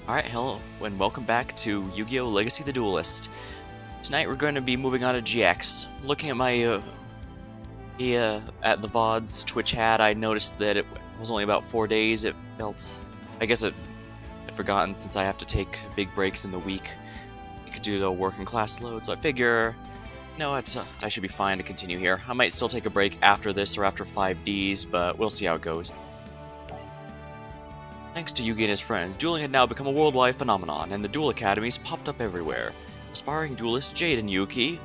Alright, hello, and welcome back to YGO Legacy the Duelist. Tonight we're going to be moving on to GX. Looking at my, at the VOD's Twitch hat, I noticed that it was only about 4 days. It felt, I guess I'd forgotten since I have to take big breaks in the week. I could do the working class load, so I figure, no, I should be fine to continue here. I might still take a break after this or after 5Ds, but we'll see how it goes. Thanks to Yugi and his friends, dueling had now become a worldwide phenomenon, and the duel academies popped up everywhere. Aspiring duelist Jaden Yuki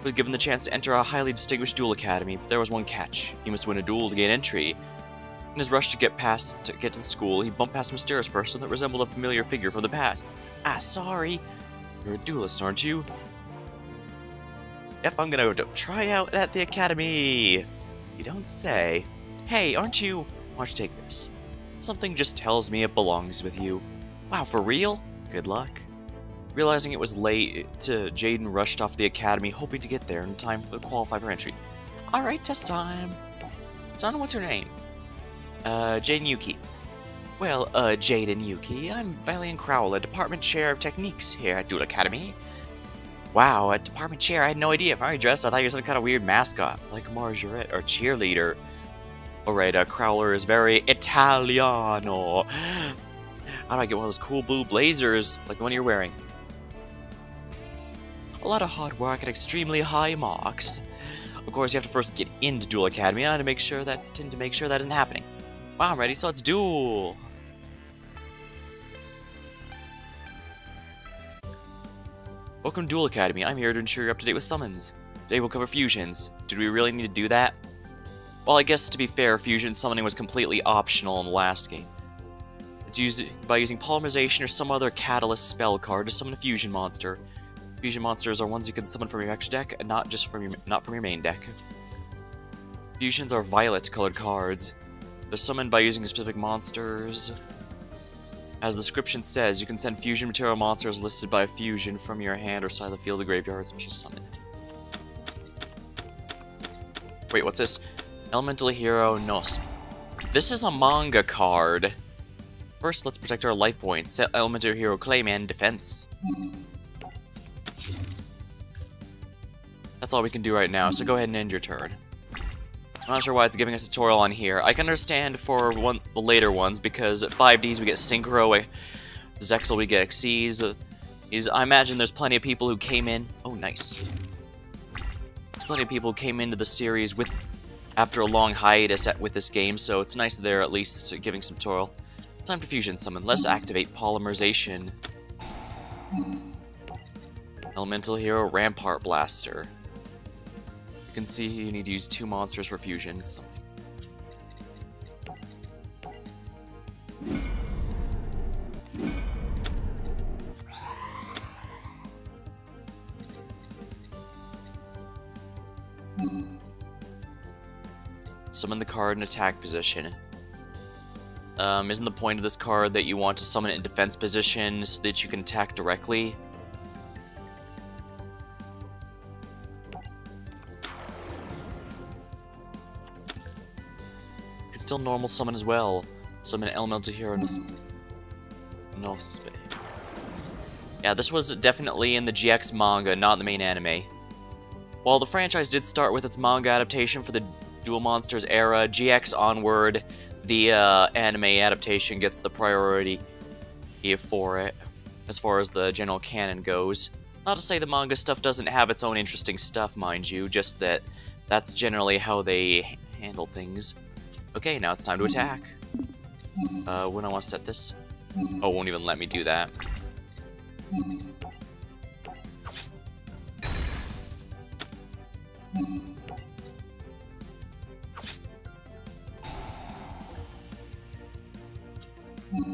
was given the chance to enter a highly distinguished duel academy, but there was one catch. He must win a duel to gain entry. In his rush to get to the school, he bumped past a mysterious person that resembled a familiar figure from the past. Ah, sorry. You're a duelist, aren't you? Yep, I'm gonna try out at the academy. You don't say. Hey, aren't you? Why don't you take this? Something just tells me it belongs with you. Wow, for real? Good luck. Realizing it was late, Jaden rushed off to the academy, hoping to get there in time to qualify for entry. Alright, test time. Son, what's your name? Jaden Yuki. Well, Jaden Yuki, I'm Valiant Crowler, Department Chair of Techniques here at Duel Academy. Wow, a Department Chair, I had no idea. If I were dressed, I thought you were some kind of weird mascot, like a Margarette or cheerleader. Alright, Crowler is very Italiano. How do I get one of those cool blue blazers, like the one you're wearing? A lot of hard work and extremely high marks. Of course, you have to first get into Duel Academy to make sure that isn't happening. Wow, I'm ready, so let's duel! Welcome to Duel Academy. I'm here to ensure you're up to date with summons. Today we'll cover fusions. Did we really need to do that? Well, I guess to be fair, fusion summoning was completely optional in the last game. It's used by using polymerization or some other catalyst spell card to summon a fusion monster. Fusion monsters are ones you can summon from your extra deck and not from your main deck. Fusions are violet-colored cards. They're summoned by using specific monsters. As the description says, you can send fusion material monsters listed by a fusion from your hand or side of the field to the graveyard special summon. Wait, what's this? Elemental Hero Nosp. This is a manga card. First, let's protect our life points. Set Elemental Hero Claim and Defense. That's all we can do right now, so go ahead and end your turn. I'm not sure why it's giving us a tutorial on here. I can understand for the later ones, because at 5Ds we get Synchro, Zexal we get Xyz. I imagine there's plenty of people who came in... Oh, nice. There's plenty of people who came into the series after a long hiatus with this game, so it's nice that they're at least giving some tutorial. Time to fusion summon. Let's activate polymerization. Elemental Hero Rampart Blaster. You can see you need to use 2 monsters for fusion. Summon the card in attack position. Isn't the point of this card that you want to summon it in defense position so that you can attack directly? You can still normal summon as well. Summon Elemental Hero Nospe. Yeah, this was definitely in the GX manga, not in the main anime. While the franchise did start with its manga adaptation for the Duel Monsters era, GX onward, the anime adaptation gets the priority for it, as far as the general canon goes. Not to say the manga stuff doesn't have its own interesting stuff, mind you, just that that's generally how they handle things. Okay, now it's time to attack. When I want to set this? Oh, it won't even let me do that.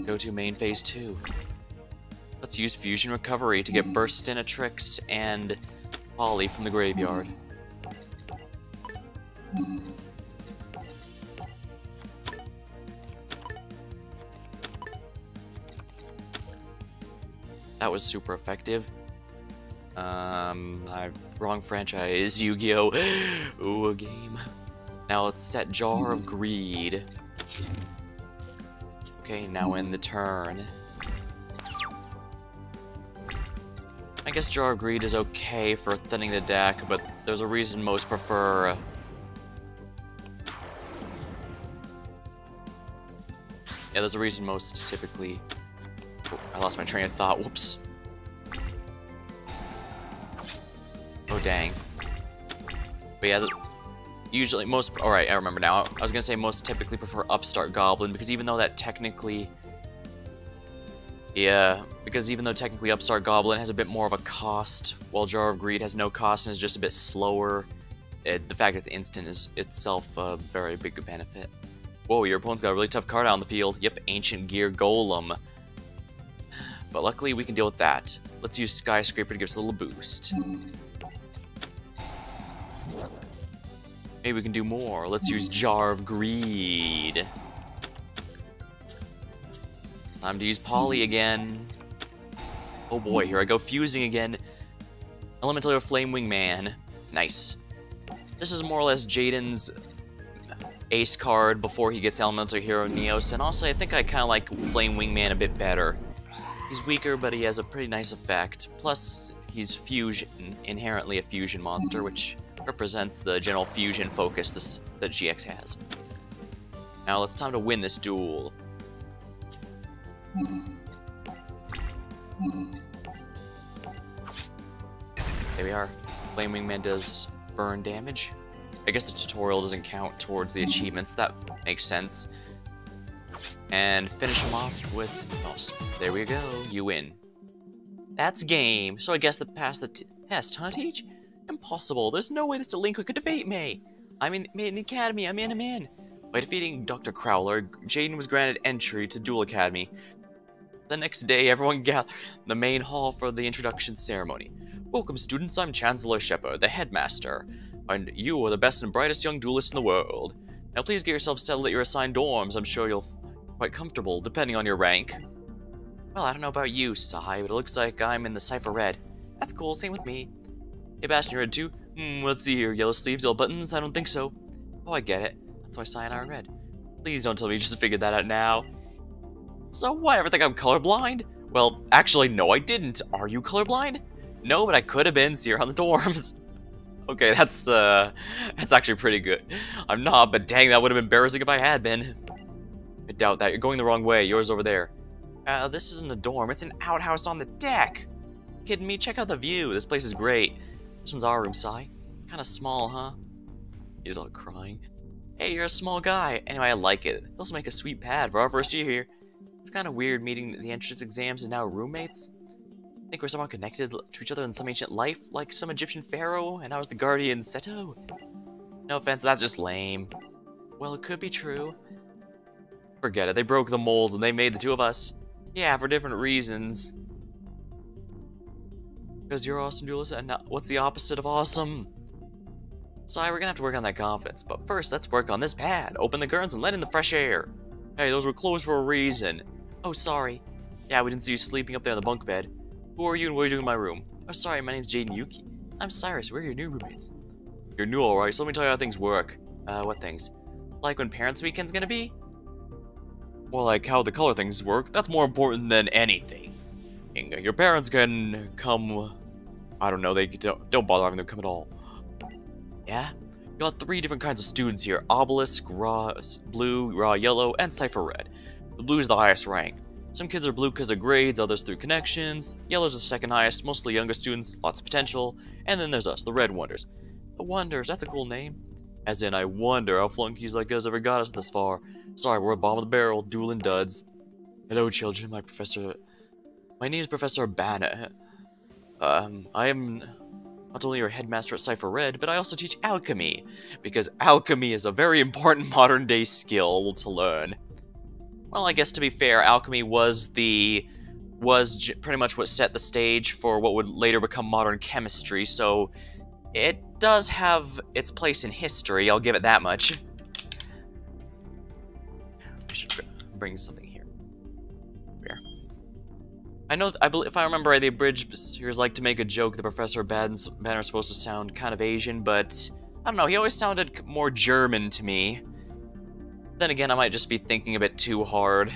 Go to main phase 2. Let's use Fusion Recovery to get Burstinatrix and Polly from the graveyard. That was super effective. Wrong franchise, Yu-Gi-Oh! Ooh, a game. Now let's set Jar of Greed. Okay, now end the turn. I guess Jar of Greed is okay for thinning the deck, but there's a reason most prefer... yeah, there's a reason most typically... Oh, I lost my train of thought, whoops. Oh, dang. But yeah, usually most... Alright, I remember now. I was gonna say most typically prefer Upstart Goblin, because even though that technically... Yeah, because even though technically Upstart Goblin has a bit more of a cost, while Jar of Greed has no cost and is just a bit slower, the fact that it's instant is itself a very big benefit. Whoa, your opponent's got a really tough card out on the field. Yep, Ancient Gear Golem. But luckily we can deal with that. Let's use Skyscraper to give us a little boost. Maybe we can do more. Let's use Jar of Greed. Time to use Poly again. Oh boy, here I go fusing again. Elemental Hero Flame Wingman. Nice. This is more or less Jaden's ace card before he gets Elemental Hero Neos, and also I think I kind of like Flame Wingman a bit better. He's weaker, but he has a pretty nice effect. Plus, he's fusion, inherently a fusion monster, which represents the general fusion focus that GX has. Now it's time to win this duel. There we are. Flame Wingman does burn damage. I guess the tutorial doesn't count towards the achievements. That makes sense. And finish him off with... Oh, there we go. You win. That's game. So I guess to pass the test, huh, Teach? Impossible. There's no way this delinquent could defeat me. I'm in the academy. I'm in. By defeating Dr. Crowler, Jaden was granted entry to Duel Academy. The next day, everyone gathered in the main hall for the introduction ceremony. Welcome, students. I'm Chancellor Shepard, the headmaster. And you are the best and brightest young duelists in the world. Now please get yourselves settled at your assigned dorms. I'm sure you'll quite comfortable, depending on your rank. Well, I don't know about you, Sai, but it looks like I'm in the Cypher Red. That's cool, same with me. Hey, Bastion, you're Red too? Let's see here. Yellow sleeves, yellow buttons? I don't think so. Oh, I get it. That's why Sai and I are red. Please don't tell me you just figured that out now. So what, ever think I'm colorblind? Well, actually, no, I didn't. Are you colorblind? No, but I could have been, see here on the dorms. Okay, that's actually pretty good. I'm not, but dang, that would have been embarrassing if I had been. I doubt that. You're going the wrong way. Yours over there. This isn't a dorm. It's an outhouse on the deck. Kidding me? Check out the view. This place is great. This one's our room, Sai. Kind of small, huh? He's all crying. Hey, you're a small guy. Anyway, I like it. They'll also make a sweet pad for our first year here. It's kind of weird meeting the entrance exams and now roommates. I think we're somehow connected to each other in some ancient life, like some Egyptian pharaoh, and I was the guardian Seto. No offense, that's just lame. Well, it could be true. Forget it, they broke the molds and they made the two of us. Yeah, for different reasons. Because you're awesome, duelist, and what's the opposite of awesome? Sorry, we're gonna have to work on that confidence, but first, let's work on this pad. Open the curtains and let in the fresh air. Hey, those were closed for a reason. Oh, sorry. Yeah, we didn't see you sleeping up there on the bunk bed. Who are you and what are you doing in my room? Oh, sorry, my name's Jaden Yuki. I'm Cyrus, we're your new roommates. You're new, alright, so let me tell you how things work. What things? Like when Parents' Weekend's gonna be? More like how the color things work. That's more important than anything. Your parents can come... I don't know, they don't bother having them come at all. Yeah? You got 3 different kinds of students here. Obelisk, Raw Blue, Raw Yellow, and Cypher Red. The blue is the highest rank. Some kids are blue because of grades, others through connections. Yellow's the second highest, mostly younger students, lots of potential. And then there's us, the Red Wonders. The Wonders, that's a cool name. As in, I wonder how flunkies like us ever got us this far. Sorry, we're a bottom of the barrel, dueling duds. Hello, children, my name is Professor Banner. I am not only your headmaster at Cypher Red, but I also teach alchemy. Because alchemy is a very important modern-day skill to learn. Well, I guess to be fair, alchemy was pretty much what set the stage for what would later become modern chemistry, so it does have its place in history, I'll give it that much. We should bring something here. Where? I believe, if I remember right, the abridged here's like to make a joke that Professor Banner's supposed to sound kind of Asian, but I don't know, he always sounded more German to me. Then again, I might just be thinking a bit too hard.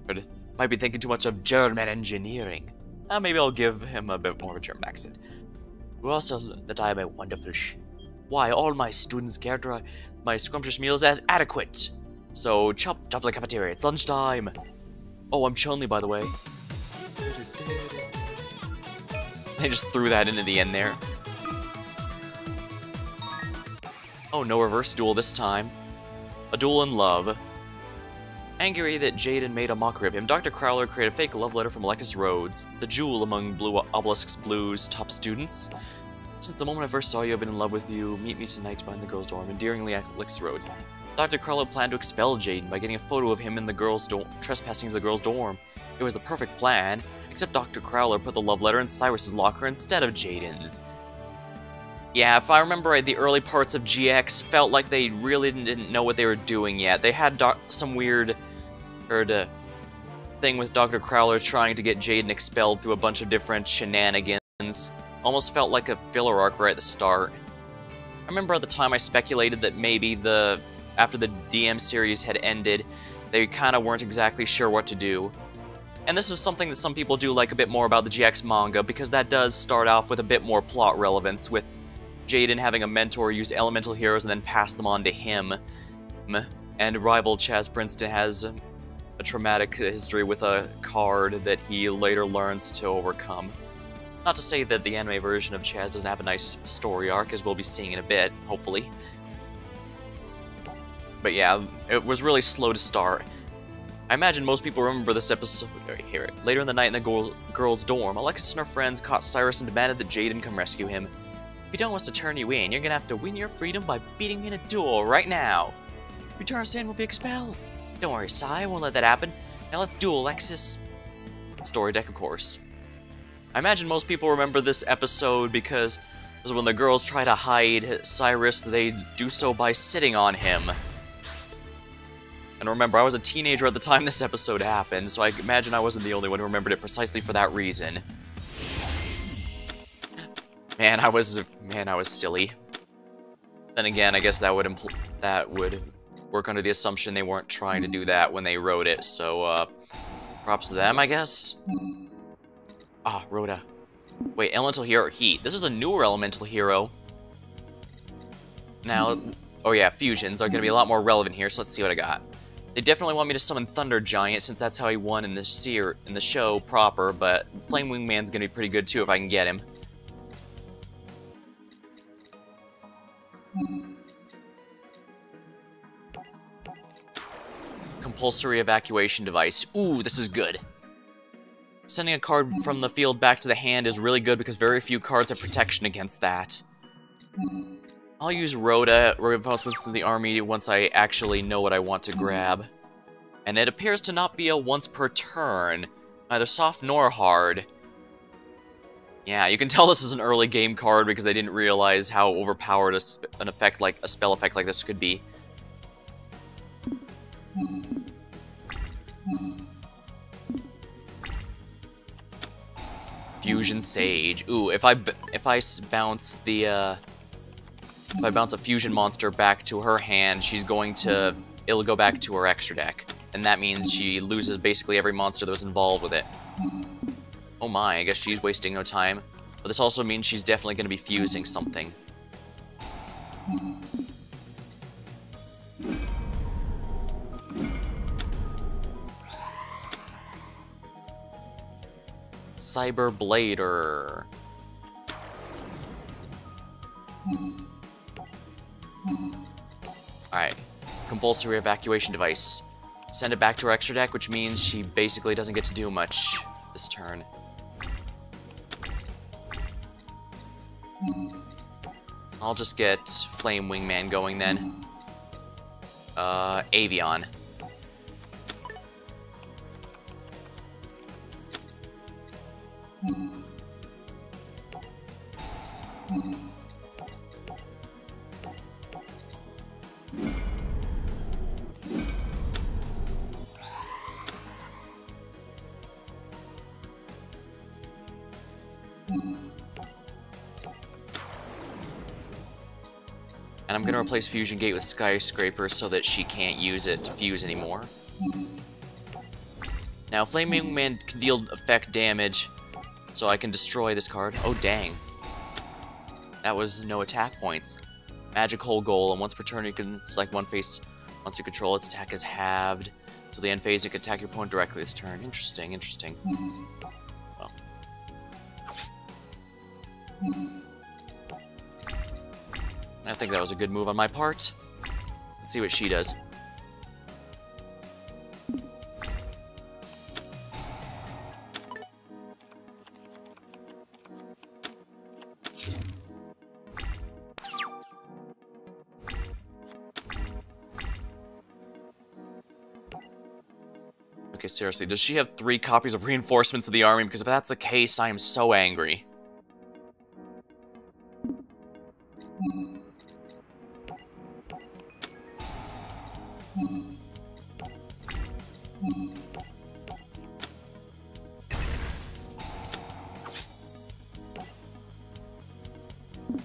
Or might be thinking too much of German engineering. Maybe I'll give him a bit more of a German accent. You also learn that I am a wonderful Why, all my students characterize my scrumptious meals as adequate. So, chop to the cafeteria. It's lunchtime. Oh, I'm Chun-Li, by the way. They just threw that into the end there. Oh, no reverse duel this time. A duel in love. Angry that Jaden made a mockery of him, Dr. Crowler created a fake love letter from Alexis Rhodes, the jewel among Blue Obelisk's Blue's top students. Since the moment I first saw you, I've been in love with you. Meet me tonight behind the girls' dorm. Endearingly, Alexis Rhodes. Dr. Crowler planned to expel Jaden by getting a photo of him in the girls' dorm, trespassing into the girls' dorm. It was the perfect plan, except Dr. Crowler put the love letter in Cyrus's locker instead of Jaden's. Yeah, if I remember right, the early parts of GX felt like they really didn't know what they were doing yet. They had some weird thing with Dr. Crowler trying to get Jaden expelled through a bunch of different shenanigans. Almost felt like a filler arc right at the start. I remember at the time I speculated that maybe after the DM series had ended, they kind of weren't exactly sure what to do. And this is something that some people do like a bit more about the GX manga, because that does start off with a bit more plot relevance, with Jaden having a mentor use elemental heroes and then pass them on to him. And rival Chaz Princeton has a traumatic history with a card that he later learns to overcome. Not to say that the anime version of Chaz doesn't have a nice story arc, as we'll be seeing in a bit, hopefully. But yeah, it was really slow to start. I imagine most people remember this episode. Here, later in the night in the girls' dorm, Alexis and her friends caught Cyrus and demanded that Jaden come rescue him. If you don't want us to turn you in, you're gonna have to win your freedom by beating me in a duel right now. If you turn us in, we'll be expelled. Don't worry, Cy, I won't let that happen. Now let's duel, Alexis. Story deck, of course. I imagine most people remember this episode because when the girls try to hide Cyrus, they do so by sitting on him. And remember, I was a teenager at the time this episode happened, so I imagine I wasn't the only one who remembered it precisely for that reason. Man, I was silly. Then again, I guess that would work under the assumption they weren't trying to do that when they wrote it, so, props to them, I guess? Ah, Rhoda. Wait, elemental hero or heat? This is a newer elemental hero. Now, oh yeah, fusions are gonna be a lot more relevant here, so let's see what I got. They definitely want me to summon Thunder Giant, since that's how he won in the show proper, but Flame Wingman's gonna be pretty good too if I can get him. Compulsory evacuation device. Ooh, this is good. Sending a card from the field back to the hand is really good because very few cards have protection against that. I'll use Rhoda, reinforcements to the army, once I actually know what I want to grab. And it appears to not be a once per turn, neither soft nor hard. Yeah, you can tell this is an early game card because they didn't realize how overpowered a spell effect like this could be. Fusion Sage. Ooh, if I bounce a fusion monster back to her hand, it'll go back to her extra deck. And that means she loses basically every monster that was involved with it. Oh my, I guess she's wasting no time. But this also means she's definitely going to be fusing something. Cyber Blader. Alright. Compulsory evacuation device. Send it back to her extra deck, which means she basically doesn't get to do much this turn. I'll just get Flame Wingman going then. Avion. And I'm gonna replace Fusion Gate with Skyscraper so that she can't use it to fuse anymore. Now, Flame Wingman can deal effect damage So I can destroy this card. Oh, dang. That was no attack points. Magic Hole Goal, and once per turn you can select one face. Once you control its attack is halved. Till the end phase, you can attack your opponent directly this turn. Interesting, interesting. Well. I think that was a good move on my part. Let's see what she does. Okay, seriously, does she have 3 copies of Reinforcements of the Army? Because if that's the case, I am so angry.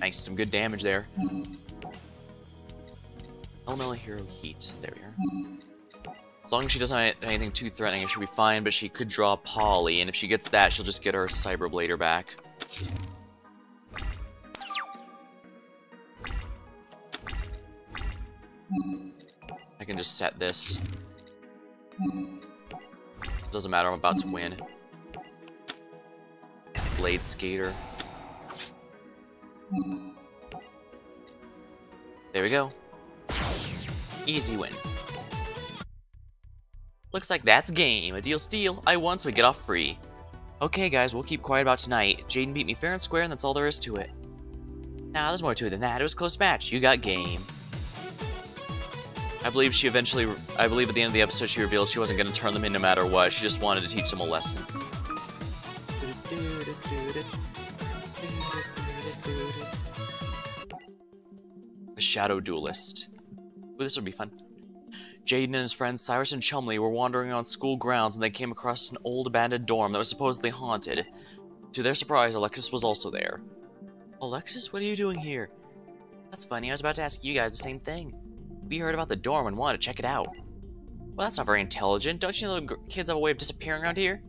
Nice, some good damage there. Elemental Hero Heat. There we are. As long as she doesn't have anything too threatening, it should be fine, but she could draw Polly, and if she gets that, she'll just get her Cyber Blader back. I can just set this. Doesn't matter, I'm about to win. Blade Skater. There we go. Easy win. Looks like that's game. A deal steal. I won, so we get off free. Okay, guys, we'll keep quiet about tonight. Jaden beat me fair and square, and that's all there is to it. Nah, there's more to it than that. It was a close match. You got game. I believe at the end of the episode she revealed she wasn't going to turn them in no matter what. She just wanted to teach them a lesson. The Shadow Duelist. Ooh, this would be fun. Jaden and his friends Cyrus and Chumley were wandering on school grounds when they came across an old abandoned dorm that was supposedly haunted. To their surprise, Alexis was also there. Alexis, what are you doing here? That's funny, I was about to ask you guys the same thing. We heard about the dorm and wanted to check it out. Well, that's not very intelligent. Don't you know the kids have a way of disappearing around here?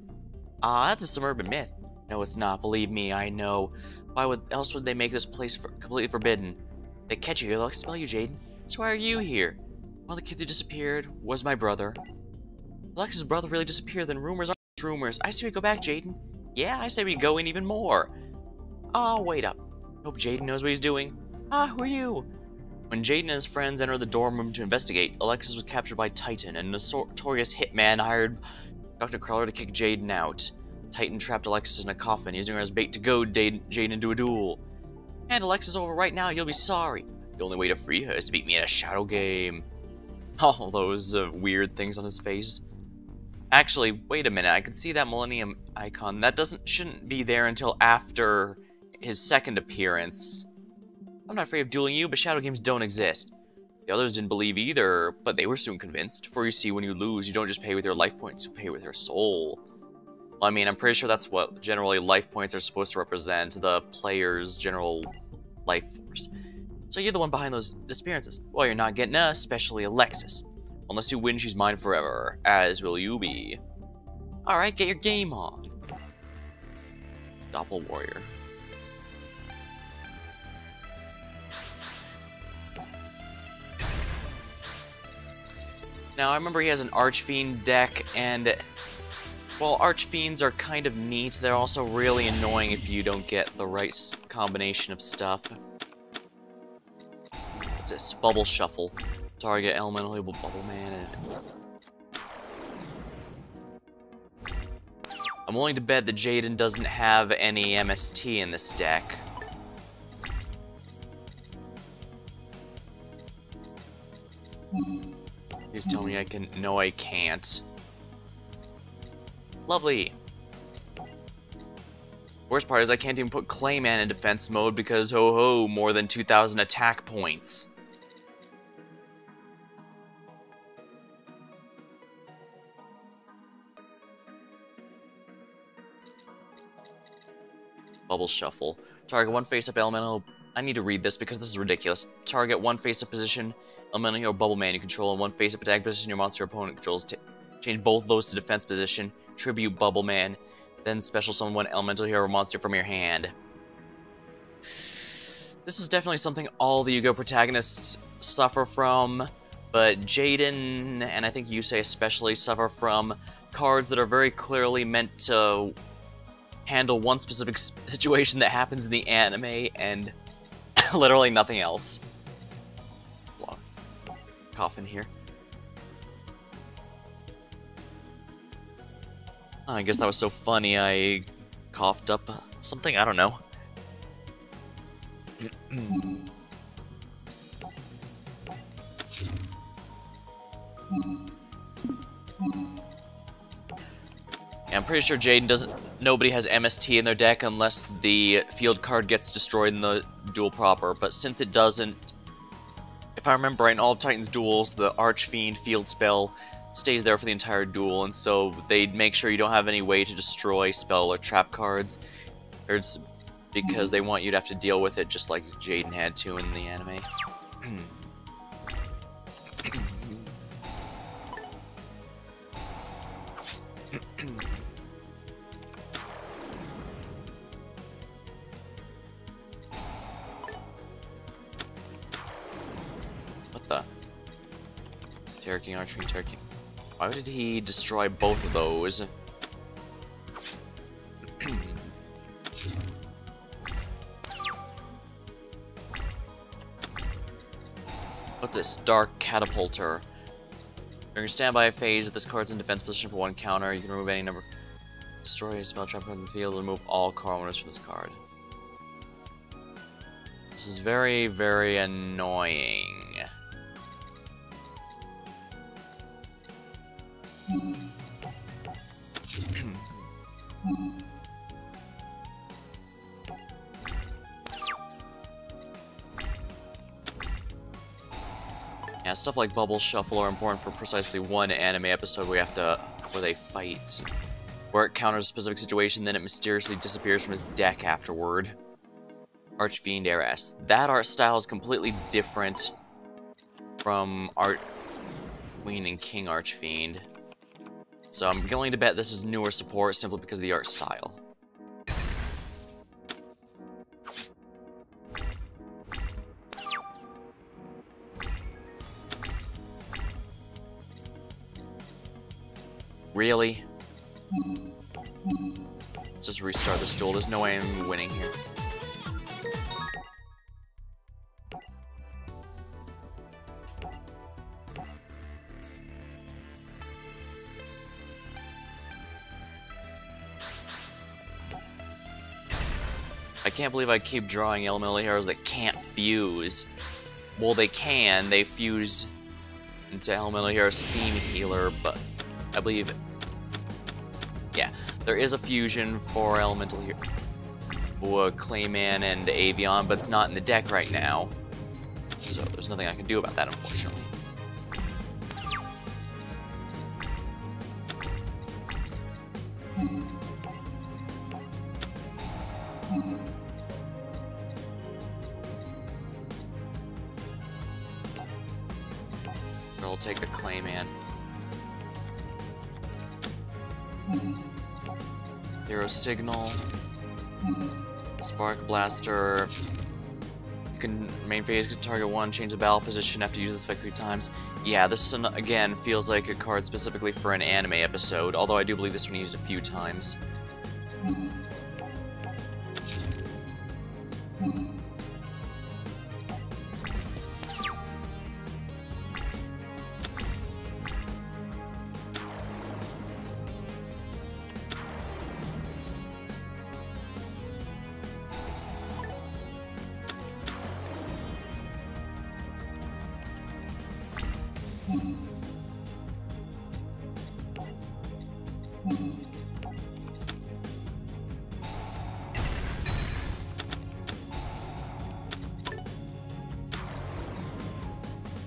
Ah, that's a suburban myth. No, it's not. Believe me, I know. Why else would they make this place completely forbidden? If they catch you, they'll expel you, Jaden. So why are you here? Well, the kid who disappeared was my brother. Alexis' brother really disappeared, then rumors are rumors. I say we go back, Jaden. Yeah, I say we go in even more. Ah, wait up. Hope Jaden knows what he's doing. Ah, who are you? When Jaden and his friends entered the dorm room to investigate, Alexis was captured by Titan, and a notorious hitman hired Dr. Cruller to kick Jaden out. Titan trapped Alexis in a coffin, using her as bait to goad Jaden into a duel. Hand Alexis over right now, you'll be sorry. The only way to free her is to beat me in a shadow game. All those weird things on his face. Actually, wait a minute, I can see that Millennium icon. That shouldn't be there until after his second appearance. I'm not afraid of dueling you, but shadow games don't exist. The others didn't believe either, but they were soon convinced. For you see, when you lose, you don't just pay with your life points, you pay with your soul. Well, I mean, I'm pretty sure that's what generally life points are supposed to represent, the player's general life force. So you're the one behind those disappearances. Well, you're not getting us, especially Alexis. Unless you win, she's mine forever, as will you be. Alright, get your game on. Doppel Warrior. Now, I remember he has an Archfiend deck, and while Archfiends are kind of neat, they're also really annoying if you don't get the right combination of stuff. What's this? Bubble Shuffle. Target elemental label Bubble Man. I'm willing to bet that Jaden doesn't have any MST in this deck. Please tell me I can. No, I can't. Lovely. Worst part is I can't even put Clayman in defense mode because ho-ho, more than 2,000 attack points. Bubble Shuffle. Target one face-up elemental. I need to read this because this is ridiculous. Target one face-up position, elemental hero Bubble Man you control, and one face-up attack position your monster opponent controls. Change both of those to defense position. Tribute Bubble Man. Then special summon one elemental hero monster from your hand. This is definitely something all the YGO protagonists suffer from, but Jaden, and I think Yusei especially, suffer from cards that are very clearly meant to handle one specific situation that happens in the anime, and literally nothing else. Long cough in here. I guess that was so funny I coughed up something, I don't know. Yeah, I'm pretty sure Jaden doesn't. Nobody has MST in their deck unless the field card gets destroyed in the duel proper. But since it doesn't, if I remember right, in all of Titan's duels, the Archfiend field spell stays there for the entire duel, and so they make sure you don't have any way to destroy spell or trap cards. It's because they want you to have to deal with it just like Jaden had to in the anime. What the? Terror King, Archfiend, Terror King. Why did he destroy both of those? What's this? Dark Catapulter. During your standby phase, if this card's in defense position for one counter, you can remove any number. Destroy spell trap cards in the field and remove all card owners from this card. This is very, very annoying. Yeah, stuff like Bubble Shuffle are important for precisely one anime episode where they fight. Where it counters a specific situation, then it mysteriously disappears from his deck afterward. Archfiend Heiress. That art style is completely different from Queen and King Archfiend. So I'm going to bet this is newer support simply because of the art style. Really? Let's just restart this duel. There's no way I'm winning here. I can't believe I keep drawing elemental heroes that can't fuse. Well, they can. They fuse into elemental hero Steam Healer, but I believe... Yeah, there is a fusion for elemental hero Clayman and Avion, but it's not in the deck right now. So there's nothing I can do about that, unfortunately. I'll take a Clayman. Hero Signal. Spark Blaster. You can main phase can target one, change the battle position after using this effect 3 times. Yeah, this again feels like a card specifically for an anime episode, although I do believe this one used a few times.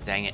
Dang it.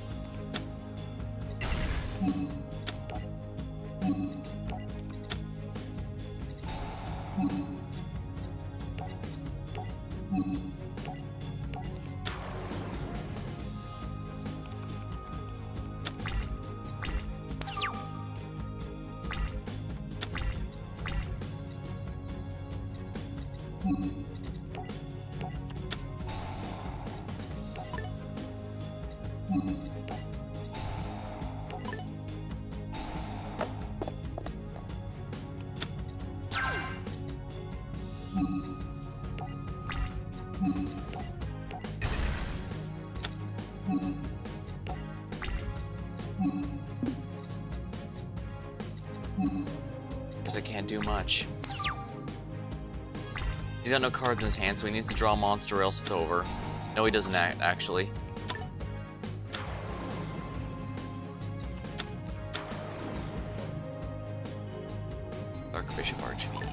Because I can't do much. He's got no cards in his hand, so he needs to draw a monster or else it's over. No, he doesn't actually. Archbishop Archfiend.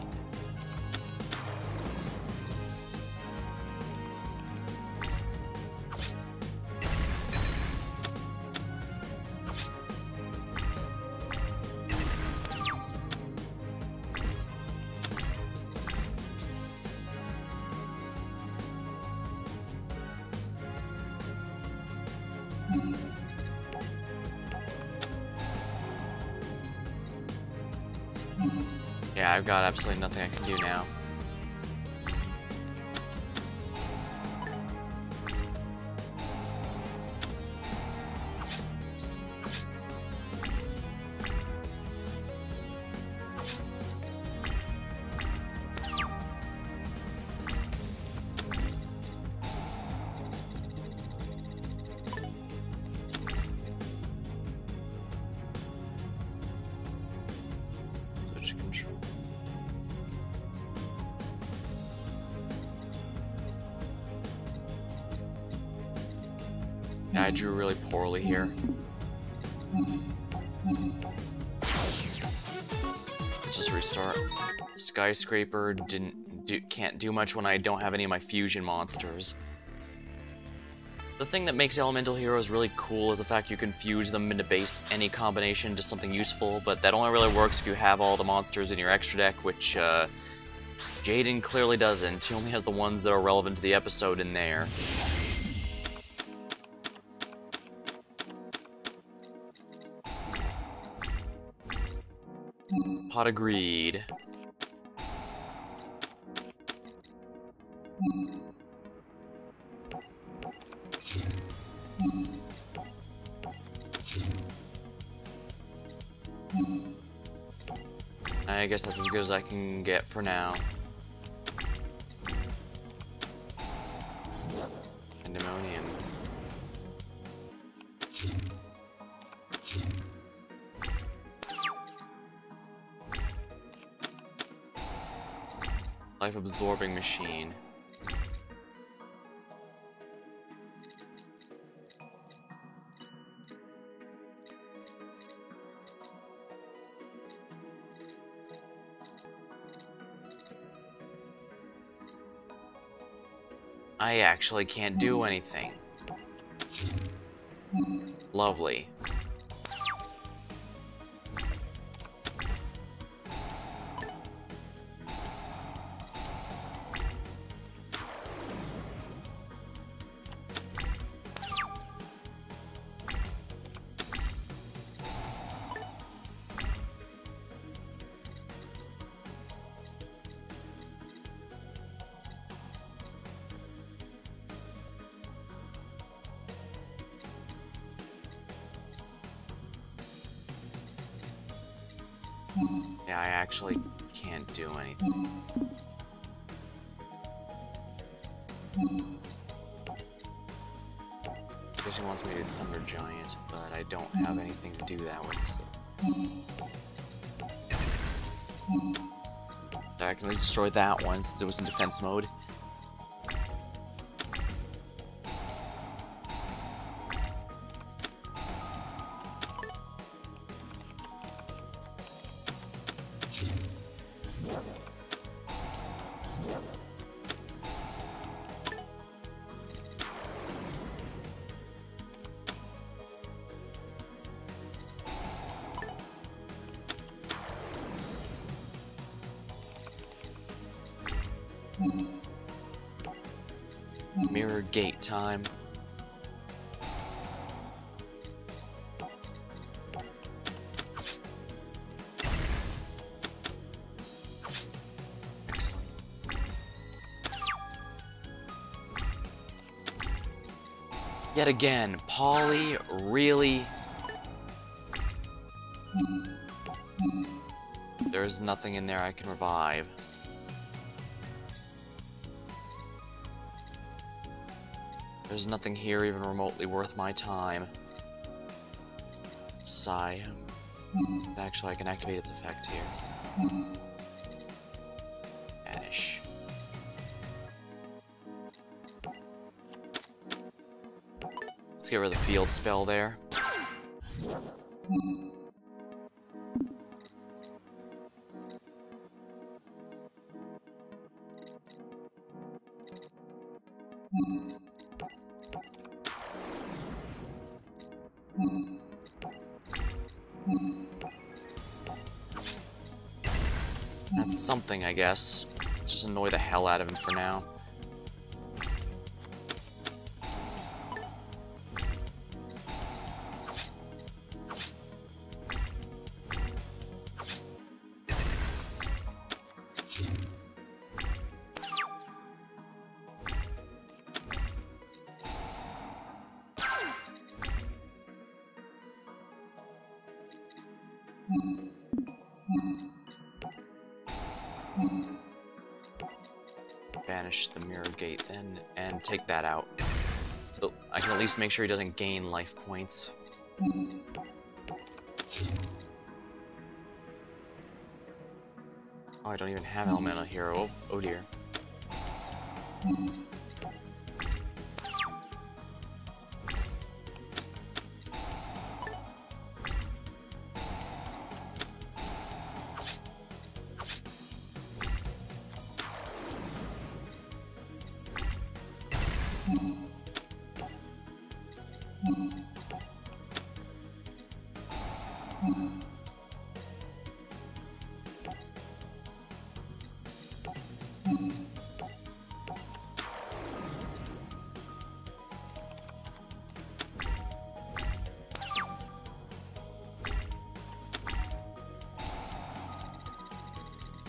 Yeah, I've got absolutely nothing I can do now. Switch control. Yeah, I drew really poorly here. Let's just restart. Skyscraper can't do much when I don't have any of my fusion monsters. The thing that makes Elemental Heroes really cool is the fact you can fuse them into base any combination to something useful, but that only really works if you have all the monsters in your extra deck, which Jaden clearly doesn't. He only has the ones that are relevant to the episode in there. Pot of Greed. I guess that's as good as I can get for now. Pandemonium. Life-absorbing machine. I actually can't do anything. Lovely. Yeah, I actually can't do anything. I guess he wants me to Thunder Giant, but I don't have anything to do that with, so... I can at least destroy that one since it was in defense mode. Mirror gate time. Excellent. Yet again, Polly, really? There's nothing in there I can revive. There's nothing here even remotely worth my time. Sigh. Actually, I can activate its effect here. Vanish. Let's get rid of the field spell there. That's something, I guess. Let's just annoy the hell out of him for now. Banish the mirror gate then, and take that out. So I can at least make sure he doesn't gain life points. Oh, I don't even have Elemental Hero. Oh dear.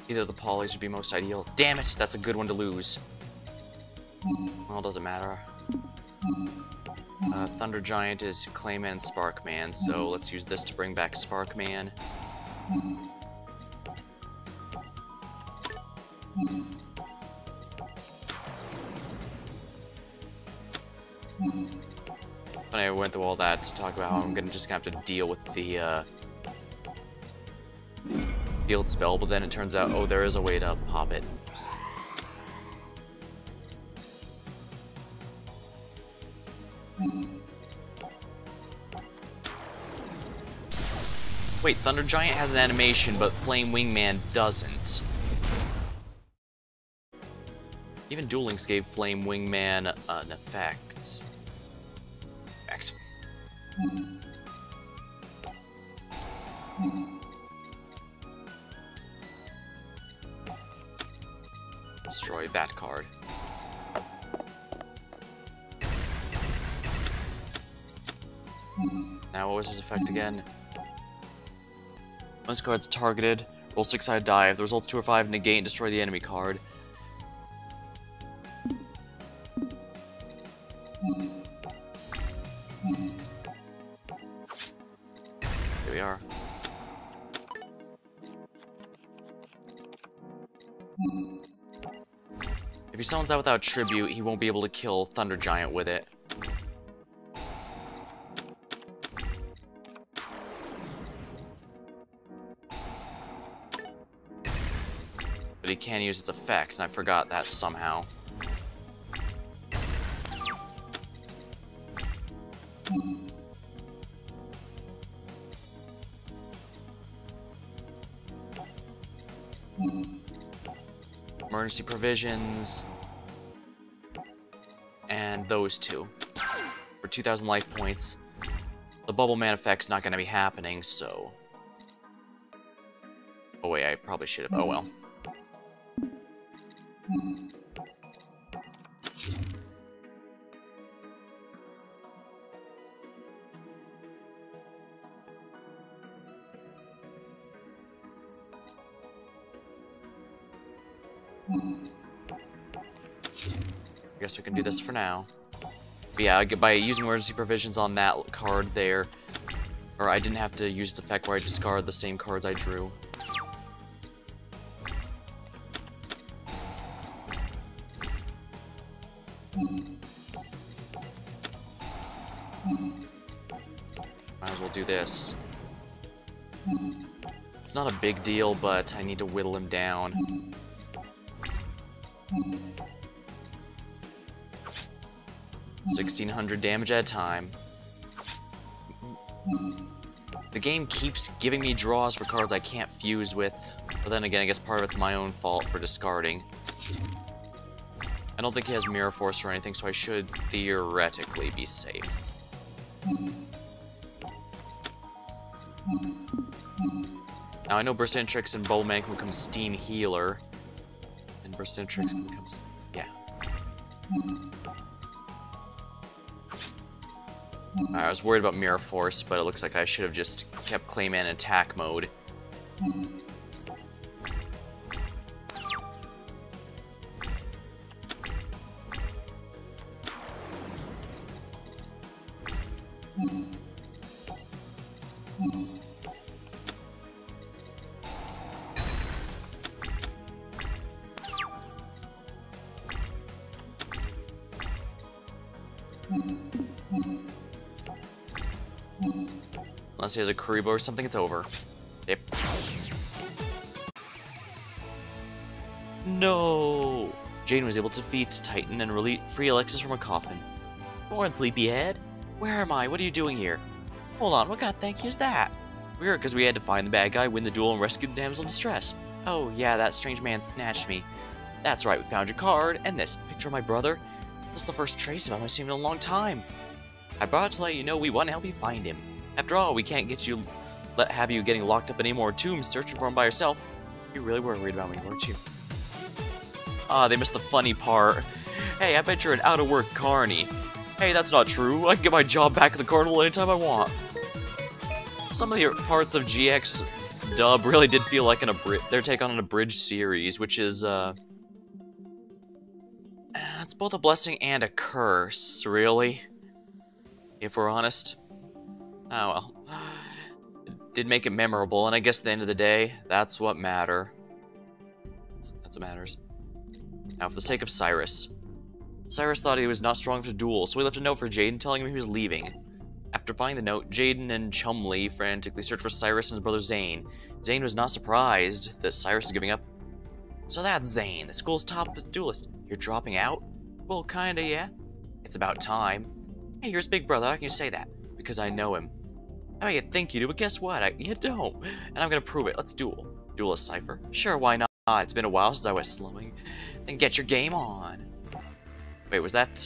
Either the polys would be most ideal. Damn it, that's a good one to lose. Well, doesn't matter. Thunder Giant is Clayman Sparkman, so let's use this to bring back Sparkman. And I went through all that to talk about how I'm just gonna have to deal with the field spell, but then it turns out, oh, there is a way to pop it. Wait, Thunder Giant has an animation, but Flame Wingman doesn't. Even Duel Links gave Flame Wingman an effect. Destroy that card. Now, what was his effect again? Once card's targeted, roll 6-sided die. If the results 2 or 5, negate and destroy the enemy card. Here we are. If he summons that without tribute, he won't be able to kill Thunder Giant with it. But he can use its effect, and I forgot that somehow. Emergency provisions. And those two. For 2,000 life points. The Bubble Man effect's not gonna be happening, so... Oh wait, I probably should have. Oh well. I guess we can do this for now. But yeah, by using emergency provisions on that card there, or I didn't have to use its effect where I discard the same cards I drew. Might as well do this. It's not a big deal, but I need to whittle him down. 1,600 damage at a time. The game keeps giving me draws for cards I can't fuse with, but then again, I guess part of it's my own fault for discarding. I don't think he has Mirror Force or anything, so I should theoretically be safe. Now, I know Burstentrix and Bowman can become Steam Healer, and Burstentrix can become... yeah. I was worried about Mirror Force, but it looks like I should have just kept Clayman in attack mode. Unless he has a Kuribo or something, it's over. Yep. No! Jane was able to defeat Titan and free Alexis from a coffin. Come on, sleepyhead. Where am I? What are you doing here? Hold on, what kind of thank you is that? We're here because we had to find the bad guy, win the duel, and rescue the damsel in distress. Oh, yeah, that strange man snatched me. That's right, we found your card, and this picture of my brother. This is the first trace of him I've seen in a long time. I brought it to let you know we want to help you find him. After all, we can't have you getting locked up in any more tombs searching for him by yourself. You really were worried about me, weren't you? Ah, they missed the funny part. Hey, I bet you're an out-of-work carny. Hey, that's not true. I can get my job back at the carnival anytime I want. Some of the parts of GX's dub really did feel like their take on an abridged series, which is, it's both a blessing and a curse, really. If we're honest. Oh well. It did make it memorable, and I guess at the end of the day, that's what matters. That's what matters. Now, for the sake of Cyrus. Cyrus thought he was not strong enough to duel, so he left a note for Jaden telling him he was leaving. After finding the note, Jaden and Chumley frantically searched for Cyrus and his brother Zane. Zane was not surprised that Cyrus was giving up. So that's Zane, the school's top duelist. You're dropping out? Well, kinda, yeah. It's about time. Hey, here's Big Brother, how can you say that? Because I know him. I mean, you think you do, but guess what? You don't. And I'm gonna prove it. Let's duel. Duelist Cypher. Sure, why not? It's been a while since I was slumming. Then get your game on. Wait, was that,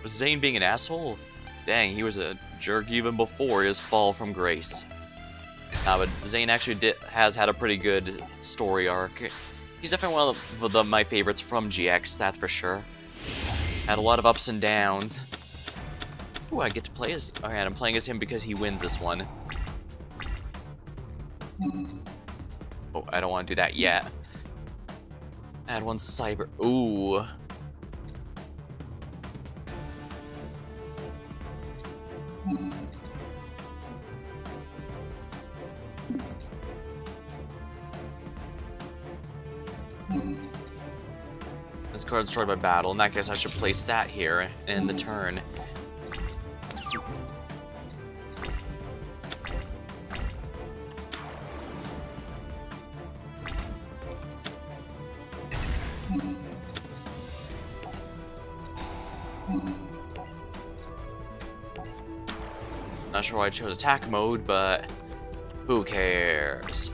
was Zane being an asshole? Dang, he was a jerk even before his fall from grace. But Zane actually has had a pretty good story arc. He's definitely one of my favorites from GX, that's for sure. Had a lot of ups and downs. Ooh, I get to play as... Alright, I'm playing as him because he wins this one. Oh, I don't want to do that yet. Add one cyber... Ooh. This card's destroyed by battle. In that case, I should place that here in the turn. Not sure why I chose attack mode, but who cares?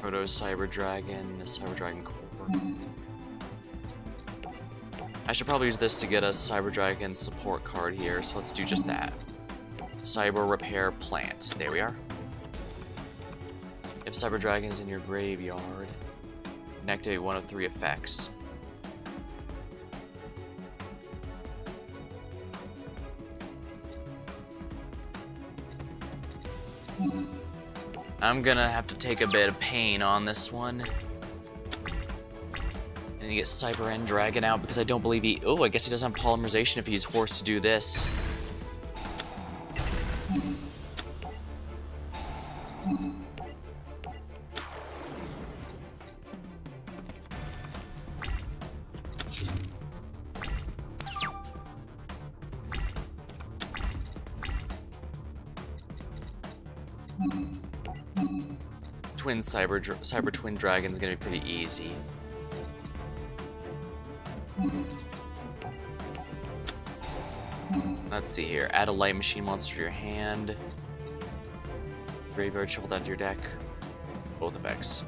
Proto Cyber Dragon, Cyber Dragon Core. I should probably use this to get a Cyber Dragon support card here, so let's do just that. Cyber Repair Plant. There we are. If Cyber Dragon is in your graveyard, activate one of 3 effects. I'm gonna have to take a bit of pain on this one. I need to get Cyber End Dragon out because I don't believe he... Oh, I guess he doesn't have polymerization if he's forced to do this. Cyber Twin Dragon is gonna be pretty easy. Let's see here. Add a light machine monster to your hand. Graveyard shuffle down to your deck. Both effects.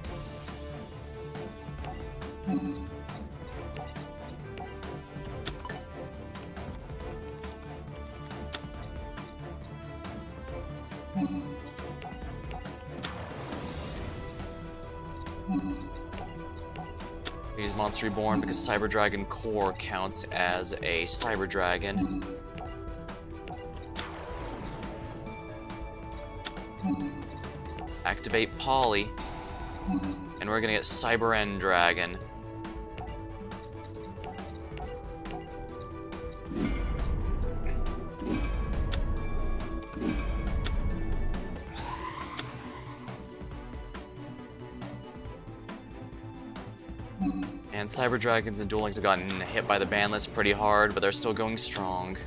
Use Monster Reborn because Cyber Dragon Core counts as a Cyber Dragon. Activate Poly. And we're gonna get Cyber End Dragon. And Cyber Dragons and Duel Links have gotten hit by the ban list pretty hard, but they're still going strong.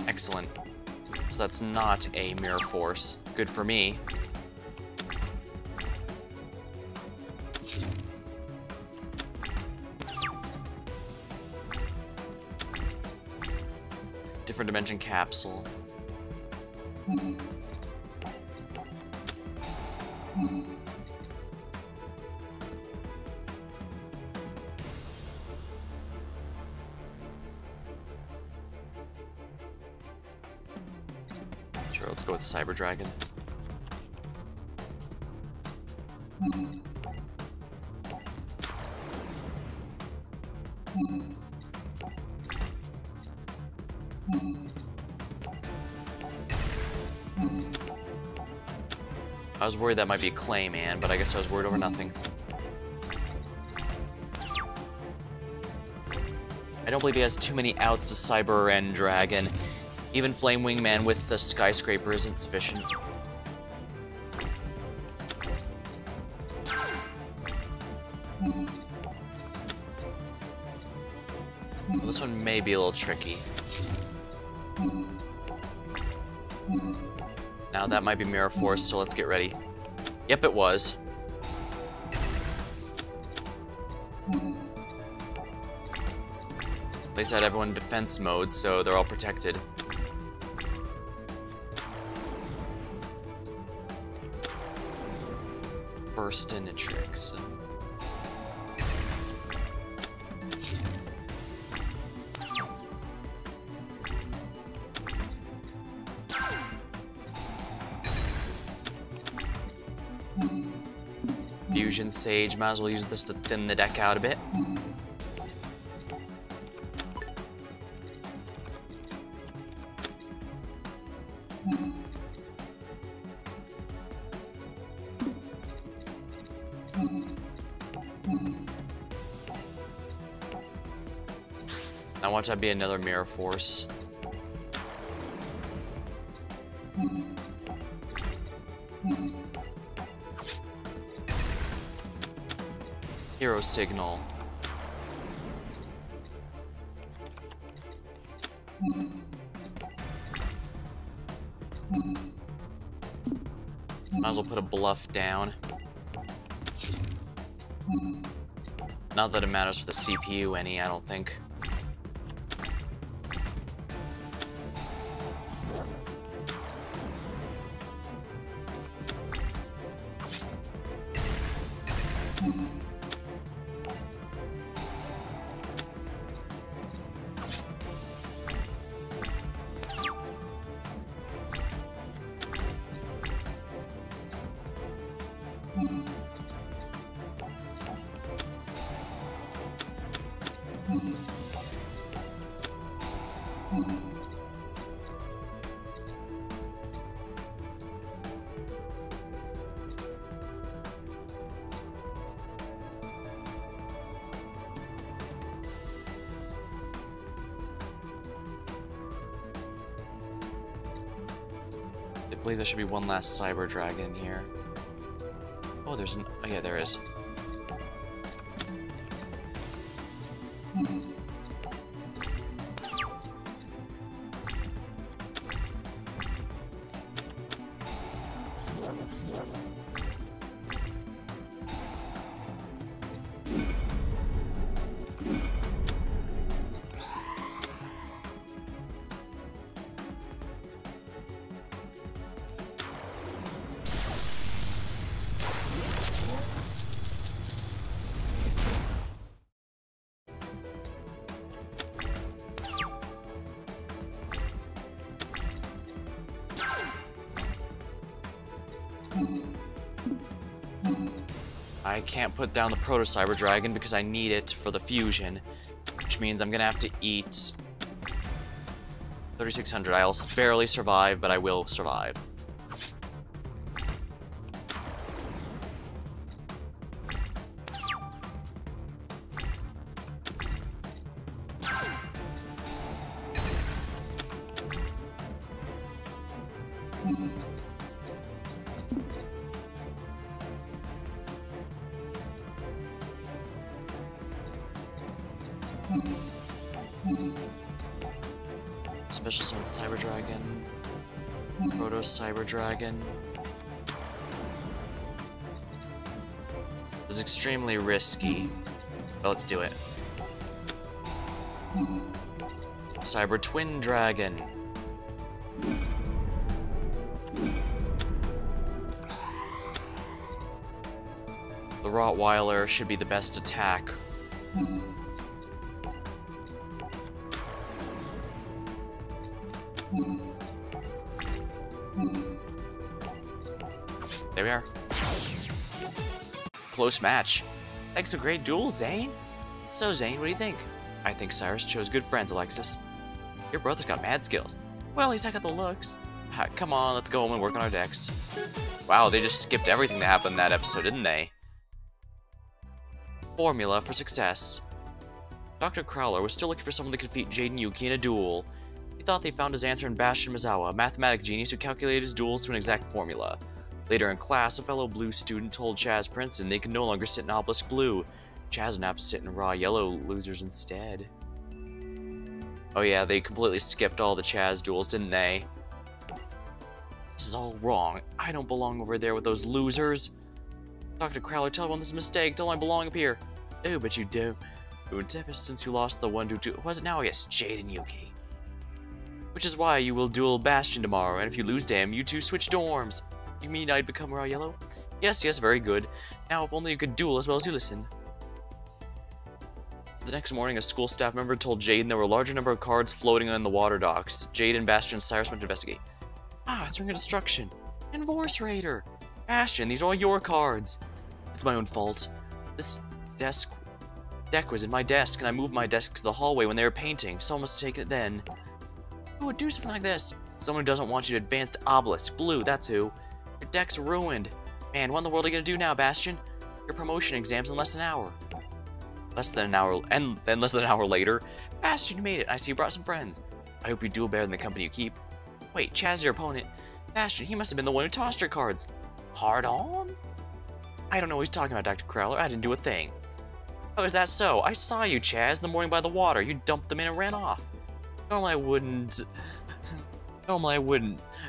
Excellent. So that's not a Mirror Force. Good for me. Different Dimension Capsule. Sure, let's go with Cyber Dragon. I was worried that might be a Clayman, but I guess I was worried over nothing. I don't believe he has too many outs to Cyber End Dragon. Even Flame Wingman with the Skyscraper isn't sufficient. Well, this one may be a little tricky. Now that might be Mirror Force, so let's get ready. Yep, it was. At least I had everyone in defense mode, so they're all protected. Burst into tricks. Fusion Sage, might as well use this to thin the deck out a bit. Now watch that be another Mirror Force. Hero Signal. Might as well put a bluff down. Not that it matters for the CPU any, I don't think. I believe there should be one last Cyber Dragon here. Oh, there's an... Oh, yeah, there is. I can't put down the Proto Cyber Dragon because I need it for the fusion, which means I'm gonna have to eat 3,600. I'll barely survive, but I will survive. Special Summon Cyber Dragon, Proto Cyber Dragon. This is extremely risky, but let's do it. Cyber Twin Dragon. The Rottweiler should be the best attack. There we are. Close match. Thanks for a great duel, Zane. So, Zane, what do you think? I think Cyrus chose good friends, Alexis. Your brother's got mad skills. Well, he's not got the looks. Come on, let's go home and work on our decks. Wow, they just skipped everything that happened in that episode, didn't they? Formula for success. Dr. Crowler was still looking for someone to defeat Jade and Yuki in a duel. He thought they found his answer in Bastion Mizawa, a mathematic genius who calculated his duels to an exact formula. Later in class, a fellow blue student told Chaz Princeton they could no longer sit in Obelisk Blue. Chaz would have to sit in raw yellow losers instead. Oh yeah, they completely skipped all the Chaz duels, didn't they? This is all wrong. I don't belong over there with those losers. Dr. Crowler, tell everyone this is a mistake. Tell them I belong up here. Oh, but you do. Since you lost the one to was it now? Yes, Jade and Yuki. Which is why you will duel Bastion tomorrow, and if you lose to him, you two switch dorms. You mean I'd become raw yellow? Yes, yes, very good. Now, if only you could duel as well as you listen. The next morning, a school staff member told Jade there were a larger number of cards floating on the water docks. Jade and Bastion and Cyrus went to investigate. Ah, it's Ring of Destruction. And Vorse Raider. Bastion, these are all your cards. It's my own fault. This deck was in my desk, and I moved my desk to the hallway when they were painting. Someone must have taken it then. Who would do something like this? Someone who doesn't want you to advance to Obelisk Blue, that's who. Your deck's ruined. Man, what in the world are you gonna do now, Bastion? Your promotion exam's in less than an hour. Less than an hour, and then less than an hour later. Bastion, you made it. I see you brought some friends. I hope you duel better than the company you keep. Wait, Chaz, your opponent. Bastion, he must have been the one who tossed your cards. Hard on? I don't know what he's talking about, Dr. Crowler. I didn't do a thing. Oh, is that so? I saw you, Chaz, in the morning by the water. You dumped them in and ran off. Normally I wouldn't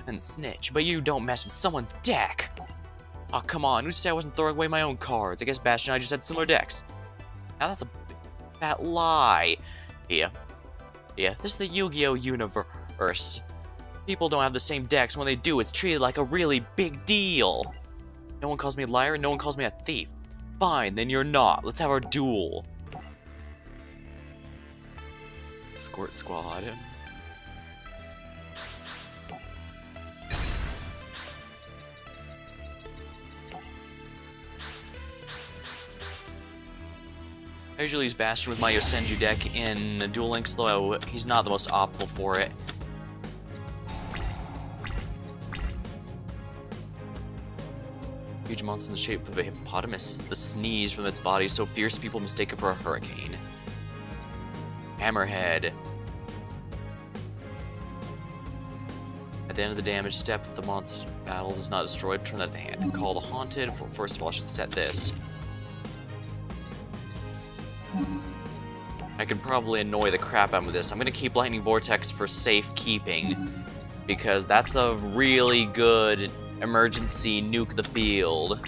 and snitch, but you don't mess with someone's deck. Oh, come on. Who said I wasn't throwing away my own cards? I guess Bastion and I just had similar decks. Now that's a fat lie. Yeah, this is the Yu-Gi-Oh! Universe. People don't have the same decks. When they do, it's treated like a really big deal. No one calls me a liar, no one calls me a thief. Fine, then you're not. Let's have our duel. Escort Squad. I usually use Bastion with my Yosenju deck in Duel Links, though he's not the most optimal for it. Huge monster in the shape of a hippopotamus. The sneeze from its body is so fierce people mistake it for a hurricane. Hammerhead. At the end of the damage step, if the monster battle is not destroyed, turn that to hand. Call the Haunted. First of all, I should set this. I could probably annoy the crap out of this. I'm gonna keep Lightning Vortex for safekeeping, because that's a really good emergency nuke the field.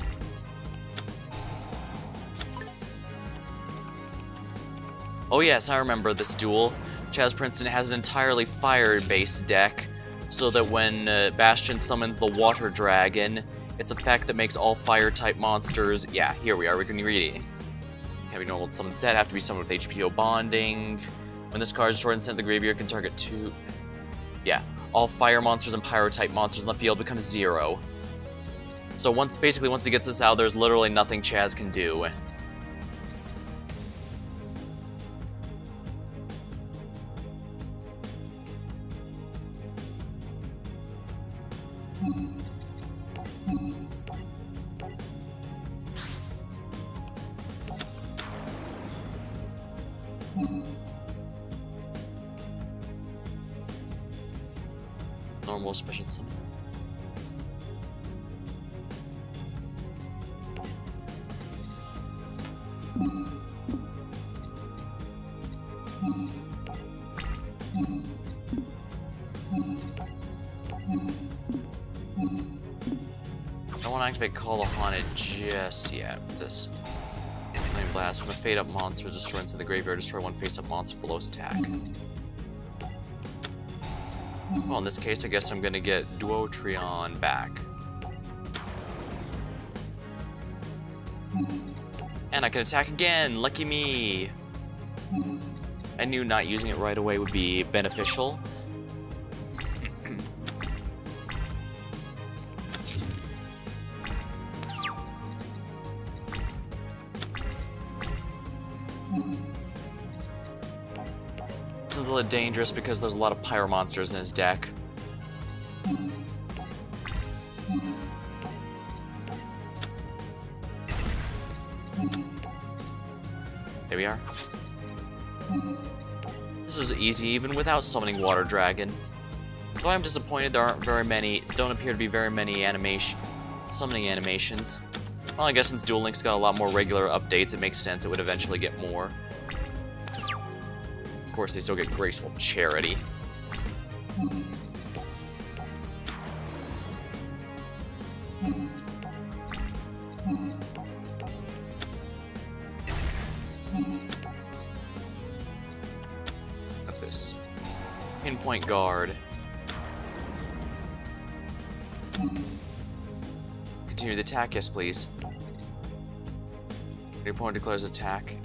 Oh yes, I remember this duel. Chaz Princeton has an entirely fire-based deck, so that when Bastion summons the Water Dragon, its effect that makes all fire-type monsters... Yeah, here we are, we can read it. Can be normal summon set, have to be summoned with HPO bonding. When this card is destroyed and sent to the graveyard, can target 2... Yeah, all fire monsters and pyro-type monsters in the field become 0. So basically once he gets this out, there's literally nothing Chaz can do. Normal special summon. I don't want to activate Call the Haunted just yet. What's this? Flame Blast. When a Fade Up monster is destroyed inside the graveyard, destroy one face-up monster below its attack. Well, in this case, I guess I'm gonna get Duotrion back. And I can attack again! Lucky me! I knew not using it right away would be beneficial. It's a little dangerous because there's a lot of pyro monsters in his deck. There we are. This is easy even without summoning Water Dragon. Though I'm disappointed there aren't don't appear to be very many summoning animations. Well, I guess since Duel Link's got a lot more regular updates, it makes sense it would eventually get more. Of course, they still get Graceful Charity. What's this? Pinpoint Guard. Continue the attack, yes please. Your opponent declares attack.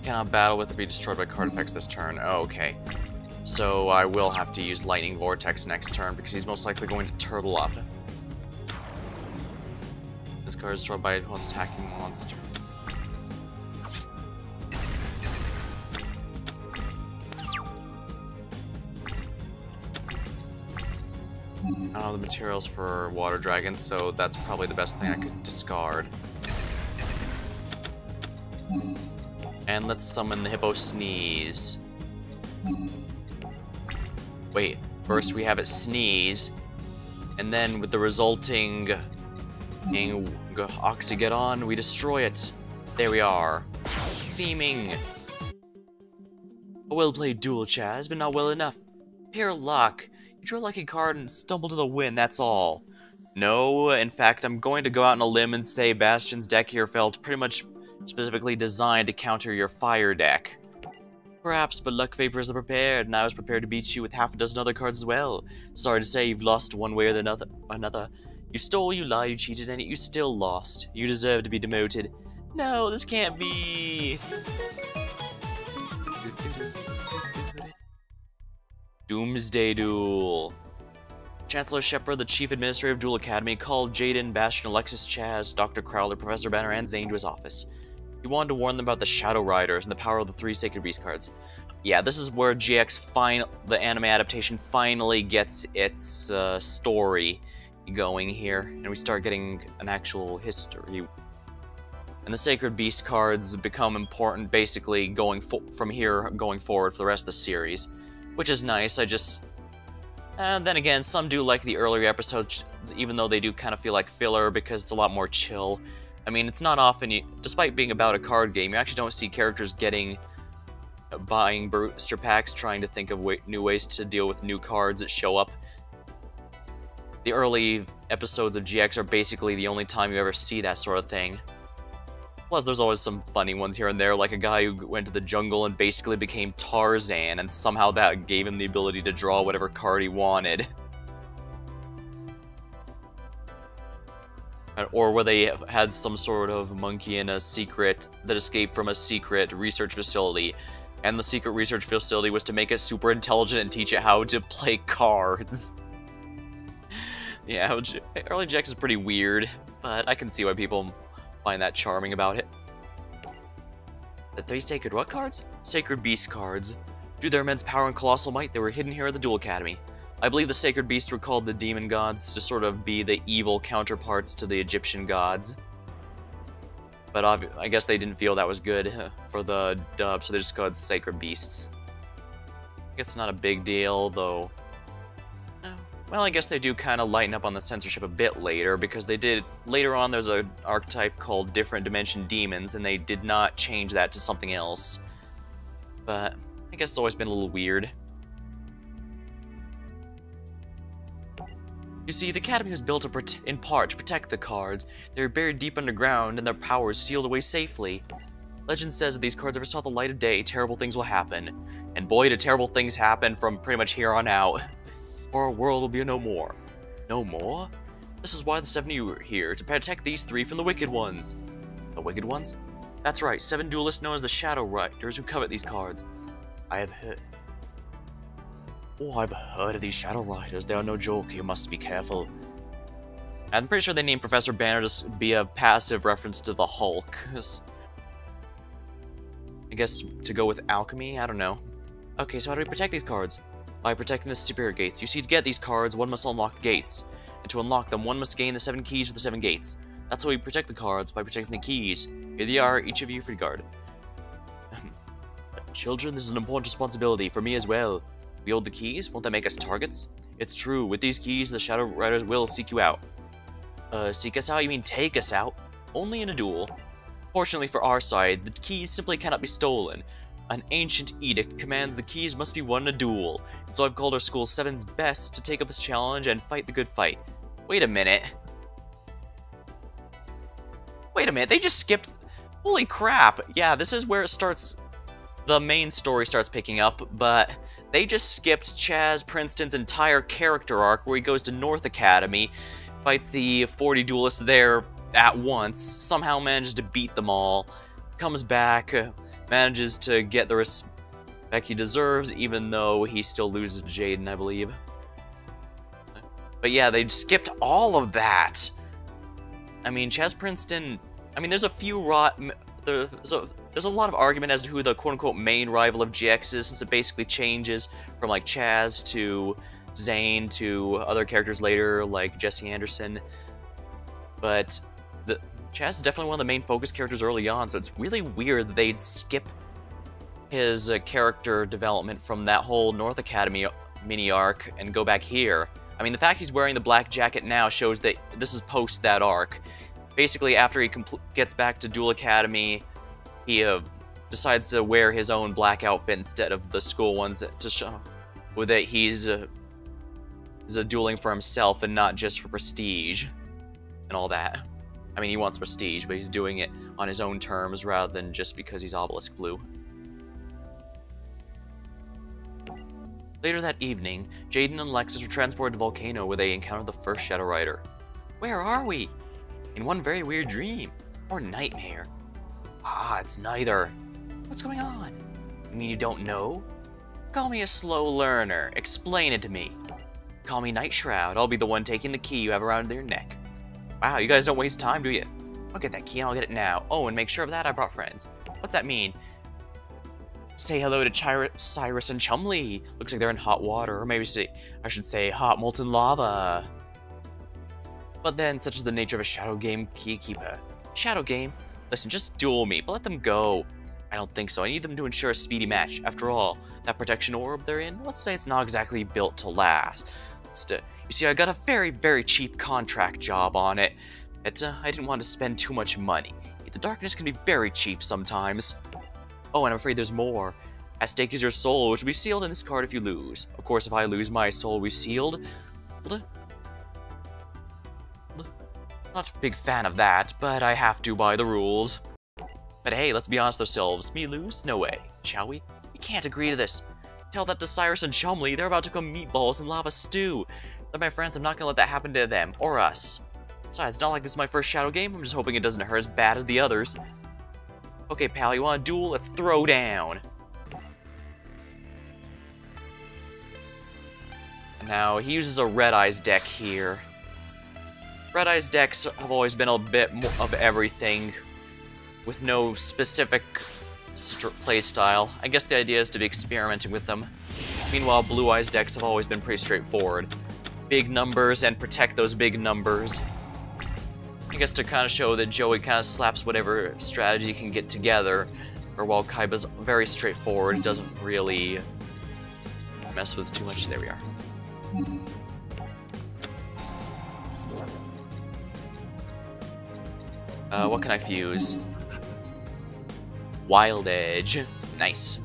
Cannot battle with or be destroyed by card effects this turn. Oh, okay. So I will have to use Lightning Vortex next turn because he's most likely going to turtle up. This card is destroyed by an opponent's attacking monster. I don't have the materials for Water Dragons, so that's probably the best thing I could discard. And let's summon the Hippo Sneeze. Wait, first we have it sneeze, and then with the resulting Oxygeddon, we destroy it. There we are. Theming. A well-played duel, Chaz, but not well enough. Pure luck. You drew a lucky card and stumble to the win, that's all. No, in fact, I'm going to go out on a limb and say Bastion's deck here felt pretty much specifically designed to counter your fire deck. Perhaps, but luck vapors are prepared, and I was prepared to beat you with half a dozen other cards as well. Sorry to say, you've lost one way or another. You stole, you lied, you cheated, and yet you still lost. You deserve to be demoted. No, this can't be. Doomsday Duel. Chancellor Shepard, the Chief Administrator of Duel Academy, called Jaden, Bastion, Alexis, Chaz, Dr. Crowler, Professor Banner, and Zane to his office. He wanted to warn them about the Shadow Riders and the power of the 3 Sacred Beast cards. Yeah, this is where the anime adaptation finally gets its story going here, and we start getting an actual history. And the Sacred Beast cards become important basically from here going forward for the rest of the series, which is nice. And then again, some do like the earlier episodes, even though they do kind of feel like filler because it's a lot more chill. I mean, it's not often, despite being about a card game, you actually don't see characters buying booster packs, trying to think of new ways to deal with new cards that show up. The early episodes of GX are basically the only time you ever see that sort of thing. Plus, there's always some funny ones here and there, like a guy who went to the jungle and basically became Tarzan, and somehow that gave him the ability to draw whatever card he wanted. Or where they had some sort of monkey in a secret that escaped from a secret research facility, and the secret research facility was to make it super intelligent and teach it how to play cards. Yeah, early GX is pretty weird, but I can see why people find that charming about it. The 3 sacred what cards? Sacred Beast cards. Due to their immense power and colossal might, they were hidden here at the Duel Academy. I believe the Sacred Beasts were called the Demon Gods to sort of be the evil counterparts to the Egyptian gods. But I guess they didn't feel that was good for the dub, so they just called Sacred Beasts. I guess it's not a big deal, though. Well, I guess they do kind of lighten up on the censorship a bit later, because later on there's an archetype called Different Dimension Demons, and they did not change that to something else. But I guess it's always been a little weird. You see, the Academy was built in part to protect the cards. They were buried deep underground, and their powers sealed away safely. Legend says if these cards ever saw the light of day, terrible things will happen. And boy, do terrible things happen from pretty much here on out. Or our world will be no more. No more? This is why the 7 of you are here, to protect these 3 from the wicked ones. The wicked ones? That's right, 7 duelists known as the Shadow Riders who covet these cards. I've heard of these Shadow Riders. They are no joke, you must be careful. I'm pretty sure they named Professor Banner to be a passive reference to the Hulk. I guess to go with alchemy? I don't know. Okay, so how do we protect these cards? By protecting the Superior Gates. You see, to get these cards, one must unlock the gates. And to unlock them, one must gain the 7 keys for the 7 gates. That's how we protect the cards, by protecting the keys. Here they are, each of you free guard. Children, this is an important responsibility for me as well. We hold the keys, won't that make us targets? It's true, with these keys, the Shadow Riders will seek you out. Seek us out? You mean take us out? Only in a duel. Fortunately for our side, the keys simply cannot be stolen. An ancient edict commands the keys must be won in a duel, and so I've called our school 7's best to take up this challenge and fight the good fight. Wait a minute. Wait a minute, they just skipped... Holy crap! Yeah, this is where it starts... The main story starts picking up, but they just skipped Chaz Princeton's entire character arc where he goes to North Academy, fights the 40 duelists there at once, somehow manages to beat them all, comes back... manages to get the respect he deserves, even though he still loses to Jaden, I believe. But yeah, they skipped all of that. I mean, Chaz Princeton... I mean, there's a few... There's a lot of argument as to who the quote-unquote main rival of GX is, since it basically changes from, like, Chaz to Zane to other characters later, like Jesse Anderson. But Chaz is definitely one of the main focus characters early on, so it's really weird that they'd skip his character development from that whole North Academy mini-arc and go back here. I mean, the fact he's wearing the black jacket now shows that this is post that arc. Basically, after he gets back to Duel Academy, he decides to wear his own black outfit instead of the school ones to show that he's dueling for himself and not just for prestige and all that. I mean, he wants prestige, but he's doing it on his own terms rather than just because he's Obelisk Blue. Later that evening, Jaden and Alexis were transported to Volcano where they encountered the first Shadow Rider. Where are we? In one very weird dream. Or nightmare. Ah, it's neither. What's going on? You mean you don't know? Call me a slow learner. Explain it to me. Call me Night Shroud. I'll be the one taking the key you have around your neck. Wow, you guys don't waste time, do you? I'll get that key and I'll get it now. Oh, and make sure of that I brought friends. What's that mean? Say hello to Cyrus and Chumley. Looks like they're in hot water, or maybe I should say hot molten lava. But then, such is the nature of a shadow game keykeeper. Shadow game? Listen, just duel me, but let them go. I don't think so. I need them to ensure a speedy match. After all, that protection orb they're in, let's say it's not exactly built to last. You see, I got a very, very cheap contract job on it. I didn't want to spend too much money. The darkness can be very cheap sometimes. Oh, and I'm afraid there's more. At stake is your soul, which will be sealed in this card if you lose. Of course, if I lose, my soul will be sealed. Not a big fan of that, but I have to by the rules. But hey, let's be honest with ourselves. Me lose? No way. Shall we? We can't agree to this. Tell that to Cyrus and Chumley. They're about to cook meatballs and lava stew. But my friends, I'm not gonna let that happen to them, or us. Besides, it's not like this is my first shadow game. I'm just hoping it doesn't hurt as bad as the others. Okay, pal, you want a duel? Let's throw down. And now, he uses a Red Eyes deck here. Red Eyes decks have always been a bit more of everything, with no specific playstyle. I guess the idea is to be experimenting with them. Meanwhile, Blue Eyes decks have always been pretty straightforward. Big numbers and protect those big numbers. I guess to kind of show that Joey kind of slaps whatever strategy he can get together, or while Kaiba's very straightforward, doesn't really mess with too much. There we are. What can I fuse? Wild Edge. Nice.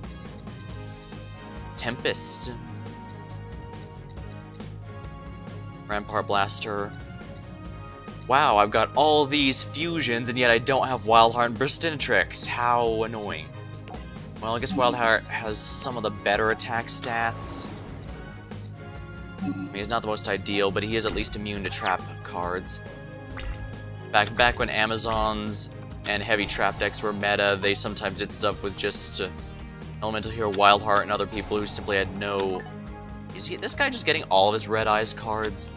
Tempest. Rampart Blaster. Wow, I've got all these fusions, and yet I don't have Wildheart and Burstinatrix. How annoying. Well, I guess Wildheart has some of the better attack stats. I mean, he's not the most ideal, but he is at least immune to trap cards. Back when Amazons and heavy trap decks were meta, they sometimes did stuff with just Elemental Hero Wildheart and other people who simply had no... Is this guy just getting all of his Red Eyes cards?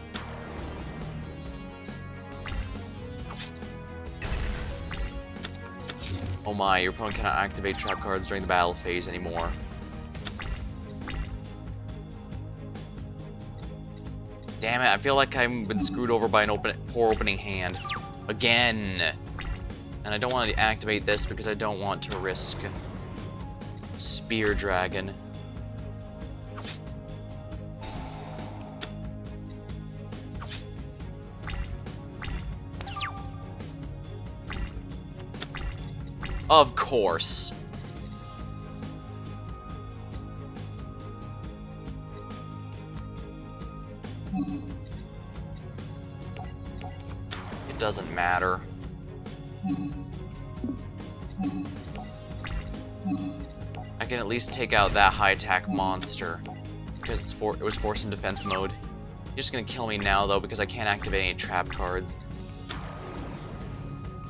Oh my, your opponent cannot activate trap cards during the battle phase anymore. Damn it, I feel like I've been screwed over by an poor opening hand. Again! And I don't want to activate this because I don't want to risk Spear Dragon. Of course. It doesn't matter. I can at least take out that high attack monster because it was forced in defense mode. You're just gonna kill me now though because I can't activate any trap cards.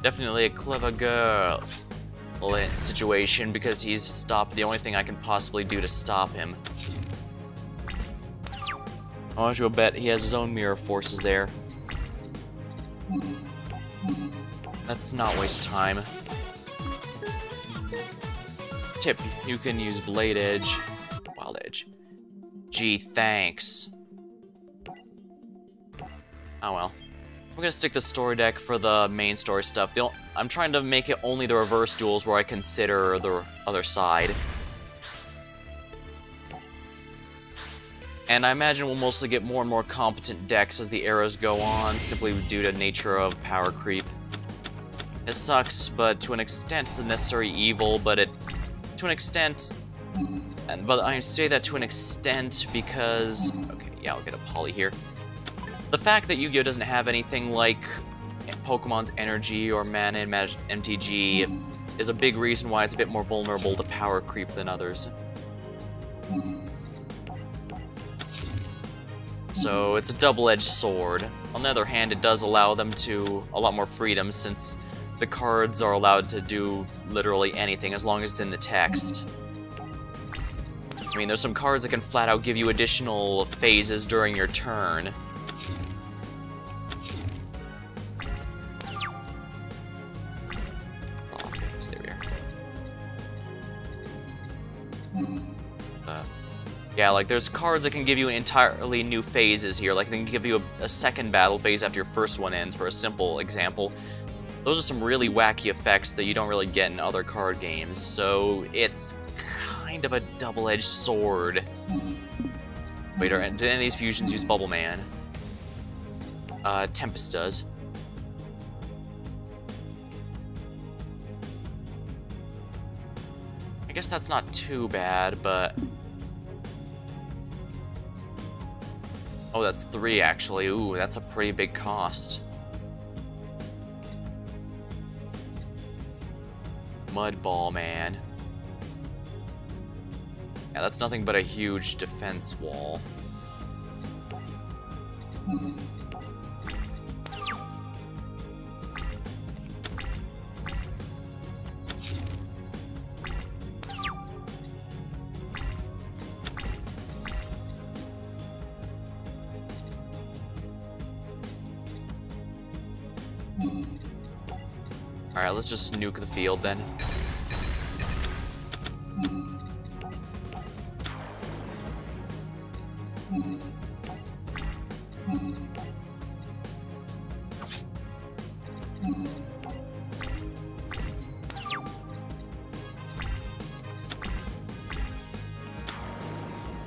Definitely a clever girl situation because he's stopped the only thing I can possibly do to stop him. I want you to bet he has his own mirror forces there. Let's not waste time. Tip, you can use Blade Edge. Wild Edge. Gee, thanks. Oh well. I'm gonna stick the story deck for the main story stuff. I'm trying to make it only the reverse duels where I consider the other side. And I imagine we'll mostly get more and more competent decks as the eras go on, simply due to nature of power creep. It sucks, but to an extent it's a necessary evil, but to an extent... But I say that to an extent because... Okay, yeah, I'll get a poly here. The fact that Yu-Gi-Oh! Doesn't have anything like Pokemon's Energy or Mana and MTG is a big reason why it's a bit more vulnerable to power creep than others. So it's a double-edged sword. On the other hand, it does allow them to a lot more freedom since the cards are allowed to do literally anything as long as it's in the text. I mean, there's some cards that can flat out give you additional phases during your turn. Oh, phase, there we are. Yeah, like, there's cards that can give you entirely new phases here. Like, they can give you a second battle phase after your first one ends, for a simple example. Those are some really wacky effects that you don't really get in other card games, so it's kind of a double-edged sword. Wait, do any of these fusions use Bubble Man? Tempest does. I guess that's not too bad, but... Oh, that's 3, actually. Ooh, that's a pretty big cost. Mudball Man. Yeah, that's nothing but a huge defense wall. Alright, let's just nuke the field then.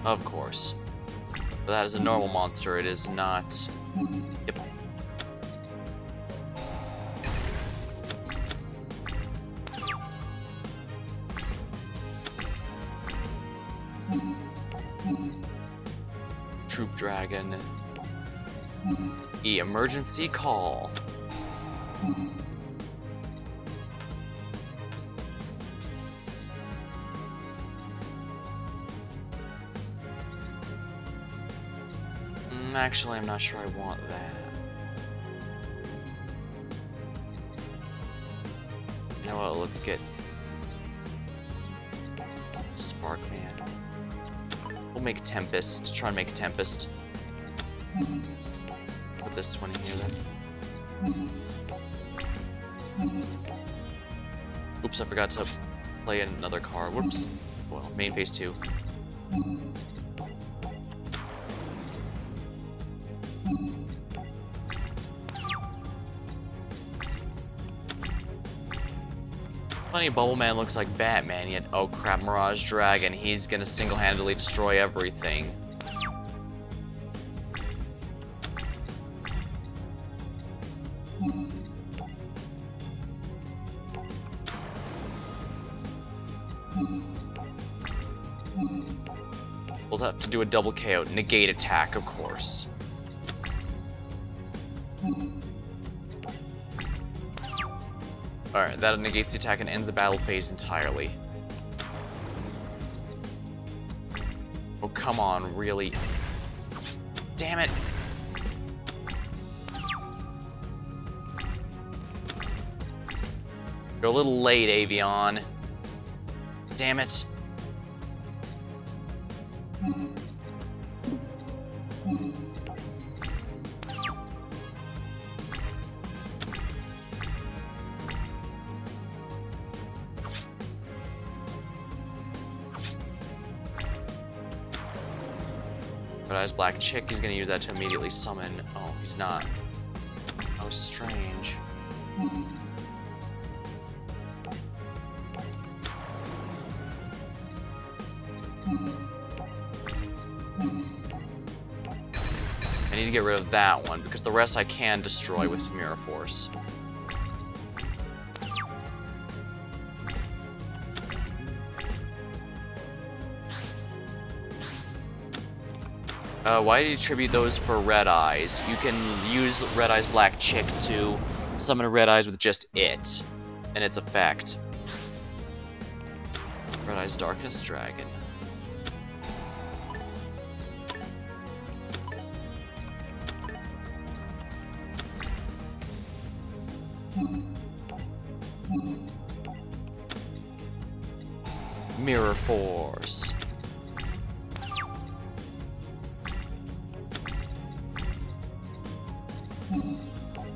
Of course. But that is a normal monster, it is not... Yep. Troop Dragon. Emergency call. Actually, I'm not sure I want that. You know what, let's get Spark Man. We'll make Tempest, try and make Tempest. Put this one in here then. Oops, I forgot to play another card. Whoops. Well, main phase 2. Funny, Bubble Man looks like Batman, yet oh crap, Mirage Dragon, he's gonna single-handedly destroy everything. We'll have to do a double KO, negate attack, of course. Alright, that negates the attack and ends the battle phase entirely. Oh, come on, really? Damn it! You're a little late, Avion. Damn it. Red Eyes Black Chick, he's gonna use that to immediately summon. Oh, he's not. Oh, strange. I need to get rid of that one, because the rest I can destroy with Mirror Force. Why did you tribute those for Red Eyes? You can use Red Eyes Black Chick to summon Red Eyes with just it, and its effect. Red Eyes Darkness Dragon. Mirror Force.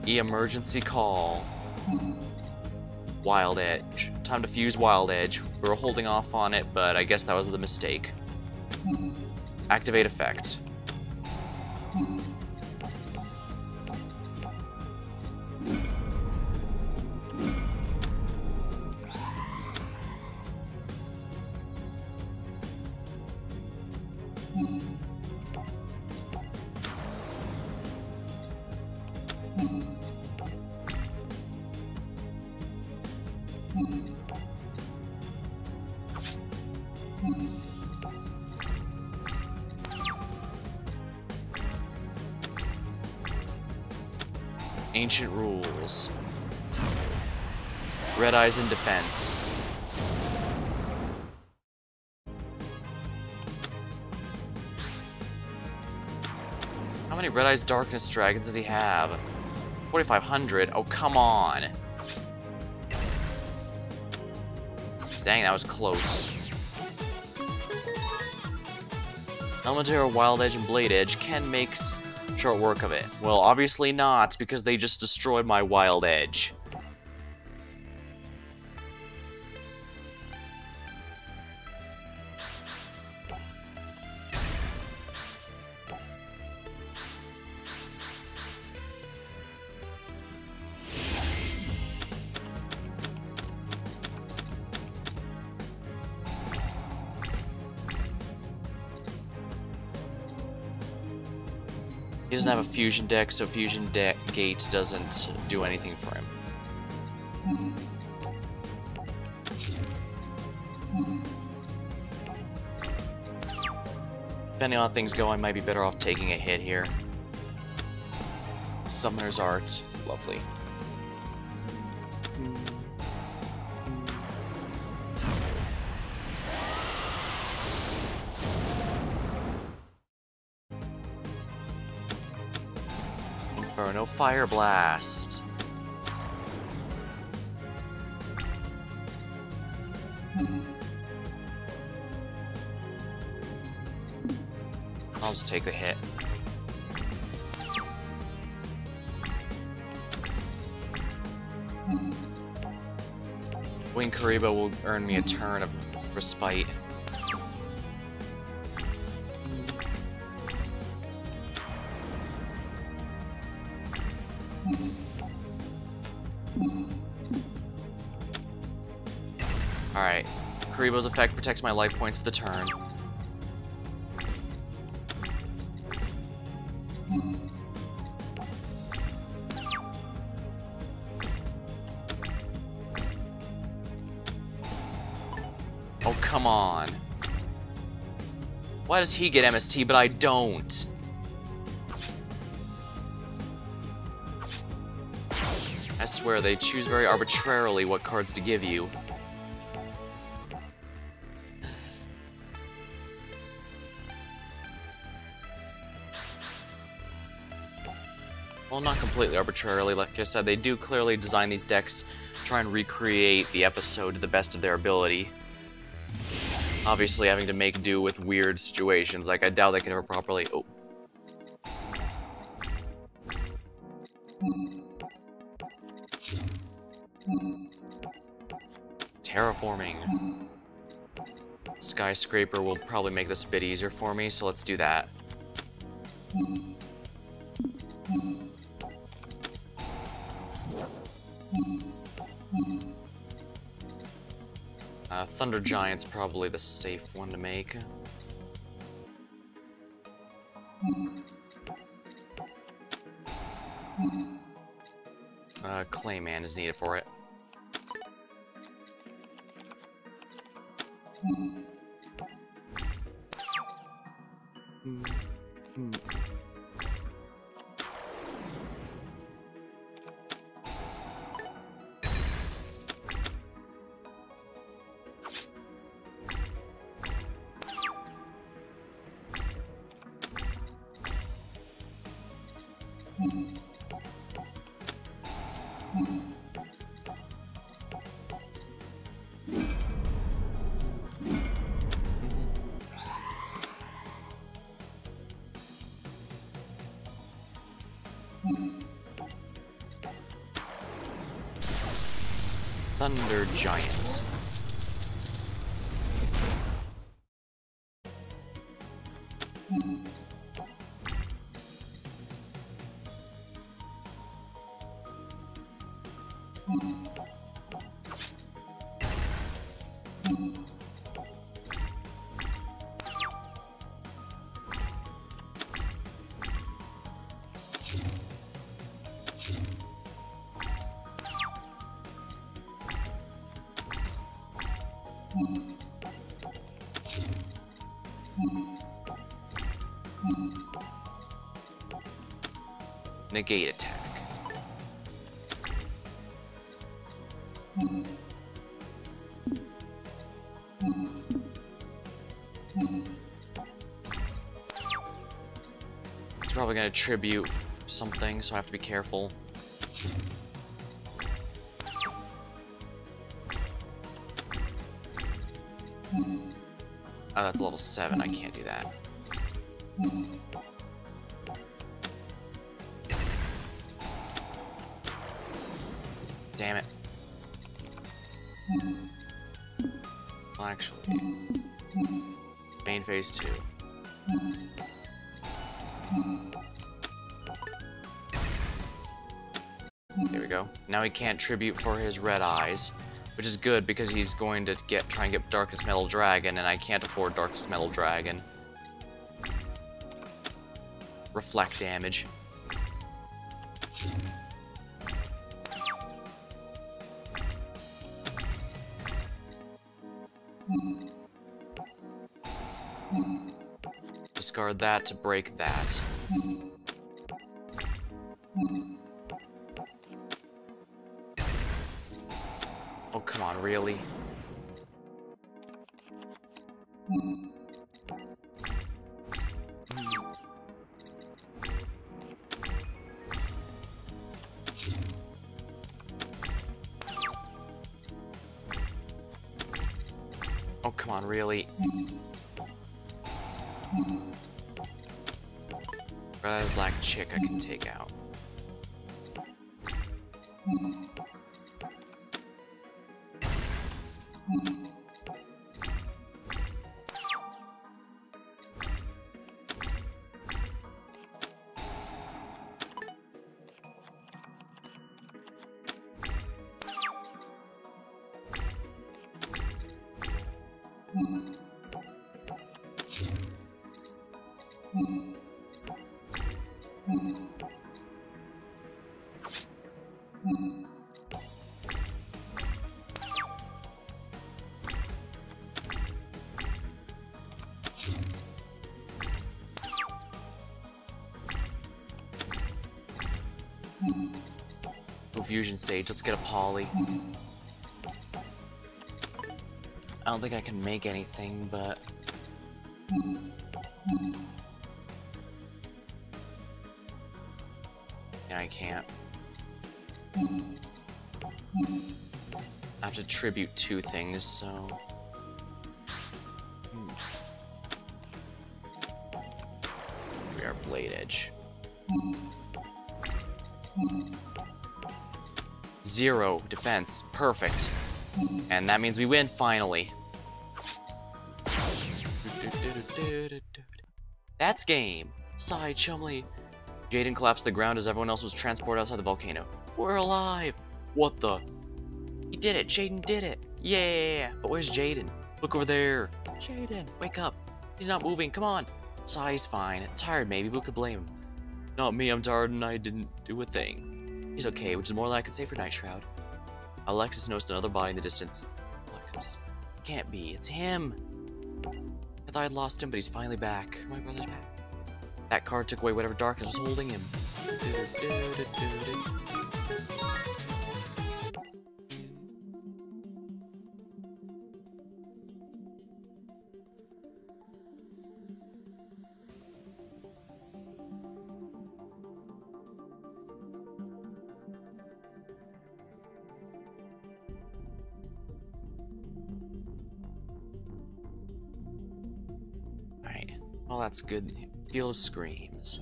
Emergency call. Wild Edge. Time to fuse Wild Edge. We were holding off on it, but I guess that was the mistake. Activate effect. Ancient rules. Red eyes in defense. How many Red Eyes Darkness Dragons does he have? 4,500? Oh, come on. Dang, that was close. Elemental, Wild Edge, and Blade Edge can make short work of it. Well, obviously not, because they just destroyed my Wild Edge. He doesn't have a fusion deck, so fusion gate doesn't do anything for him. Depending on how things go, I might be better off taking a hit here. Summoner's Art, lovely. Inferno Fire Blast. I'll just take the hit. Wing Kariba will earn me a turn of respite. Alright. Karibo's effect protects my life points for the turn. Oh, come on. Why does he get MST, but I don't? I swear, they choose very arbitrarily what cards to give you. Well, not completely arbitrarily, like I said, they do clearly design these decks, try and recreate the episode to the best of their ability. Obviously having to make do with weird situations, like I doubt they can ever properly... Oh. Terraforming. Skyscraper will probably make this a bit easier for me, so let's do that. Thunder Giant's probably the safe one to make. Clayman is needed for it. Thunder Giant. Negate attack. It's probably going to tribute something, so I have to be careful. Oh, that's level 7. I can't do that. Damn it. Well, actually, main phase 2. There we go. Now he can't tribute for his red eyes, which is good because he's going to try and get Darkest Metal Dragon, and I can't afford Darkest Metal Dragon. Reflect damage. Discard that to break that. Oh, come on, really? Oh, come on, really? Red-eyed black chick I can take out. Fusion stage, let's get a poly. I don't think I can make anything, but yeah, I can't. I have to tribute 2 things, so we are Blade Edge. 0 defense. Perfect. And that means we win, finally. That's game. Sighed Chumley. Jaden collapsed to the ground as everyone else was transported outside the volcano. We're alive! What the? He did it! Jaden did it! Yeah! But where's Jaden? Look over there! Jaden, wake up! He's not moving, come on! Sai's fine. Tired maybe, but who could blame him? Not me, I'm tired and I didn't do a thing. He's okay, which is more than I can say for Night Shroud. Alexis noticed another body in the distance. Alexis. Can't be, it's him! I thought I'd lost him, but he's finally back. My brother's back. That card took away whatever darkness was holding him. Alright, well that's good. Field of Screams.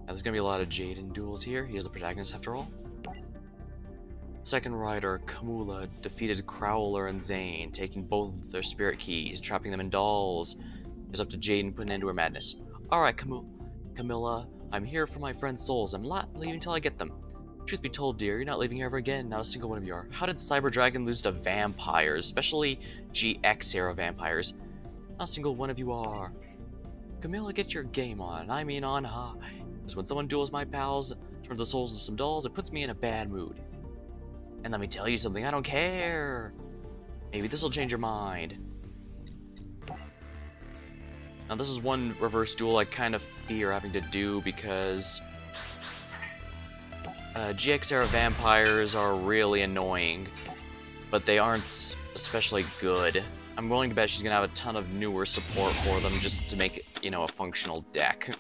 Now there's gonna be a lot of Jaden duels here. He is the protagonist after all. Second rider, Kamula, defeated Crowler and Zane, taking both their spirit keys, trapping them in dolls. It's up to Jaden putting an end to her madness. Alright, Camilla, I'm here for my friend's souls. I'm not leaving till I get them. Truth be told, dear, you're not leaving here ever again. Not a single one of you are. How did Cyber Dragon lose to vampires, especially GX era vampires? Not a single one of you are. Camilla, get your game on. I mean on high. Because when someone duels my pals, turns the souls into some dolls, it puts me in a bad mood. And let me tell you something, I don't care. Maybe this will change your mind. Now this is one reverse duel I kind of fear having to do because GX era vampires are really annoying, but they aren't especially good. I'm willing to bet she's gonna have a ton of newer support for them just to make it, you know, a functional deck.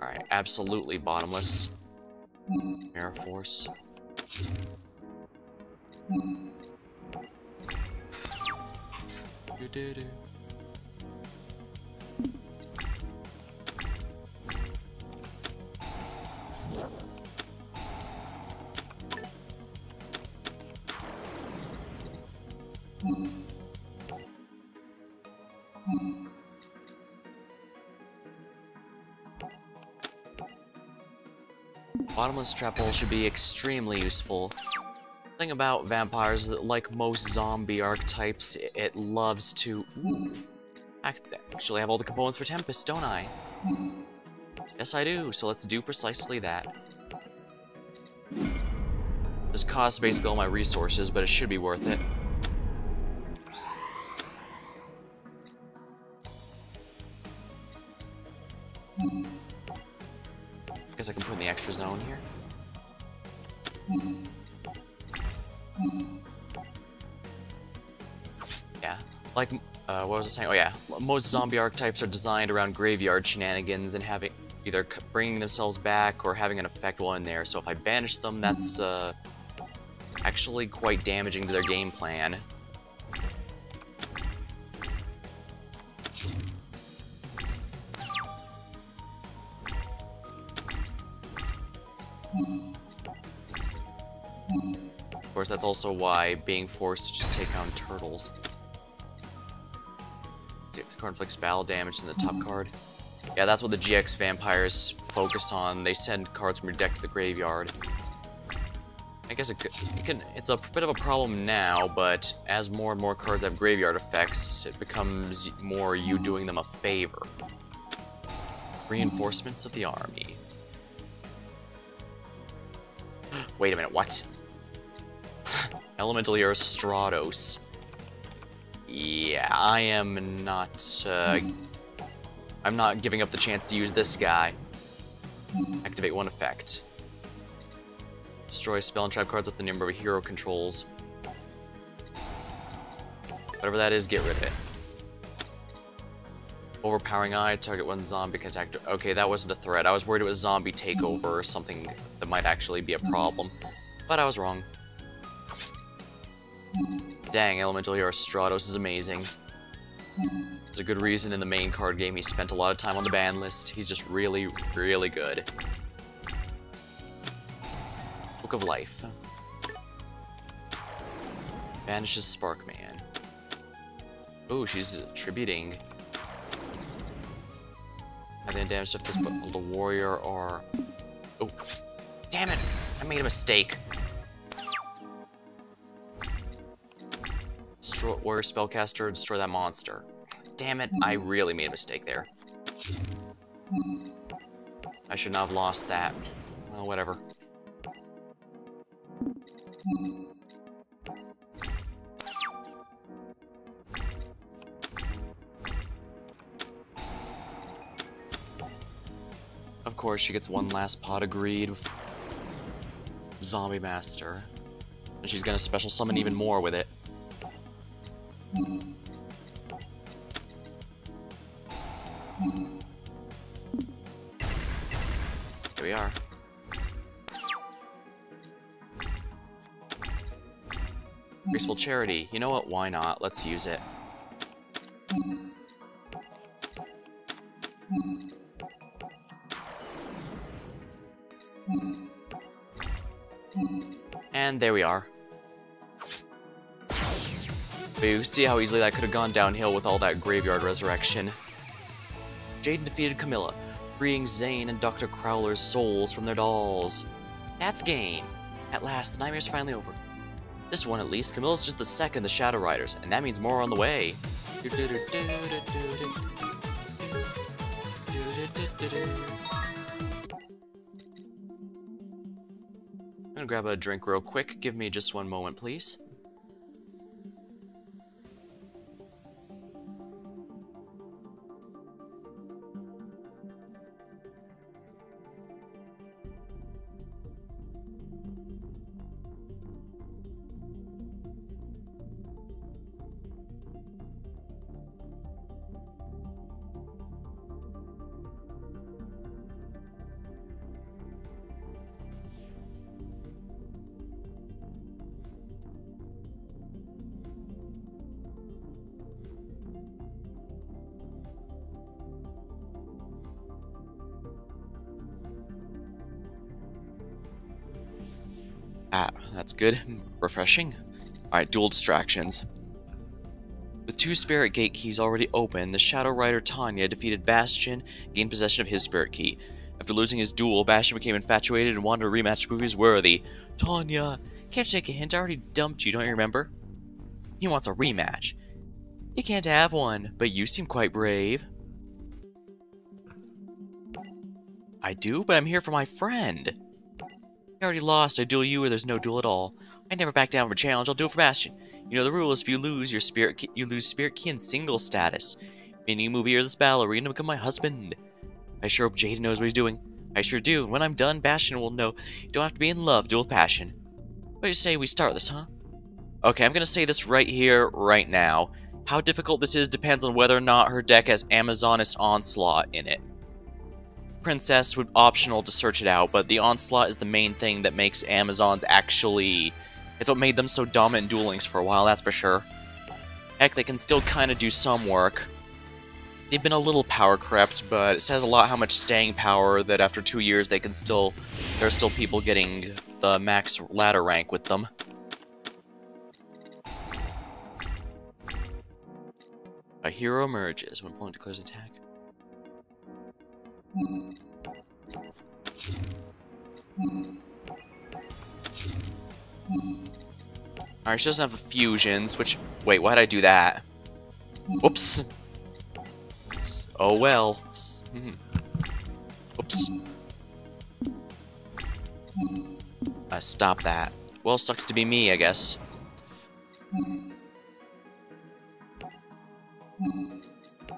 Alright, absolutely bottomless. Mirror Force. Do-do-do. Bottomless trap hole should be extremely useful. The thing about vampires is that, like most zombie archetypes, it loves to... Actually, I have all the components for Tempest, don't I? Yes, I do, so let's do precisely that. This costs basically all my resources, but it should be worth it. Guess I can put in the extra zone here. Yeah, like, what was I saying? Oh yeah, most zombie archetypes are designed around graveyard shenanigans and having either bringing themselves back or having an effect while in there. So if I banish them, that's actually quite damaging to their game plan. Of course, that's also why being forced to just take down turtles. This card inflicts battle damage in the top card. Yeah, that's what the GX vampires focus on. They send cards from your deck to the graveyard. I guess it's a bit of a problem now, but as more and more cards have graveyard effects, it becomes more you doing them a favor. Reinforcements of the army. Wait a minute, what? Elemental Hero Stratos. Yeah, I am not, I'm not giving up the chance to use this guy. Activate one effect. Destroy spell and trap cards with the number of hero controls. Whatever that is, get rid of it. Overpowering Eye, target one zombie can attack. Okay, that wasn't a threat. I was worried it was zombie takeover or something that might actually be a problem. But I was wrong. Dang, Elemental Hero Stratos is amazing. There's a good reason in the main card game he spent a lot of time on the ban list. He's just really, really good. Book of Life. Banishes Sparkman. Ooh, she's attributing. I didn't damage to this, but the warrior or... Oh, damn it! I made a mistake. Destroy warrior spellcaster, destroy that monster. Damn it, I really made a mistake there. I should not have lost that. Well, whatever. Of course, she gets one last pot of greed with Zombie Master. And she's gonna special summon even more with it. Here we are. Graceful Charity. You know what? Why not? Let's use it. And there we are. But you see how easily that could have gone downhill with all that graveyard resurrection. Jaden defeated Camilla, freeing Zane and Dr. Crowler's souls from their dolls. That's game. At last, the nightmare's finally over. This one at least, Camilla's just the second of the Shadow Riders, and that means more on the way. I'm gonna grab a drink real quick. Give me just one moment, please. Ah, that's good. Refreshing. Alright, dual distractions. With 2 spirit gate keys already open, the Shadow Rider Tanya defeated Bastion, gained possession of his spirit key. After losing his duel, Bastion became infatuated and wanted a rematch to prove he was worthy. Tanya, can't you take a hint? I already dumped you, don't you remember? He wants a rematch. He can't have one, but you seem quite brave. I do, but I'm here for my friend. I already lost. I duel you or there's no duel at all. I never back down for a challenge. I'll do it for Bastion. You know the rule is if you lose your spirit key, you lose spirit key and single status. Meaning you move here to this battle arena and become my husband. I sure hope Jaden knows what he's doing. I sure do. And when I'm done, Bastion will know you don't have to be in love. Duel with passion. What do you say we start this, huh? Okay, I'm gonna say this right here, right now. How difficult this is depends on whether or not her deck has Amazoness Onslaught in it. Princess would optional to search it out, but the Onslaught is the main thing that makes Amazons actually... It's what made them so dominant in Duel Links for a while, that's for sure. Heck, they can still kind of do some work. They've been a little power crept, but it says a lot how much staying power that after 2 years they can still... There's still people getting the max ladder rank with them. A hero emerges when opponent declares attack. Alright, she doesn't have the fusions, which... Wait, why'd I do that? Whoops! Oh well. Oops. Stop that. Well, sucks to be me, I guess.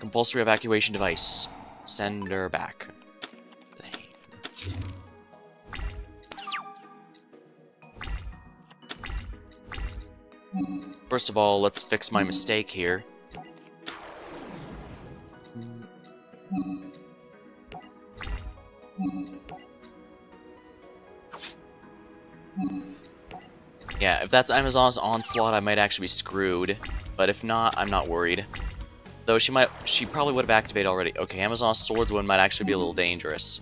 Compulsory evacuation device. Send her back. First of all, let's fix my mistake here. Yeah, if that's Amazon's Onslaught, I might actually be screwed. But if not, I'm not worried. Though she probably would have activated already. Okay, Amazon's Swordswoman might actually be a little dangerous.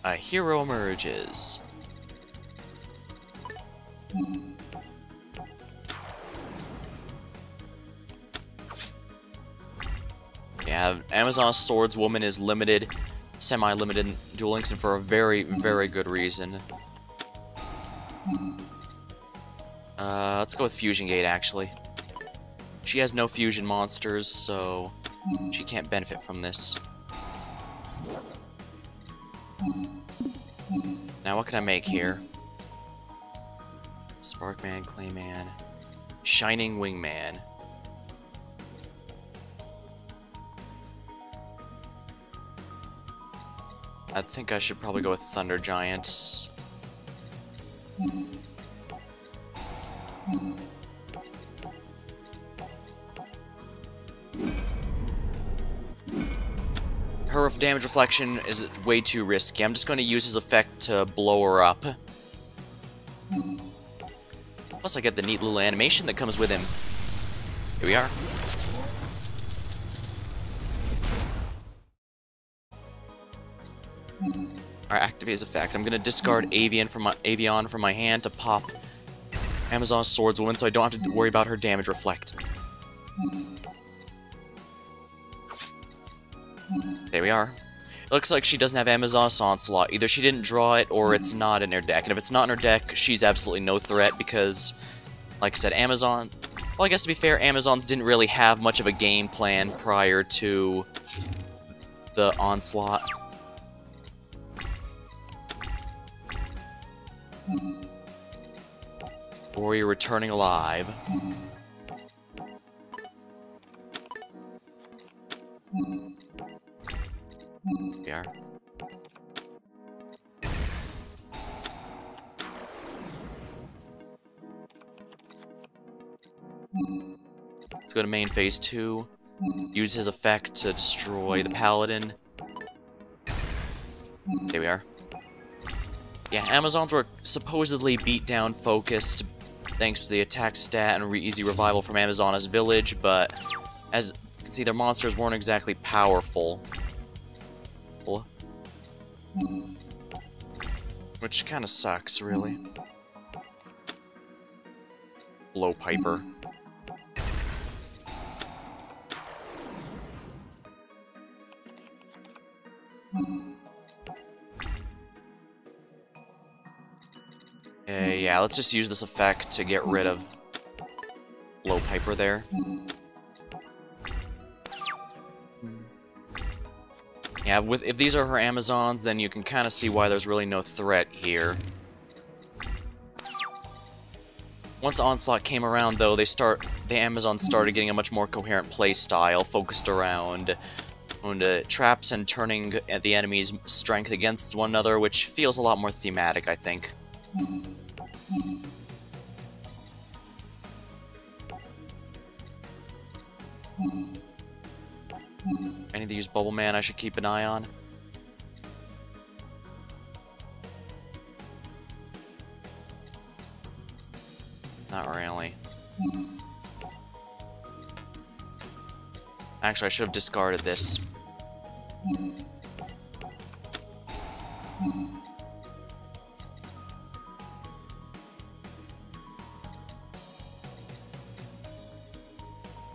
A hero emerges. Yeah, Amazon's Swordswoman is limited, semi-limited in Duel Links, and for a very, very good reason. Let's go with Fusion Gate, actually. She has no fusion monsters, so she can't benefit from this. Now, what can I make here? Sparkman, Clayman, Shining Wingman. I think I should probably go with Thunder Giant. Her damage reflection is way too risky. I'm just going to use his effect to blow her up. Plus I get the neat little animation that comes with him. Here we are. Alright, activate his effect. I'm gonna discard Avian from my hand to pop Amazon's Swordswoman so I don't have to worry about her damage reflect. There we are. It looks like she doesn't have Amazon's Onslaught. Either she didn't draw it or it's not in her deck. And if it's not in her deck, she's absolutely no threat because, like I said, Amazon... Well, I guess to be fair, Amazons didn't really have much of a game plan prior to the Onslaught. Warrior returning alive. We are. Let's go to main phase 2. Use his effect to destroy the paladin. There we are. Yeah, Amazons were supposedly beat-down focused thanks to the attack stat and easy revival from Amazon's village, but as you can see, their monsters weren't exactly powerful. Which kind of sucks, really. Blowpiper. Yeah, let's just use this effect to get rid of Blowpiper there. Yeah, if these are her Amazons, then you can kind of see why there's really no threat here. Once Onslaught came around, though, the Amazons started getting a much more coherent play style, focused around traps and turning the enemy's strength against one another, which feels a lot more thematic, I think. Any of these Bubble Man I should keep an eye on? Not really. Actually, I should have discarded this.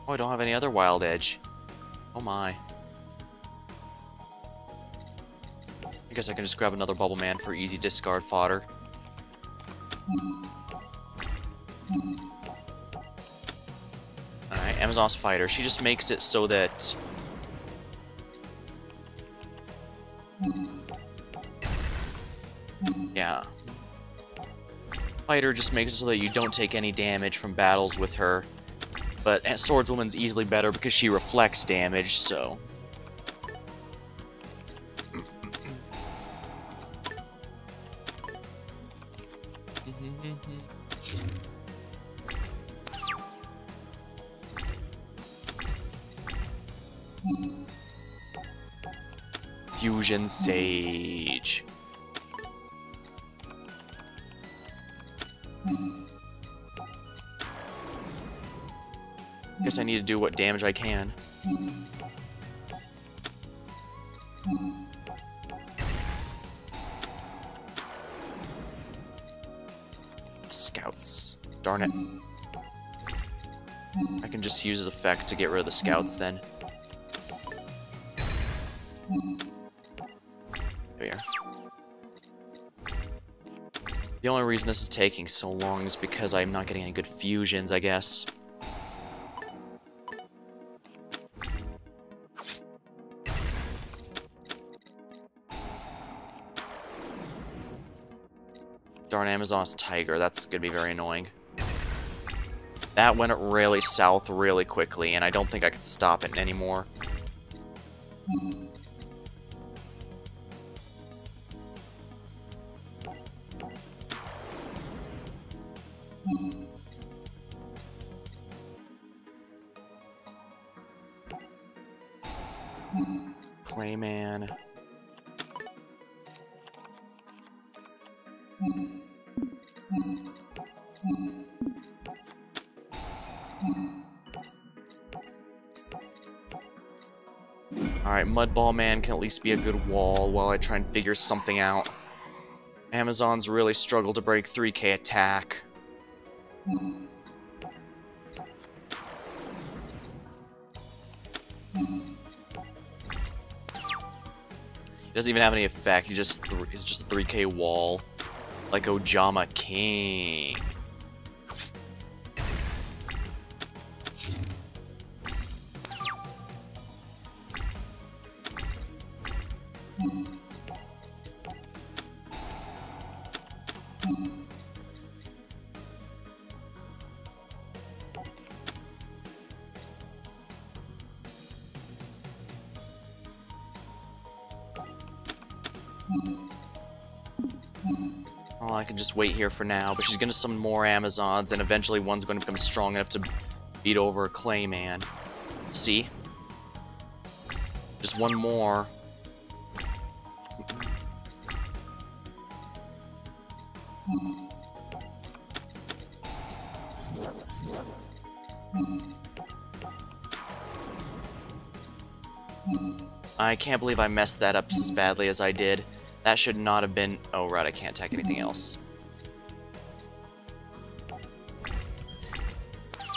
Oh, I don't have any other Wild Edge. Oh my. I guess I can just grab another Bubble Man for easy discard fodder. Alright, Amazon's Fighter. She just makes it so that... Yeah. Fighter just makes it so that you don't take any damage from battles with her. But Swordswoman's easily better because she reflects damage, so... Fusion Sage. Guess I need to do what damage I can. Scouts. Darn it. I can just use his effect to get rid of the scouts then. There we are. The only reason this is taking so long is because I'm not getting any good fusions, I guess. Darn Amazon's Tiger, that's gonna be very annoying. That went really south really quickly, and I don't think I can stop it anymore. Clayman. Alright, Mudball Man can at least be a good wall while I try and figure something out. Amazons really struggle to break 3k attack. He doesn't even have any effect, he's just a 3k wall. Like Ojama King. Oh, I can just wait here for now, but she's gonna summon more Amazons, and eventually one's going to become strong enough to beat over a Clayman. See? Just one more. I can't believe I messed that up as badly as I did. That should not have been... Oh, right, I can't attack anything else.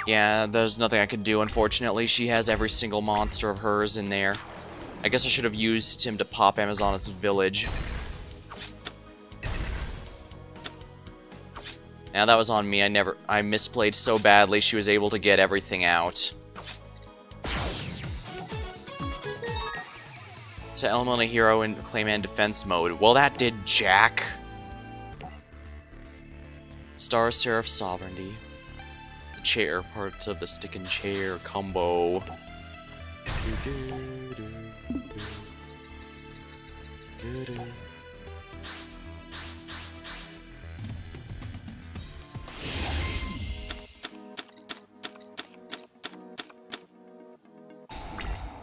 Yeah, there's nothing I could do, unfortunately. She has every single monster of hers in there. I guess I should have used him to pop Amazoness village. Now, that was on me. I misplayed so badly she was able to get everything out. To element a hero in Clayman defense mode. Well, that did jack. Star Seraph Sovereignty. The chair, part of the stick and chair combo.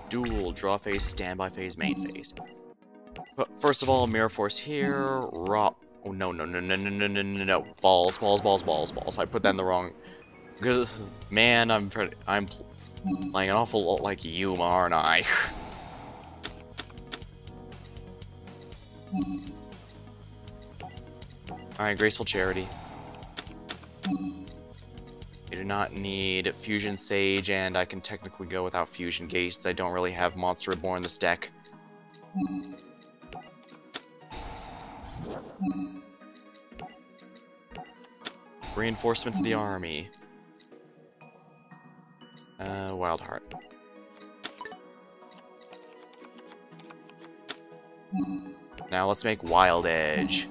Duel, draw phase, standby phase, main phase. But first of all, Mirror Force here, raw. Oh no. Balls. I put that in the wrong. Because, man, I'm playing an awful lot like you, aren't I? Alright, Graceful Charity. I do not need Fusion Sage, and I can technically go without Fusion Gates. I don't really have Monster Reborn in this deck. Reinforcements of the army. Wild Heart. Now let's make Wild Edge.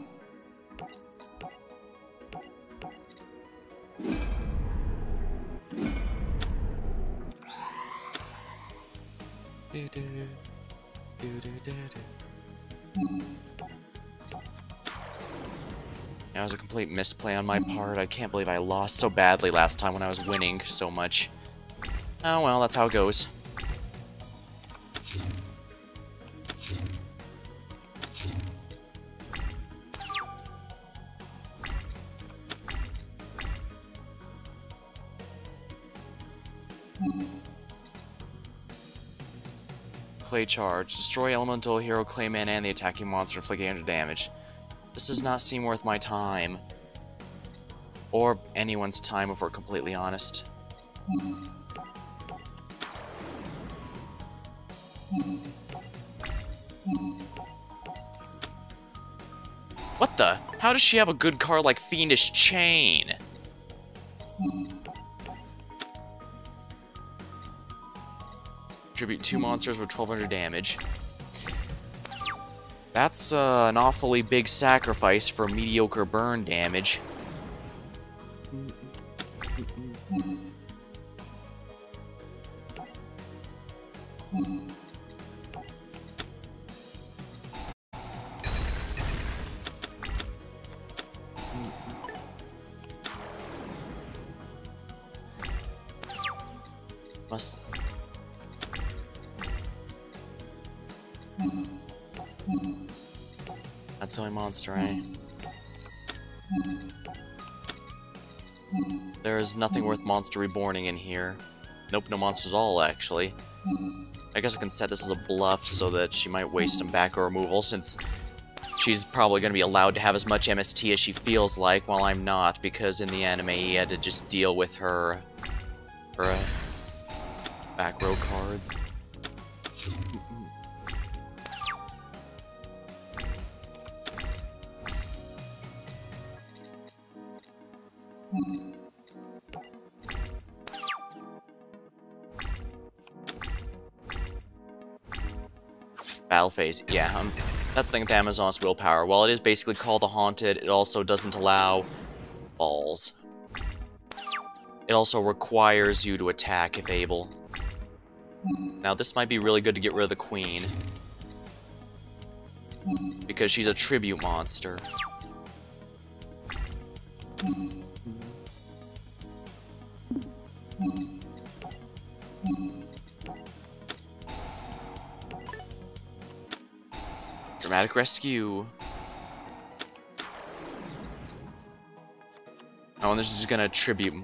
That was a complete misplay on my part. I can't believe I lost so badly last time when I was winning so much. Oh well, that's how it goes. Clay Charge. Destroy elemental hero Clayman and the attacking monster, inflict 800 damage. This does not seem worth my time. Or anyone's time, if we're completely honest. What the? How does she have a good card like Fiendish Chain? Tribute 2 monsters with 1200 damage. That's an awfully big sacrifice for mediocre burn damage. Must... That's only monster, eh? There is nothing worth monster reborning in here. Nope, no monsters at all, actually. I guess I can set this as a bluff so that she might waste some back row removal, since she's probably going to be allowed to have as much MST as she feels like, while I'm not, because in the anime he had to just deal with her back row cards. Battle phase, yeah, that's the thing with Amazon's willpower. While it is basically called the Haunted, it also doesn't allow balls. It also requires you to attack if able. Now this might be really good to get rid of the Queen, because she's a tribute monster. Dramatic rescue. Oh, and this is just gonna tribute.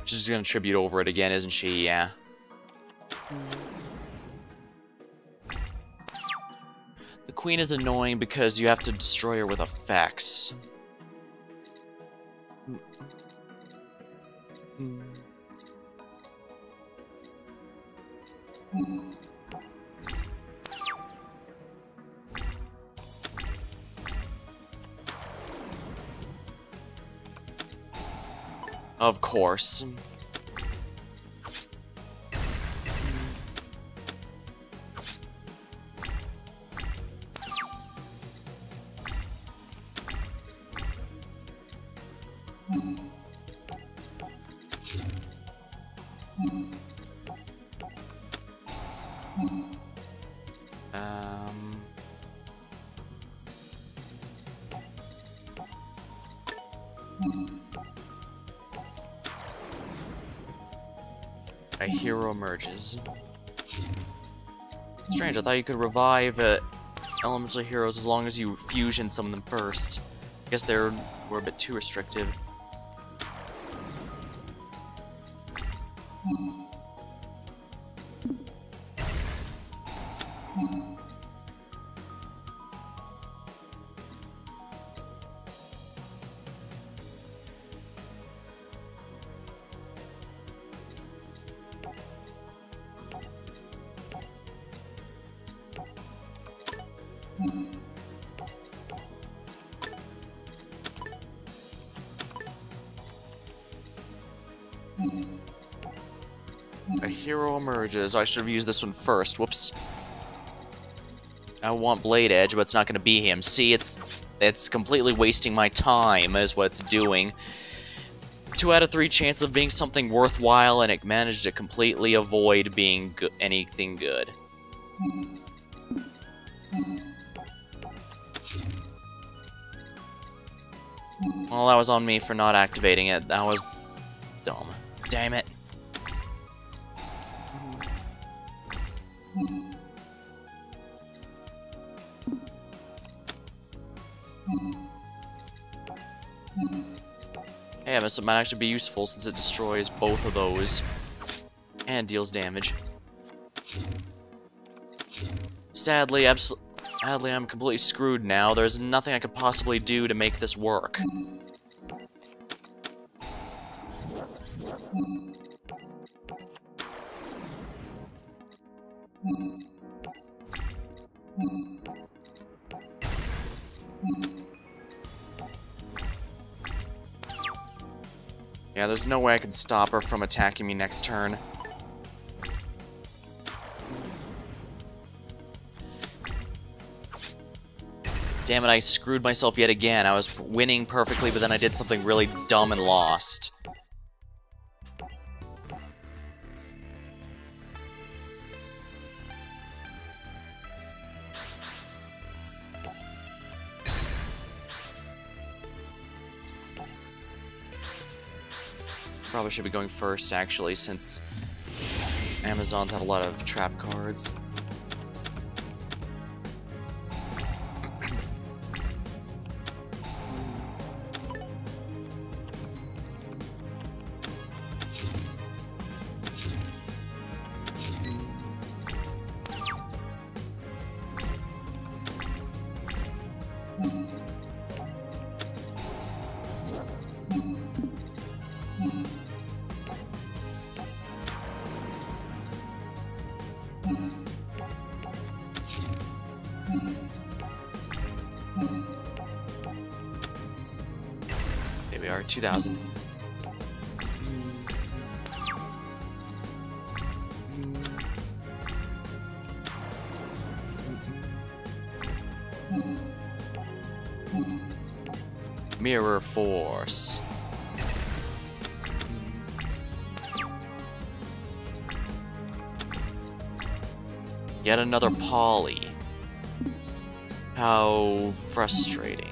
She's just gonna tribute over it again, isn't she? Yeah. The Queen is annoying because you have to destroy her with effects. Of course. A hero emerges. Strange, I thought you could revive elemental heroes as long as you fusion summon them first. I guess they were a bit too restrictive. A hero emerges. I should have used this one first. Whoops. I want Blade Edge, but it's not going to be him. See, it's completely wasting my time, is what it's doing. 2 out of 3 chance of being something worthwhile, and it managed to completely avoid being anything good. Well, that was on me for not activating it. That was dumb. Damn it. Yeah, this might actually be useful since it destroys both of those and deals damage. Sadly, I'm completely screwed now. There's nothing I could possibly do to make this work. Yeah, there's no way I can stop her from attacking me next turn. Damn it, I screwed myself yet again. I was winning perfectly, but then I did something really dumb and lost. Probably should be going first, actually, since Amazon's had a lot of trap cards. Alright, 2,000. Mirror Force. Yet another Poly. How frustrating.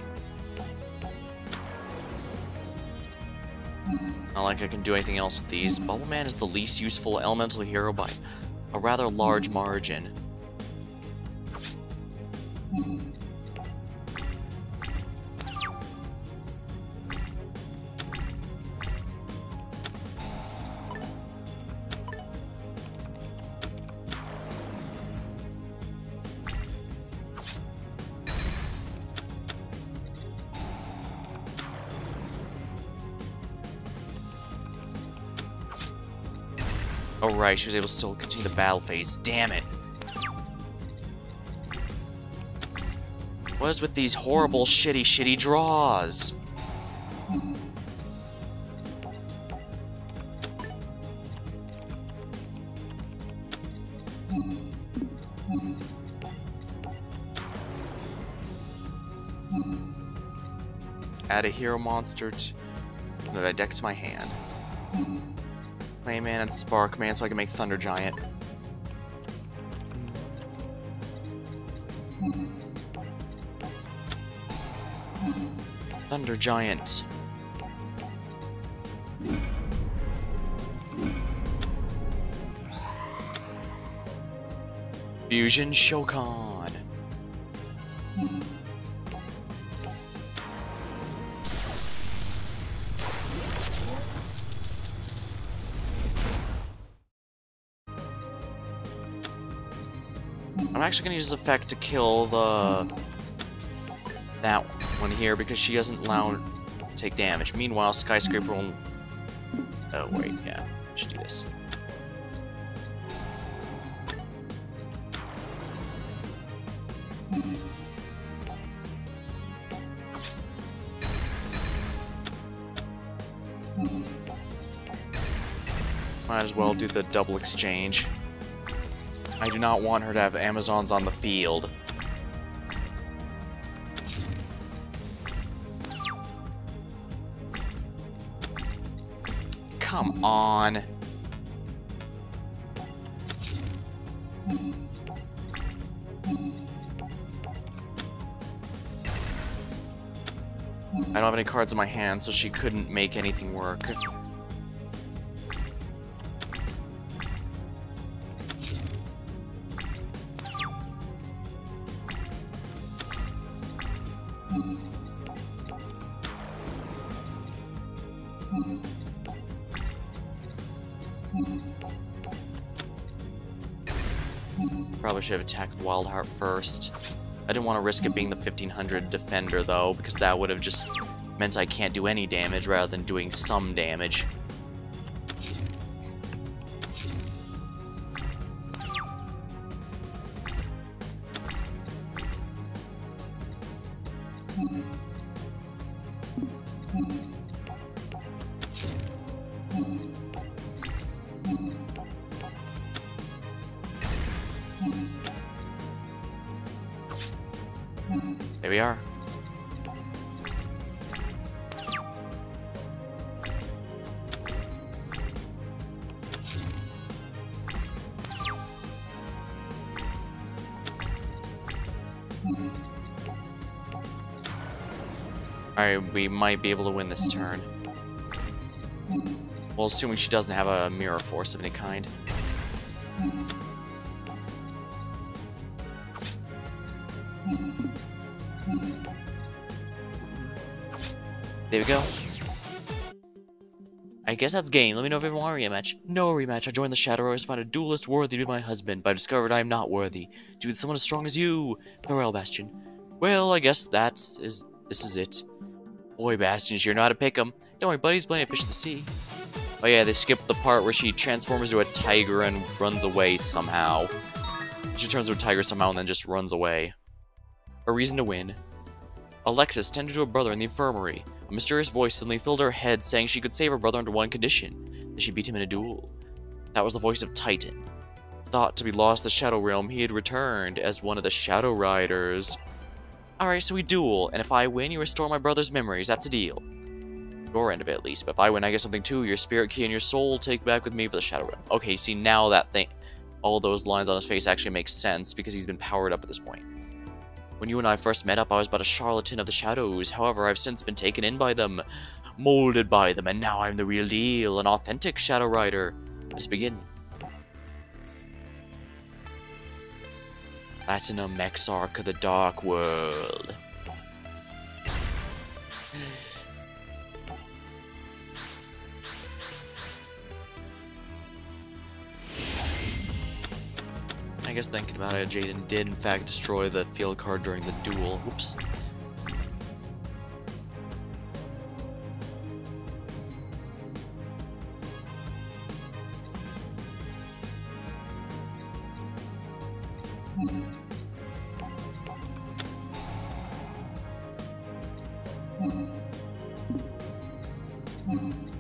Not like I can do anything else with these. Bubble Man is the least useful elemental hero by a rather large margin. Oh right, she was able to still continue the battle phase. Damn it! What is with these horrible, shitty draws? Add a hero monster that I deck to my hand. Clayman and Sparkman so I can make Thunder Giant. Thunder Giant. Fusion Shokan. I'm actually gonna use this effect to kill that one here because she doesn't allow to take damage. Meanwhile, Skyscraper will... Oh wait, yeah, I should do this. Might as well do the double exchange. I do not want her to have Amazons on the field. Come on. I don't have any cards in my hand, so she couldn't make anything work. Probably should have attacked with Wild Heart first. I didn't want to risk it being the 1500 defender though, because that would have just meant I can't do any damage rather than doing some damage. There we are. Alright, we might be able to win this turn. Well, assuming she doesn't have a mirror force of any kind. There we go. I guess that's game. Let me know if you want a rematch. No rematch. I joined the Shadow Rovers to find a duelist worthy to be my husband, but I discovered I am not worthy. To be someone as strong as you. Farewell, Bastion. Well, I guess this is it. Boy, Bastion, you know how to pick 'em. Don't worry, buddy. He's playing a fish of the sea. Oh yeah, they skipped the part where she transforms into a tiger and runs away somehow. She turns into a tiger somehow and then just runs away. A reason to win. Alexis tended to a brother in the infirmary. A mysterious voice suddenly filled her head, saying she could save her brother under one condition, that she beat him in a duel. That was the voice of Titan. Thought to be lost in the Shadow Realm, he had returned as one of the Shadow Riders. Alright, so we duel, and if I win, you restore my brother's memories. That's a deal. Your end of it, at least. But if I win, I get something too. Your spirit key and your soul take back with me for the Shadow Realm. Okay, see, now that thing, all those lines on his face actually make sense, because he's been powered up at this point. When you and I first met up, I was but a charlatan of the shadows. However, I've since been taken in by them, molded by them, and now I'm the real deal, an authentic Shadow Rider. Let's begin. Platinum Exarch of the Dark World. I guess thinking about it, Jaden did in fact destroy the field card during the duel. Whoops.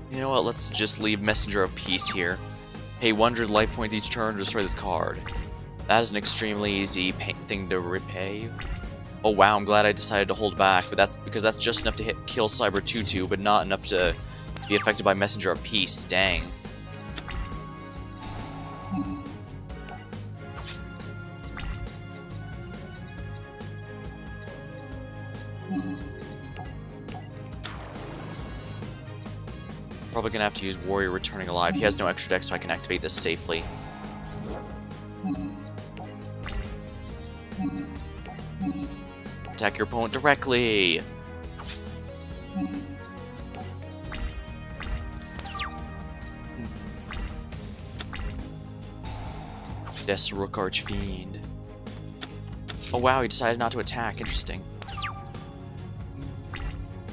You know what, let's just leave Messenger of Peace here. Pay 100 life points each turn to destroy this card. That is an extremely easy thing to repay. Oh wow, I'm glad I decided to hold back, but that's because that's just enough to kill Cyber 2-2, but not enough to be affected by Messenger of Peace. Dang. Probably gonna have to use Warrior Returning Alive. He has no extra deck, so I can activate this safely. Attack your opponent directly! Deathsrook Archfiend. Oh wow, he decided not to attack. Interesting.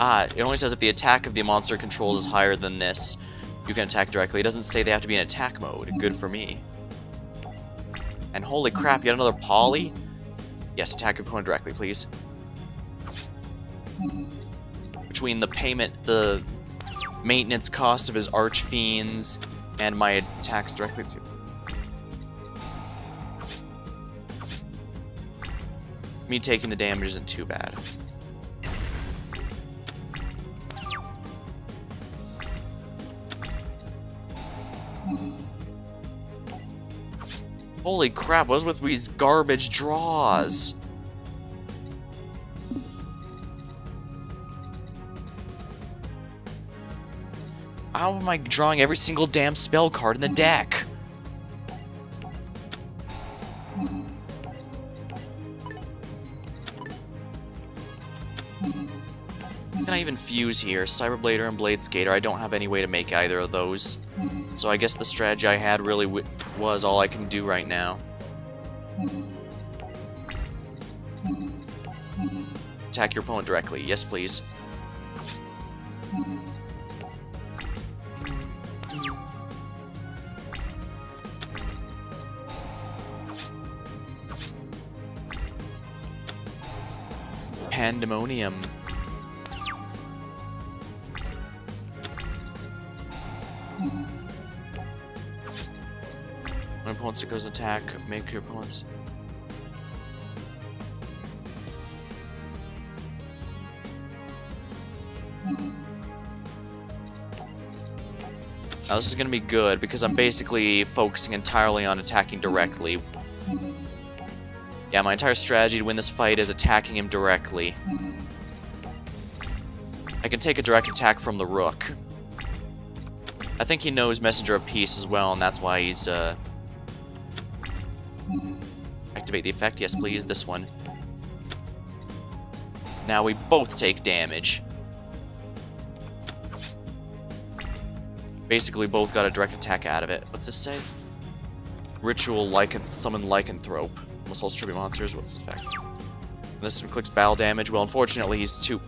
Ah, it only says if the attack of the monster controls is higher than this, you can attack directly. It doesn't say they have to be in attack mode. Good for me. And holy crap, yet another Poly? Yes, attack your opponent directly, please. Between the payment, the maintenance cost of his Archfiends, and my attacks directly to... Me taking the damage isn't too bad. Holy crap, what was with these garbage draws? How am I drawing every single damn spell card in the deck? Can I even fuse here? Cyberblader and Blade Skater, I don't have any way to make either of those. So I guess the strategy I had really was all I can do right now. Attack your opponent directly. Yes, please. Pandemonium. When opponents goes attack, make your opponents. Now this is gonna be good because I'm basically focusing entirely on attacking directly. Yeah, my entire strategy to win this fight is attacking him directly. I can take a direct attack from the Rook. I think he knows Messenger of Peace as well, and that's why he's, Activate the effect, yes please, this one. Now we both take damage. Basically both got a direct attack out of it. What's this say? Ritual summon Lycanthrope. Almost all tribute monsters, what's the effect? This one clicks battle damage. Well, unfortunately he's too...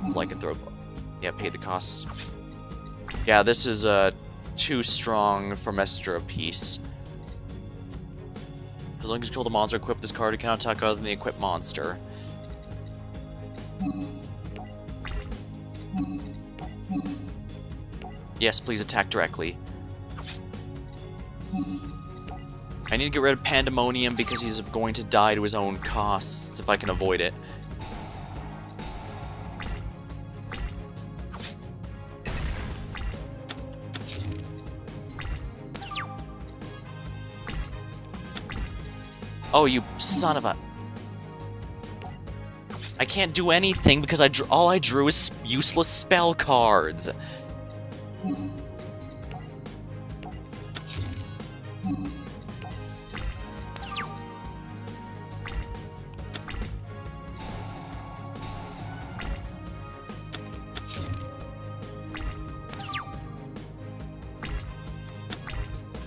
Lycanthrope. Yeah, pay the cost. Yeah, this is too strong for Messenger of Peace. As long as you control the monster, equip this card, you cannot attack other than the equipped monster. Yes, please attack directly. I need to get rid of Pandemonium because he's going to die to his own costs if I can avoid it. Oh, you son of a... I can't do anything because all I drew is useless spell cards.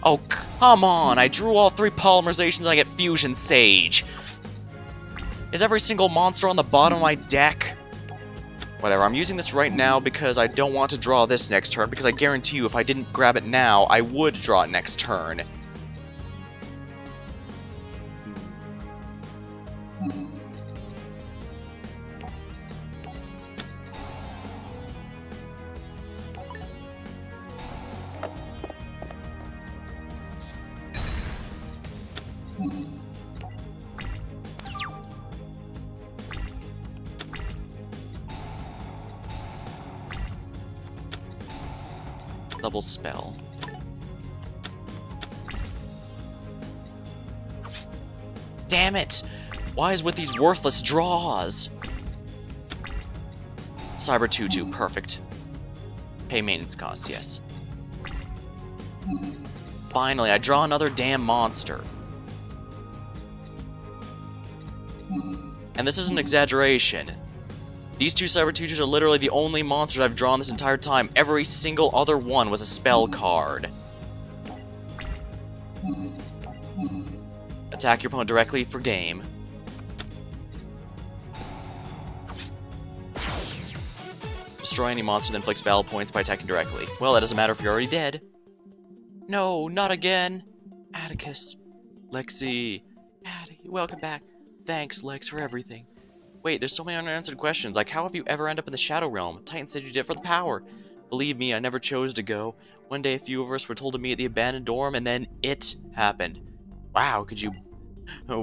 Oh, come on! I drew all 3 polymerizations and I get Fusion Sage. Is every single monster on the bottom of my deck? Whatever, I'm using this right now because I don't want to draw this next turn, because I guarantee you if I didn't grab it now, I would draw it next turn. Double spell. Damn it! Why is with these worthless draws? Cyber 2/2, perfect. Pay maintenance costs, yes. Finally, I draw another damn monster. And this isn't an exaggeration. These 2 Cyber 2/2s are literally the only monsters I've drawn this entire time. Every single other one was a spell card. Attack your opponent directly for game. Destroy any monster that inflicts battle points by attacking directly. Well, that doesn't matter if you're already dead. No, not again. Atticus. Lexi. Welcome back. Thanks, Lex, for everything. Wait, there's so many unanswered questions, like how have you ever ended up in the Shadow Realm? Titan said you did it for the power. Believe me, I never chose to go. One day a few of us were told to meet at the abandoned dorm, and then it happened. Wow, could you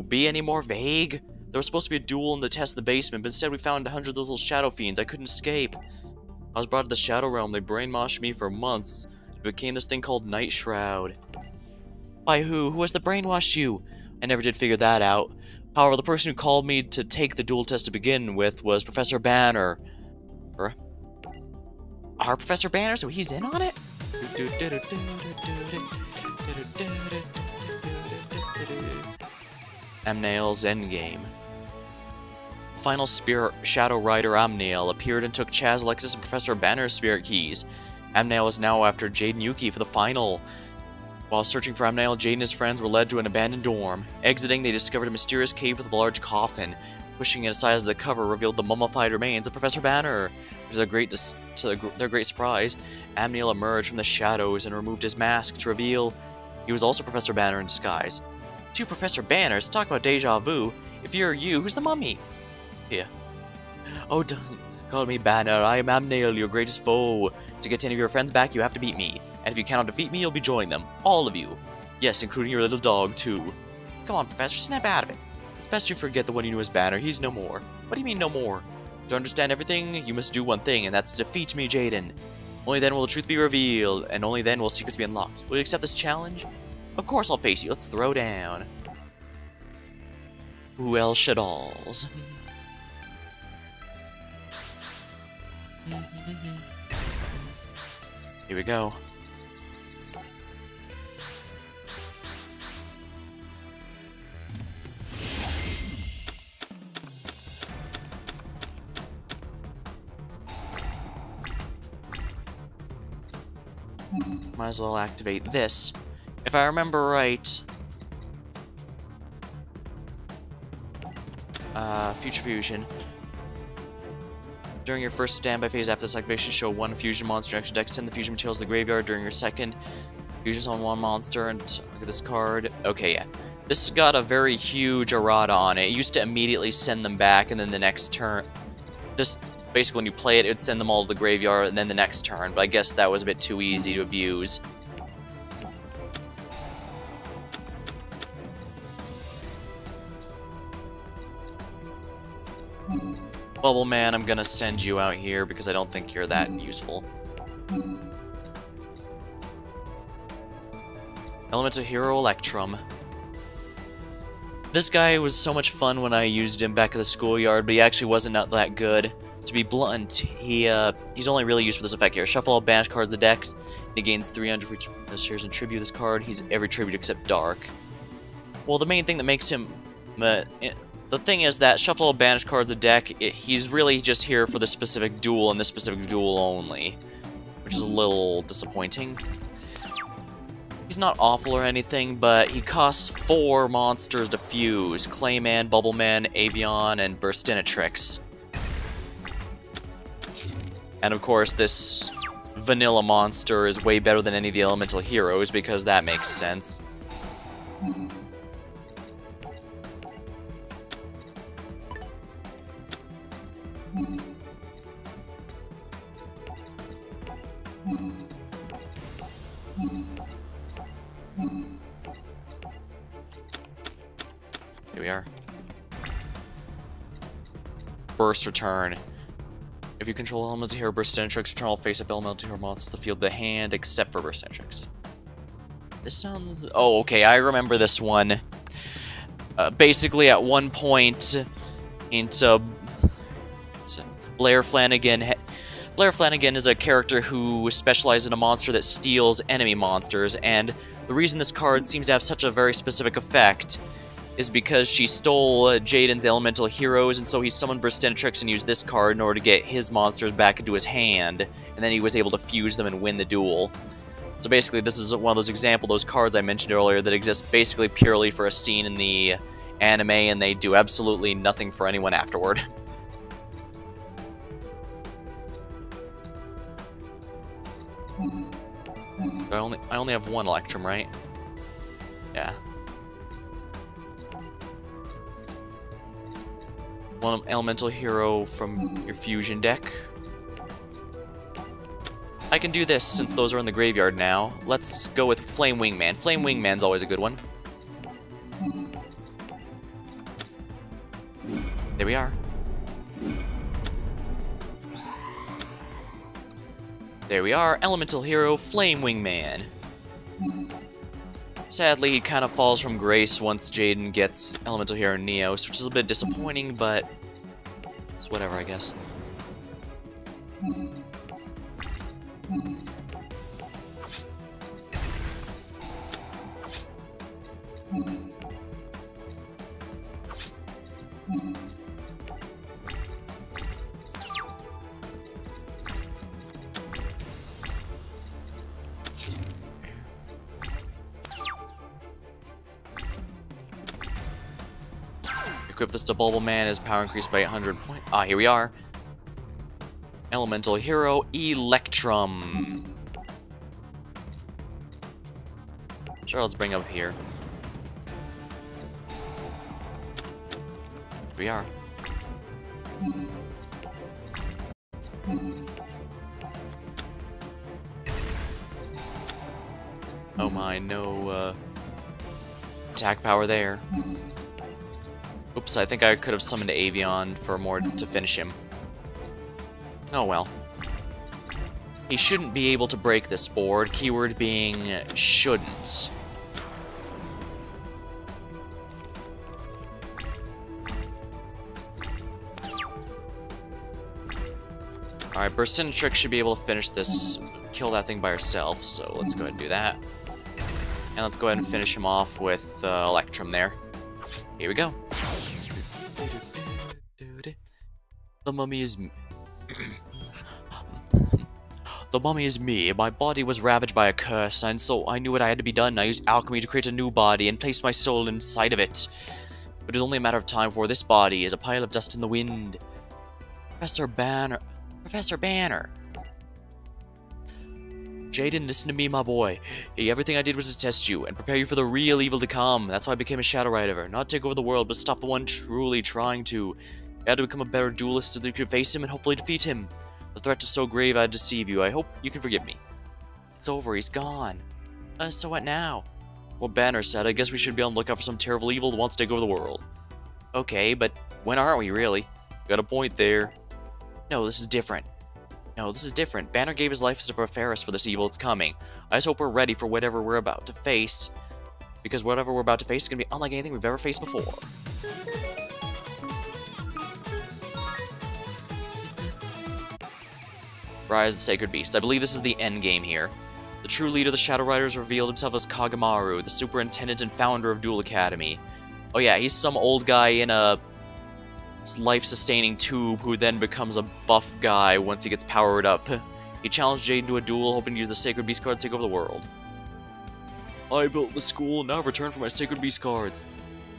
be any more vague? There was supposed to be a duel in the test of the basement, but instead we found 100 of those little shadow fiends. I couldn't escape. I was brought to the Shadow Realm. They brainwashed me for months. It became this thing called Night Shroud. By who? Who has the brainwashed you? I never did figure that out. However, the person who called me to take the duel test to begin with was Professor Banner. Our Professor Banner? So he's in on it? Amnael's Endgame. Final Spirit Shadow Rider Amnael appeared and took Chaz, Alexis, and Professor Banner's spirit keys. Amnael is now after Jade and Yuki for the final. While searching for Amnael, Jade and his friends were led to an abandoned dorm. Exiting, they discovered a mysterious cave with a large coffin. Pushing it aside as the cover revealed the mummified remains of Professor Banner. To their great surprise, Amnael emerged from the shadows and removed his mask to reveal he was also Professor Banner in disguise. 2 Professor Banners? Talk about deja vu. If you're you, who's the mummy? Yeah. Oh, don't call me Banner. I am Amnael, your greatest foe. To get any of your friends back, you have to beat me. And if you cannot defeat me, you'll be joining them. All of you. Yes, including your little dog, too. Come on, Professor, snap out of it. It's best you forget the one you knew as Banner. He's no more. What do you mean, no more? To understand everything, you must do one thing, and that's to defeat me, Jaden. Only then will the truth be revealed, and only then will secrets be unlocked. Will you accept this challenge? Of course I'll face you. Let's throw down. Who else should alls? Here we go. Might as well activate this. If I remember right... Future Fusion. During your first standby phase after this activation, show 1 fusion monster extra deck. Send the fusion materials to the graveyard during your second. Fusions on 1 monster, and look at this card. Okay, yeah. This got a very huge errata on it. It used to immediately send them back, and then the next turn... basically when you play it, it would send them all to the graveyard and then the next turn, but I guess that was a bit too easy to abuse. Bubble Man, I'm gonna send you out here because I don't think you're that useful. Elemental Hero Electrum. This guy was so much fun when I used him back at the schoolyard, but he actually wasn't not that good. To be blunt, he's only really used for this effect here. Shuffle all banished cards of the deck. He gains 300 for each shares and tribute this card. He's every tribute except Dark. Well, the main thing that makes him... the thing is that shuffle all banished cards of the deck, he's really just here for this specific duel and this specific duel only. Which is a little disappointing. He's not awful or anything, but he costs 4 monsters to fuse. Clayman, Bubbleman, Avion, and Burstinatrix. And of course, this vanilla monster is way better than any of the elemental heroes, because that makes sense. Here we are. Burst return. If you control elemental hero Burstinatrix, return all face-up elemental hero monsters to the field of the hand, except for Burstinatrix. This sounds... Oh, okay, I remember this one. Basically, at one point, into Blair Flanagan... Blair Flanagan is a character who specializes in a monster that steals enemy monsters, and the reason this card seems to have such a very specific effect is because she stole Jaden's elemental heroes, and so he summoned Burstinatrix and used this card in order to get his monsters back into his hand, and then he was able to fuse them and win the duel. So basically, this is one of those examples, those cards I mentioned earlier that exist basically purely for a scene in the anime, and they do absolutely nothing for anyone afterward. I only have one Electrum, right? Yeah. One elemental hero from your fusion deck. I can do this since those are in the graveyard now. Let's go with Flame Wingman. Flame Wingman's always a good one. There we are. There we are, elemental hero Flame Wingman. Sadly, he kind of falls from grace once Jaden gets elemental hero Neos, which is a bit disappointing, but it's whatever, I guess. Equip this to Bubble Man, his power increased by 800 points. Ah, here we are. Elemental hero Electrum. Sure, let's bring up here. Here we are. Oh my, no attack power there. Oops, I think I could have summoned Avion for more to finish him. Oh well. He shouldn't be able to break this board, keyword being shouldn't. Alright, Burstinatrix should be able to finish this, kill that thing by herself, so let's go ahead and do that. And let's go ahead and finish him off with Electrum there. Here we go. The mummy is... The mummy is me. My body was ravaged by a curse, and so I knew what I had to be done. I used alchemy to create a new body and place my soul inside of it. But it was only a matter of time for this body is a pile of dust in the wind. Professor Banner. Professor Banner. Jaden, listen to me, my boy. Hey, everything I did was to test you and prepare you for the real evil to come. That's why I became a Shadow Rider. Not take over the world, but stop the one truly trying to. I had to become a better duelist so that you could face him and hopefully defeat him. The threat is so grave I had to deceive you. I hope you can forgive me. It's over, he's gone. So what now? Well, Banner said, I guess we should be on the lookout for some terrible evil that wants to take over the world. Okay, but when aren't we, really? Got a point there. No, this is different. Banner gave his life as a preference for this evil that's coming. I just hope we're ready for whatever we're about to face. Because whatever we're about to face is going to be unlike anything we've ever faced before. Rise of the Sacred Beast. I believe this is the end game here. The true leader of the Shadow Riders revealed himself as Kagamaru, the superintendent and founder of Duel Academy. Oh yeah, he's some old guy in a life-sustaining tube who then becomes a buff guy once he gets powered up. He challenged Jaden to a duel, hoping to use the Sacred Beast card to take over the world. I built the school, now I've returned for my Sacred Beast cards.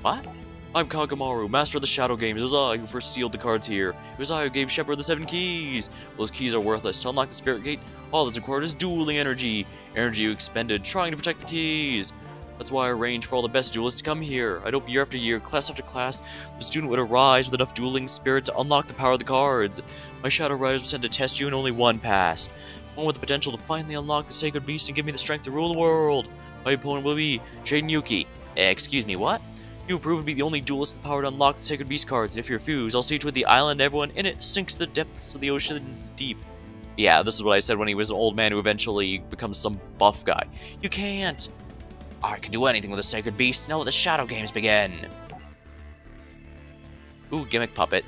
What? I'm Kagamaru, master of the Shadow Games. It was I who first sealed the cards here. It was I who gave Shepard the 7 keys. Those keys are worthless. To unlock the Spirit Gate, all that's required is dueling energy. Energy you expended trying to protect the keys. That's why I arranged for all the best duelists to come here. I'd hope year after year, class after class, the student would arise with enough dueling spirit to unlock the power of the cards. My Shadow Riders were sent to test you and only one passed. One with the potential to finally unlock the Sacred Beast and give me the strength to rule the world. My opponent will be Jaden Yuki. Excuse me, what? You proved to be the only duelist with the power to unlock the Sacred Beast cards, and if you refuse, I'll see to it the island and everyone in it sinks to the depths of the ocean's deep. Yeah, this is what I said when he was an old man who eventually becomes some buff guy. You can't! I can do anything with a Sacred Beast, now let the Shadow Games begin! Ooh, gimmick puppet.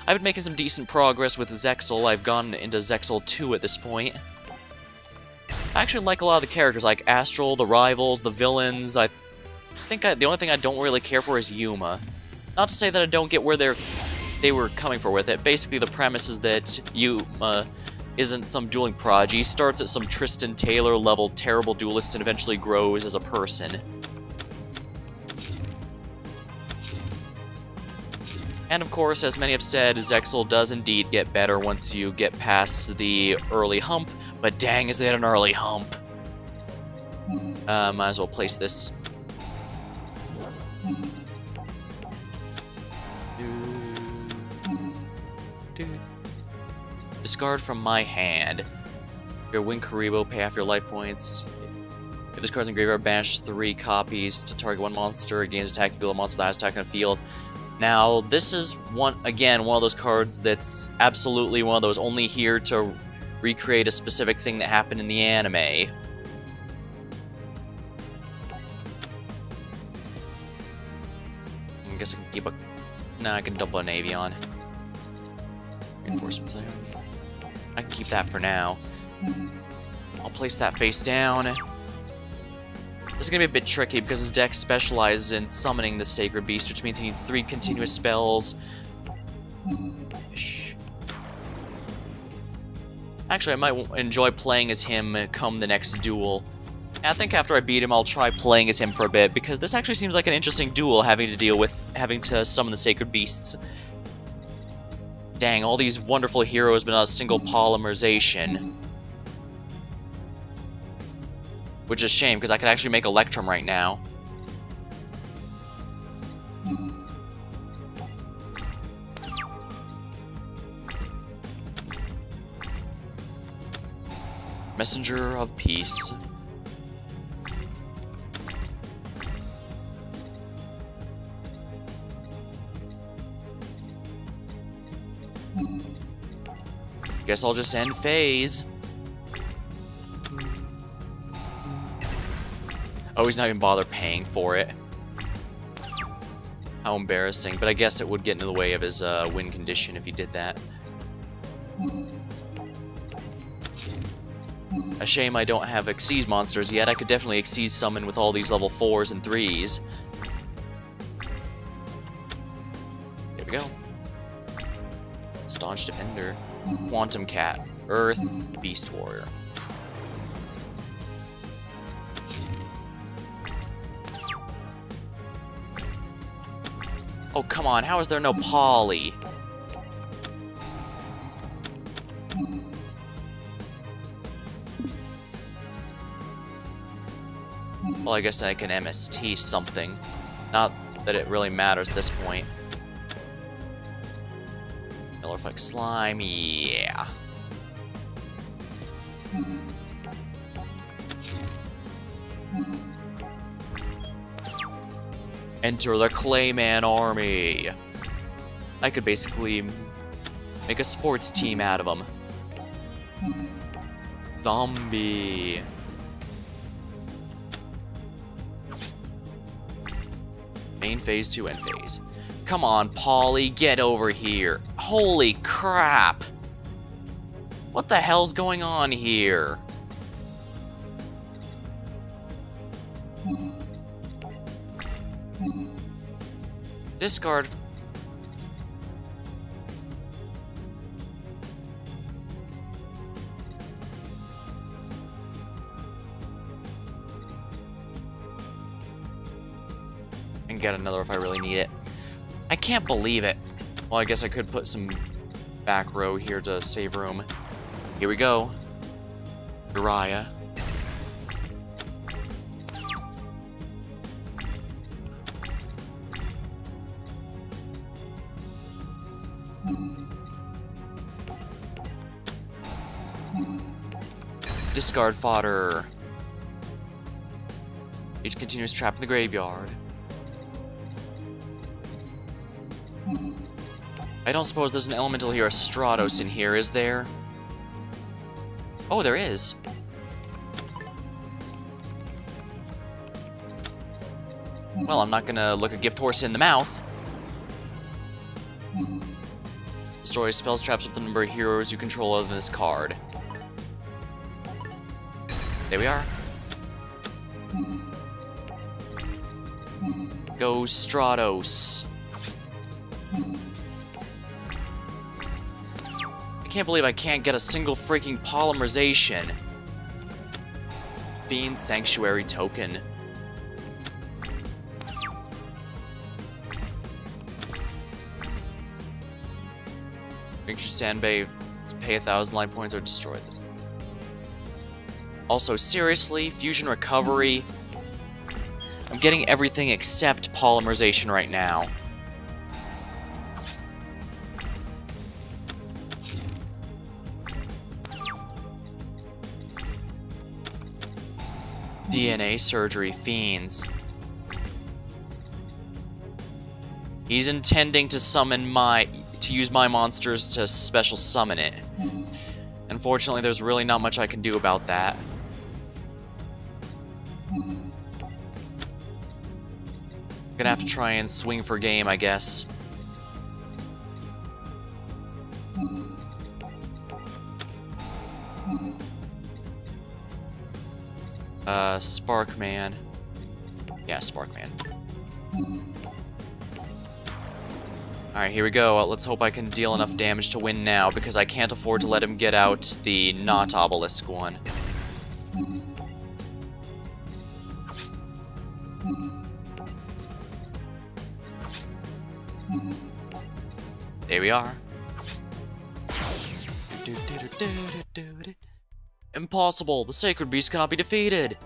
I've been making some decent progress with Zexal. I've gone into Zexal 2 at this point. I actually like a lot of the characters, like Astral, the rivals, the villains. I think the only thing I don't really care for is Yuma. Not to say that I don't get where they were coming for with it. Basically, the premise is that Yuma isn't some dueling prodigy. He starts at some Tristan Taylor level terrible duelist and eventually grows as a person. And of course, as many have said, Zexal does indeed get better once you get past the early hump, but dang is it an early hump. Might as well place this. Discard from my hand. Your win Karibo, pay half your life points. If this card's in graveyard, banish 3 copies to target 1 monster. It gains attack, you build a monster that has attack on the field. Now, this is, one of those cards that's absolutely one of those only here to recreate a specific thing that happened in the anime. I guess I can keep a... Nah, I can dump an Avion. Reinforcements there. I can keep that for now. I'll place that face down. This is going to be a bit tricky because his deck specializes in summoning the Sacred Beast, which means he needs 3 continuous spells. Actually, I might enjoy playing as him come the next duel. I think after I beat him, I'll try playing as him for a bit, because this actually seems like an interesting duel, having to summon the Sacred Beasts. Dang, all these wonderful heroes, but not a single polymerization. Which is a shame, because I could actually make Electrum right now. Messenger of Peace. Guess I'll just end phase. Oh, he's not even bother paying for it. How embarrassing. But I guess it would get in the way of his win condition if he did that. A shame I don't have Xyz monsters yet. I could definitely Xyz summon with all these level 4s and 3s. Here we go. Staunch Defender. Quantum Cat. Earth. Beast Warrior. Oh, come on. How is there no Poly? Well, I guess I can MST something. Not that it really matters at this point. Solar Flex Slime, yeah. Enter the Clayman Army. I could basically make a sports team out of them. Zombie. Main phase, 2 end phase. Come on, Polly, get over here. Holy crap! What the hell's going on here? Discard. And get another if I really need it. I can't believe it. Well, I guess I could put some back row here to save room. Here we go. Uriah. Discard fodder. Each continuous trap in the graveyard. I don't suppose there's an elemental here, a Stratos in here, is there? Oh, there is. Well, I'm not gonna look a gift horse in the mouth. Destroy spells, traps with the number of heroes you control other than this card. There we are. Go Stratos. I can't believe I can't get a single freaking polymerization. Fiend Sanctuary token. Make sure standby, pay 1,000 life points or destroy this. Also, seriously, fusion recovery. I'm getting everything except polymerization right now. DNA surgery fiends. He's intending to summon to use my monsters to special summon it. Unfortunately, there's really not much I can do about that. Gonna have to try and swing for game, I guess. Sparkman. Yeah, Sparkman. Alright, here we go. Let's hope I can deal enough damage to win now, because I can't afford to let him get out the not obelisk one. There we are. Impossible! The Sacred Beast cannot be defeated!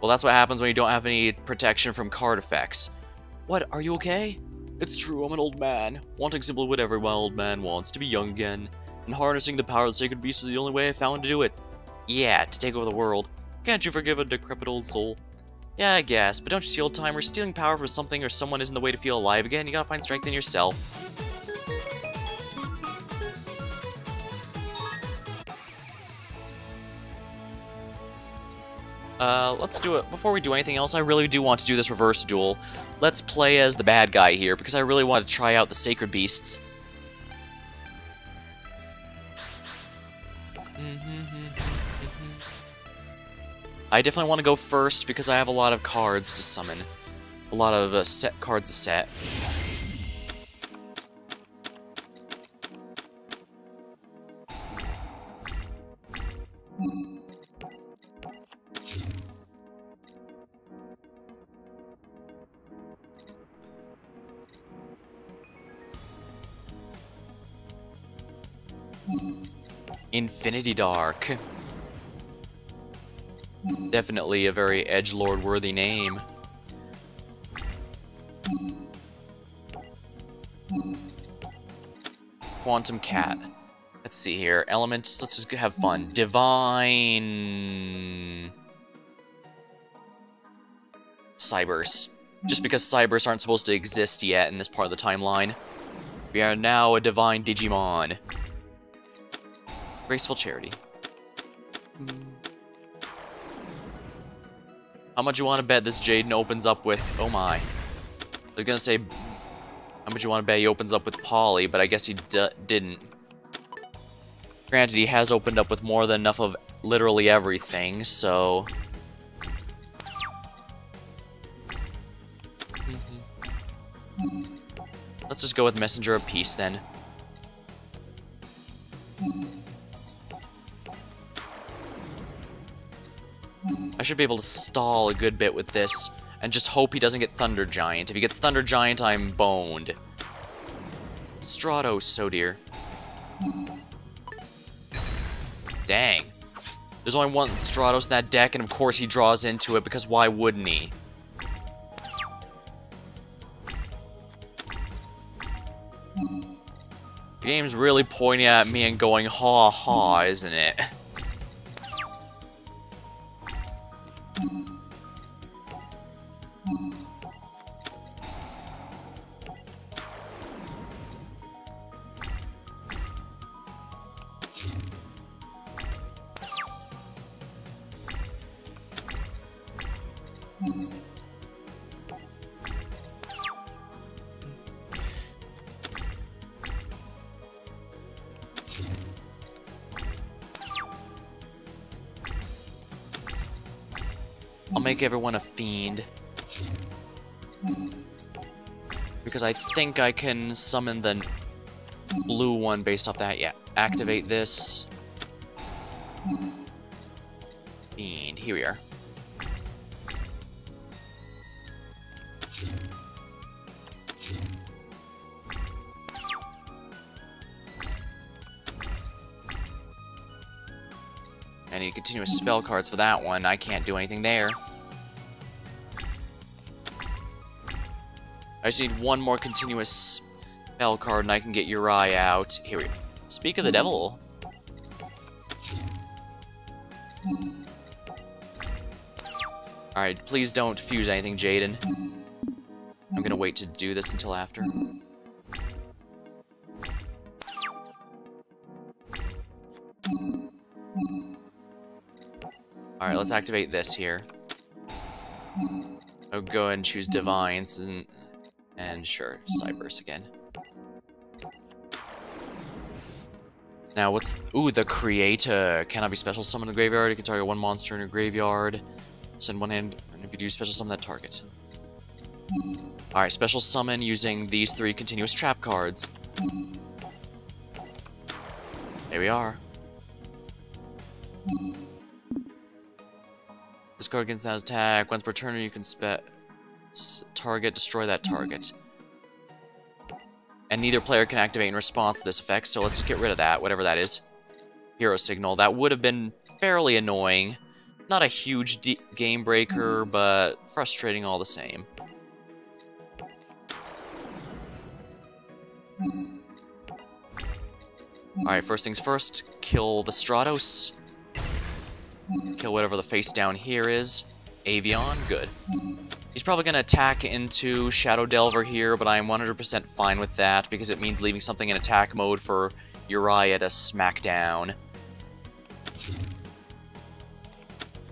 Well, that's what happens when you don't have any protection from card effects. What, are you okay? It's true, I'm an old man, wanting simply what every old man wants, to be young again. And harnessing the power of the Sacred Beast is the only way I found to do it. Yeah, to take over the world. Can't you forgive a decrepit old soul? Yeah, I guess, but don't you see, old-timer, stealing power from something or someone isn't the way to feel alive again. You gotta find strength in yourself. Let's do it. Before we do anything else, I really do want to do this reverse duel. Let's play as the bad guy here, because I really want to try out the Sacred Beasts. I definitely want to go first, because I have a lot of cards to summon. A lot of set cards to set. Infinity Dark. Definitely a very edgelord worthy name. Quantum Cat. Let's see here. Elements, let's just have fun. Divine... Cybers. Just because Cybers aren't supposed to exist yet in this part of the timeline. We are now a Divine Digimon. Graceful Charity. How much you want to bet this Jaden opens up with... Oh my. I was gonna say... How much you want to bet he opens up with Polly, but I guess he didn't. Granted, he has opened up with more than enough of literally everything, so... Let's just go with Messenger of Peace, then. I should be able to stall a good bit with this, and just hope he doesn't get Thunder Giant. If he gets Thunder Giant, I'm boned. Stratos, so dear. Dang. There's only one Stratos in that deck, and of course he draws into it, because why wouldn't he? The game's really pointing at me and going, ha ha, isn't it? I'll make everyone a fiend. Because I think I can summon the blue one based off that. Yeah. Activate this. Fiend. Here we are. I need continuous spell cards for that one. I can't do anything there. I just need one more continuous spell card and I can get Uri out. Here we go. Speak of the devil. Alright, please don't fuse anything, Jaden. I'm gonna wait to do this until after. Alright, let's activate this here. I'll go ahead and choose Divines and sure, Cyberse again. Now, what's... Ooh, the Creator. Cannot be special summon in the graveyard. You can target one monster in your graveyard. Send one hand, and if you do, special summon that target. Alright, special summon using these 3 continuous trap cards. There we are. This card against that attack. Once per turn, you can target, destroy that target. And neither player can activate in response to this effect, so let's just get rid of that, whatever that is. Hero Signal. That would have been fairly annoying. Not a huge game breaker, but frustrating all the same. Alright, first things first, kill the Stratos. Kill whatever the face down here is. Avion, good. He's probably going to attack into Shadow Delver here, but I'm 100% fine with that, because it means leaving something in attack mode for Uriah to smack down.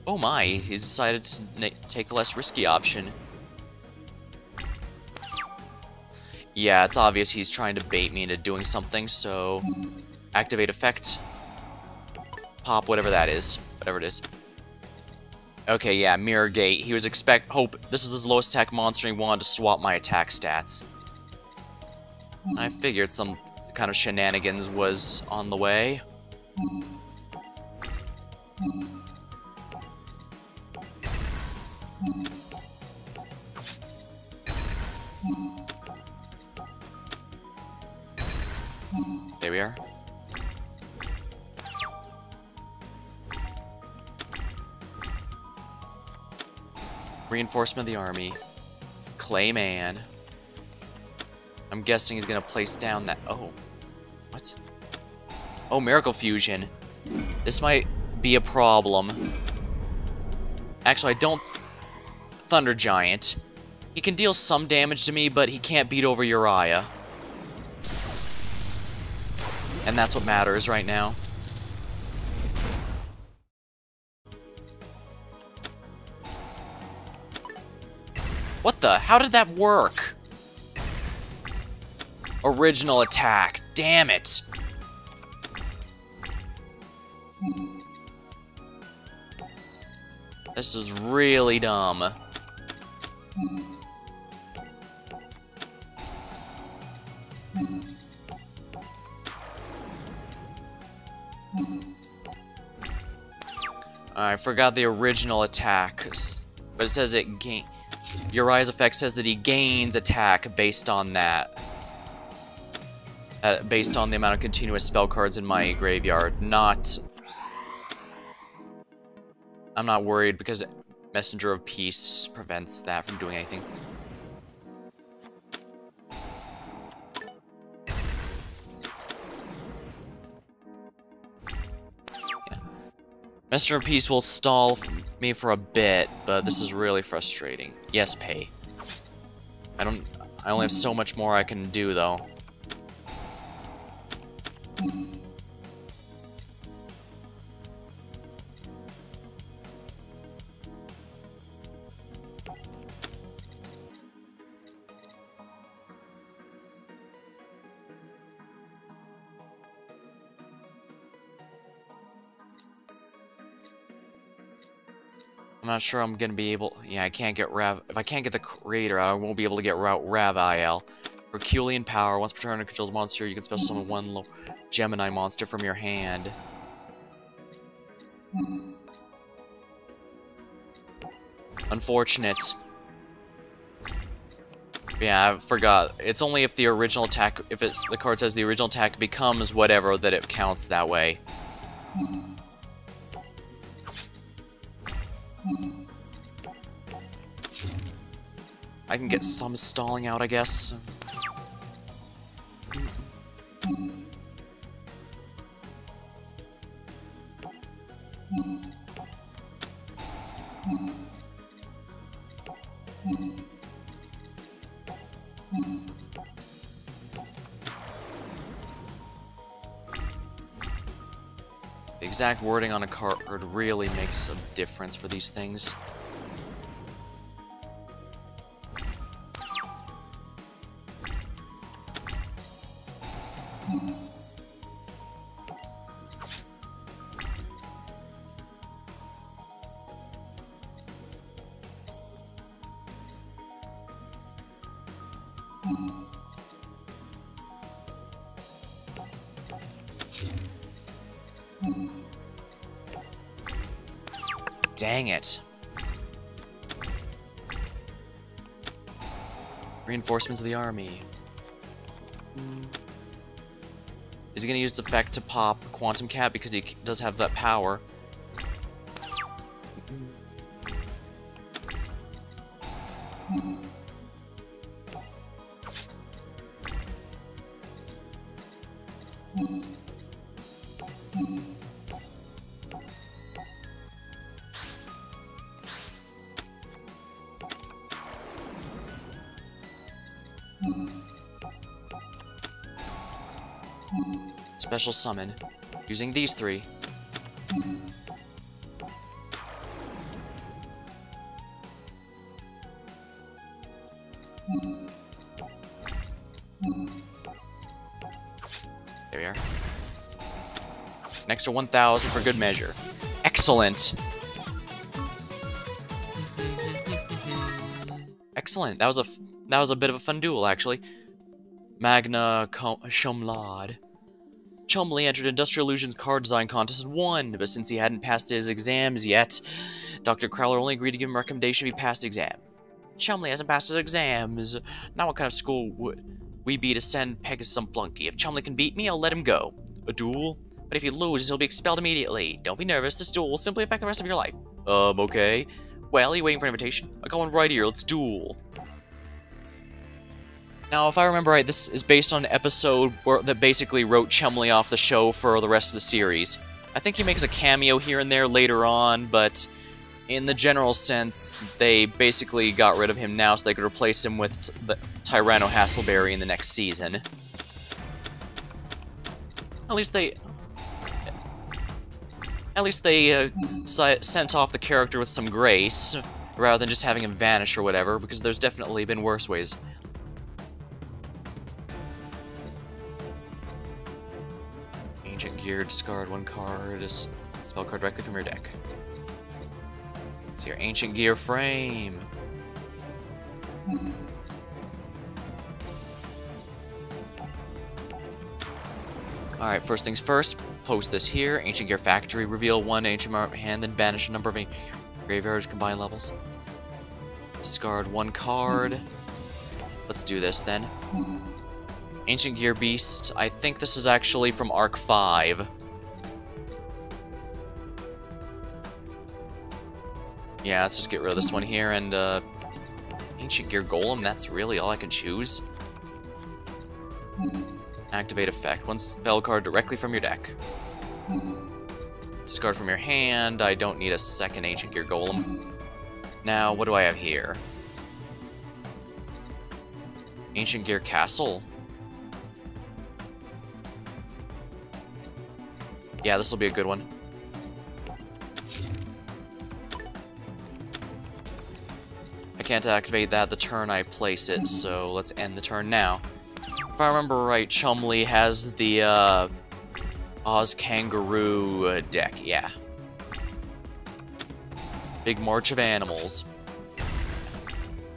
Oh my, he's decided to take the less risky option. Yeah, it's obvious he's trying to bait me into doing something, so... Activate effect. Pop whatever that is. Whatever it is. Okay, yeah, Mirror Gate. He was hope this is his lowest attack monster and he wanted to swap my attack stats. I figured some kind of shenanigans was on the way. There we are. Reinforcement of the army. Clayman. I'm guessing he's gonna place down that... Oh. What? Oh, Miracle Fusion. This might be a problem. Actually, I don't... Thunder Giant. He can deal some damage to me, but he can't beat over Uriah. And that's what matters right now. What the? How did that work? Original attack. Damn it. This is really dumb. I forgot the original attack, but it says it gain. Uriah's effect says that he gains attack based on that. Based on the amount of continuous spell cards in my graveyard. Not... I'm not worried because Messenger of Peace prevents that from doing anything. Yeah. Messenger of Peace will stall me for a bit, but this is really frustrating. Yes, pay. I only have so much more I can do, though. I'm not sure I'm gonna be able... Yeah, I can't get Rav... If I can't get the Creator out, I won't be able to get Rav-IL. Herculean Power. Once per turn it controls a monster, you can special summon one low Gemini monster from your hand. Unfortunate. Yeah, I forgot. It's only if the original attack... If it's the card says the original attack becomes whatever, that it counts that way. I can get some stalling out, I guess. The exact wording on a card really makes a difference for these things. Dang it. Reinforcements of the army. Is he going to use its effect to pop Quantum Cat because he does have that power? Special summon, using these three. There we are. An extra 1,000 for good measure. Excellent! Excellent. That was a bit of a fun duel, actually. Magna Cum Laude. Chumley entered Industrial Illusions card design contest and won, but since he hadn't passed his exams yet, Dr. Crowler only agreed to give him a recommendation if he passed the exam. Chumley hasn't passed his exams. Now what kind of school would we be to send Pegasus some flunky? If Chumley can beat me, I'll let him go. A duel? But if he loses, he'll be expelled immediately. Don't be nervous, this duel will simply affect the rest of your life. Okay. Well, are you waiting for an invitation? I got one right here, let's duel. Now, if I remember right, this is based on an episode that basically wrote Chumley off the show for the rest of the series. I think he makes a cameo here and there later on, but in the general sense, they basically got rid of him now so they could replace him with the Tyranno Hasselberry in the next season. At least they sent off the character with some grace, rather than just having him vanish or whatever, because there's definitely been worse ways. Ancient Gear, discard one card, a spell card directly from your deck. It's your Ancient Gear frame. Alright, first things first, post this here. Ancient Gear Factory, reveal one Ancient Gear hand, then banish a number of graveyard combined levels. Discard one card. Let's do this then. Ancient Gear Beast, I think this is actually from Arc 5. Yeah, let's just get rid of this one here, and Ancient Gear Golem, that's really all I can choose. Activate effect. One spell card directly from your deck. Discard from your hand. I don't need a second Ancient Gear Golem. Now, what do I have here? Ancient Gear Castle. Yeah, this will be a good one. I can't activate that the turn I place it, so let's end the turn now. If I remember right, Chumley has the Oz Kangaroo deck, yeah. Big March of Animals.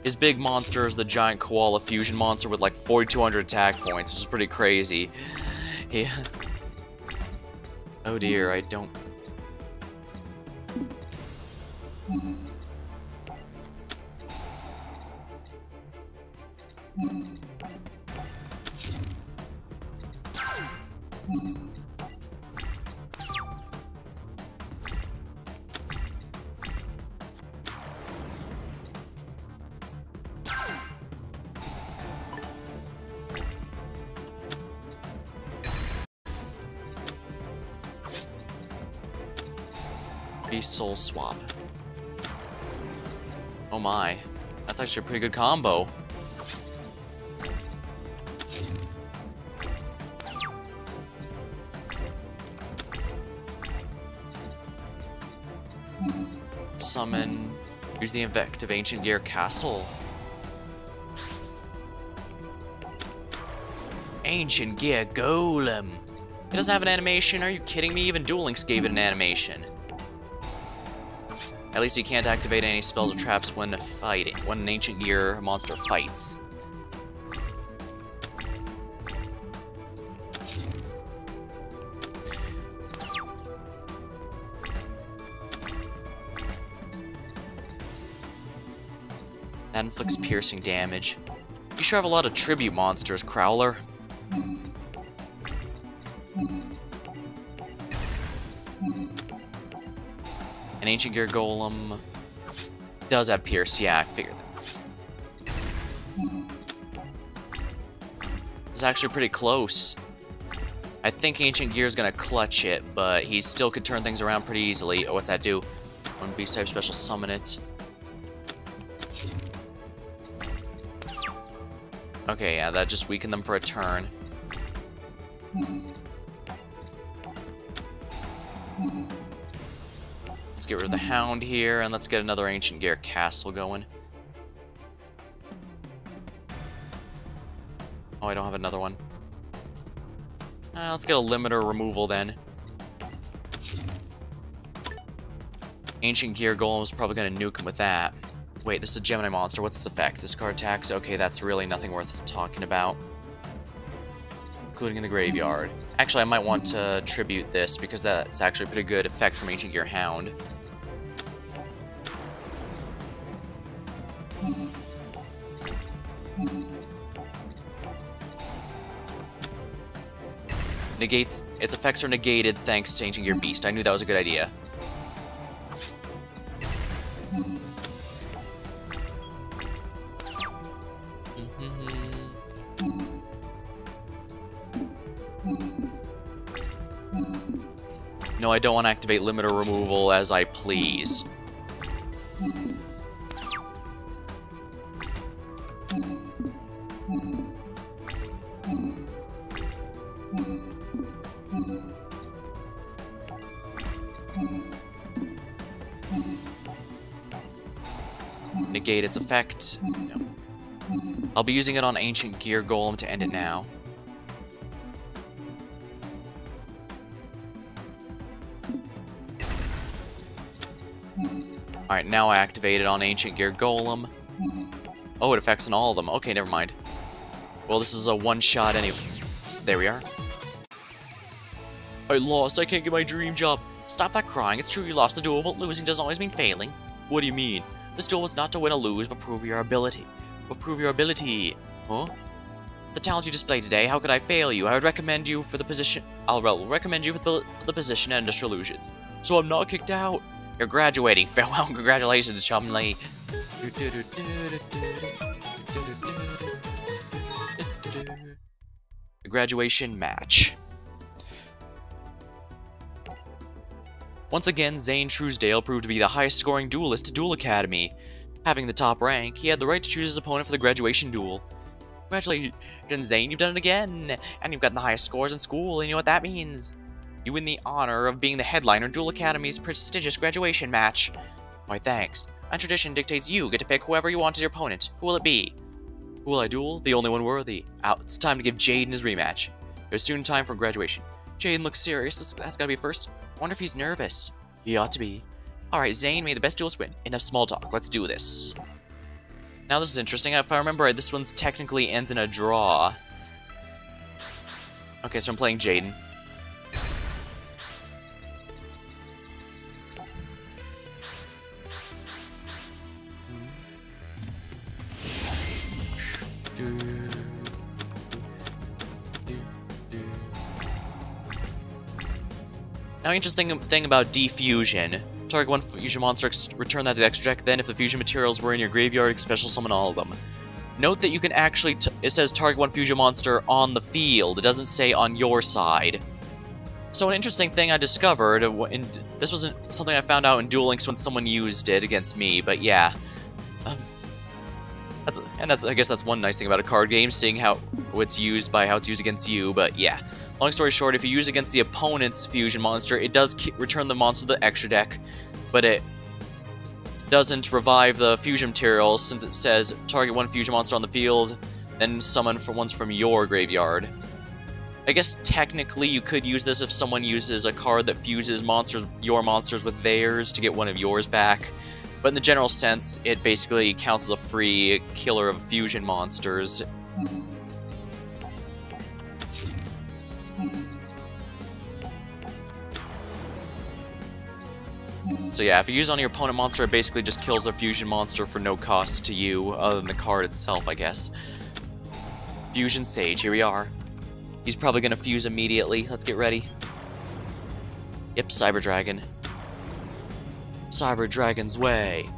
His big monster is the giant koala fusion monster with like 4,200 attack points, which is pretty crazy. Yeah. Oh dear, I don't... Beast Soul Swap. Oh my, that's actually a pretty good combo. Summon. Use the effect of Ancient Gear Castle. Ancient Gear Golem. It doesn't have an animation. Are you kidding me? Even Duel Links gave it an animation. At least you can't activate any spells or traps when fighting. When an Ancient Gear monster fights. That inflicts piercing damage. You sure have a lot of tribute monsters, Crowler. An Ancient Gear Golem does have Pierce, yeah, I figured that. It's actually pretty close. I think Ancient Gear is gonna clutch it, but he still could turn things around pretty easily. Oh, what's that do? One beast type special, summon it. Okay, yeah, that just weakened them for a turn. Let's get rid of the Hound here, and let's get another Ancient Gear Castle going. Oh, I don't have another one. Let's get a limiter removal then. Ancient Gear Golem is probably going to nuke him with that. Wait, this is a Gemini monster. What's its effect? Discard attacks? Okay, that's really nothing worth talking about. Including in the graveyard. Actually, I might want to tribute this, because that's actually a pretty good effect from Ancient Gear Hound. Negates... Its effects are negated thanks to Ancient Gear Beast. I knew that was a good idea. No, I don't want to activate limiter removal as I please. Negate its effect. No. I'll be using it on Ancient Gear Golem to end it now. Alright, now I activate it on Ancient Gear Golem. Oh, it affects on all of them. Okay, never mind. Well, this is a one-shot anyway. So there we are. I lost. I can't get my dream job. Stop that crying. It's true you lost the duel, but losing doesn't always mean failing. What do you mean? This duel was not to win or lose, but prove your ability. Huh? The talent you displayed today, how could I fail you? I would recommend you for the position. I'll recommend you for the position at Industrial Illusions. So I'm not kicked out. You're graduating. Farewell and congratulations, Chumley. The graduation match. Once again, Zane Truesdale proved to be the highest scoring duelist at Duel Academy. Having the top rank, he had the right to choose his opponent for the graduation duel. Congratulations, Zane, you've done it again! And you've gotten the highest scores in school, and you know what that means? You win the honor of being the headliner in Duel Academy's prestigious graduation match. Why, thanks. And tradition dictates you get to pick whoever you want as your opponent. Who will it be? Who will I duel? The only one worthy. Out. It's time to give Jaden his rematch. There's soon time for graduation. Jaden looks serious. That's gotta be first. I wonder if he's nervous. He ought to be. Alright, Zane, may the best duelist win. Enough small talk. Let's do this. Now this is interesting. If I remember right, this one's technically ends in a draw. Okay, so I'm playing Jaden. Now, interesting thing about defusion. Target one fusion monster, return that to the extra deck, then if the fusion materials were in your graveyard, special summon all of them. Note that you can actually, it says target one fusion monster on the field, it doesn't say on your side. So an interesting thing I discovered, this wasn't something I found out in Duel Links when someone used it against me, but yeah. I guess that's one nice thing about a card game, seeing how it's used by how it's used against you, but yeah. Long story short, if you use against the opponent's fusion monster, it does return the monster to the extra deck, but it doesn't revive the fusion materials since it says target one fusion monster on the field, then summon for ones from your graveyard. I guess technically you could use this if someone uses a card that fuses your monsters with theirs to get one of yours back, but in the general sense, it basically counts as a free killer of fusion monsters. So yeah, if you use it on your opponent monster, it basically just kills a fusion monster for no cost to you, other than the card itself, I guess. Fusion Sage, here we are. He's probably gonna fuse immediately. Let's get ready. Yep, Cyber Dragon. Cyber Dragon's way.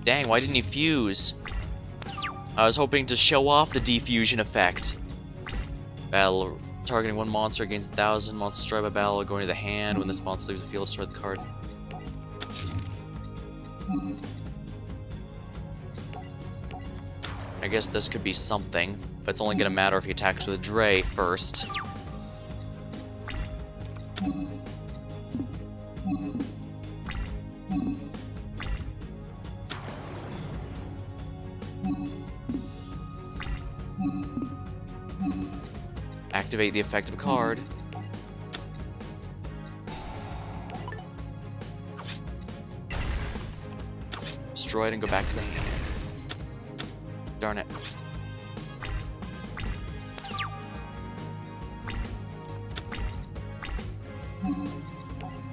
Dang, why didn't he fuse? I was hoping to show off the defusion effect. Battle. Targeting one monster against 1,000 monsters destroyed by battle, going to the hand. When this monster leaves the field, destroy the card. I guess this could be something, but it's only gonna matter if he attacks with a Dre first. Activate the effect of a card. Destroy it and go back to the hand. Darn it.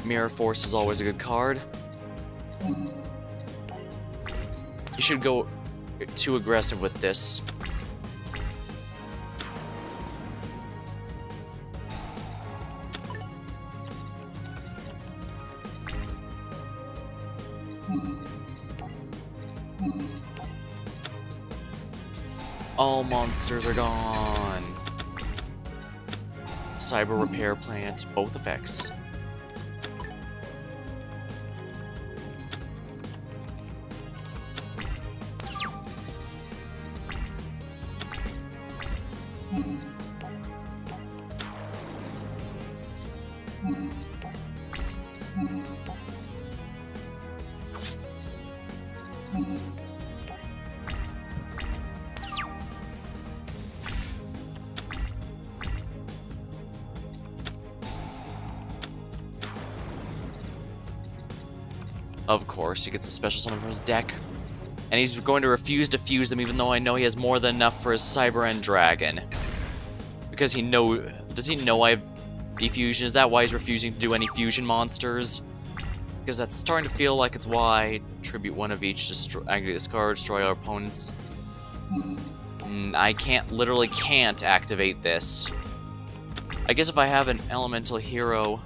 Mirror Force is always a good card. You should go too aggressive with this. All monsters are gone. Cyber Repair Plant, both effects. Of course, he gets a special summon from his deck. And he's going to refuse to fuse them even though I know he has more than enough for his Cyber End Dragon. Because he know... Does he know I have defusion? Is that why he's refusing to do any fusion monsters? Because that's starting to feel like it's why. Tribute one of each, activate this card, destroy our opponents. I literally can't activate this. I guess if I have an elemental hero...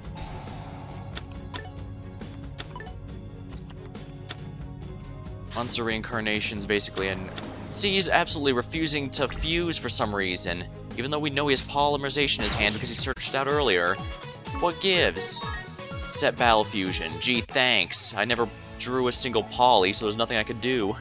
Monster Reincarnations, basically, and see, he's absolutely refusing to fuse for some reason, even though we know he has Polymerization in his hand because he searched out earlier. What gives? Set Battle Fusion. Gee, thanks. I never drew a single poly, so there's nothing I could do.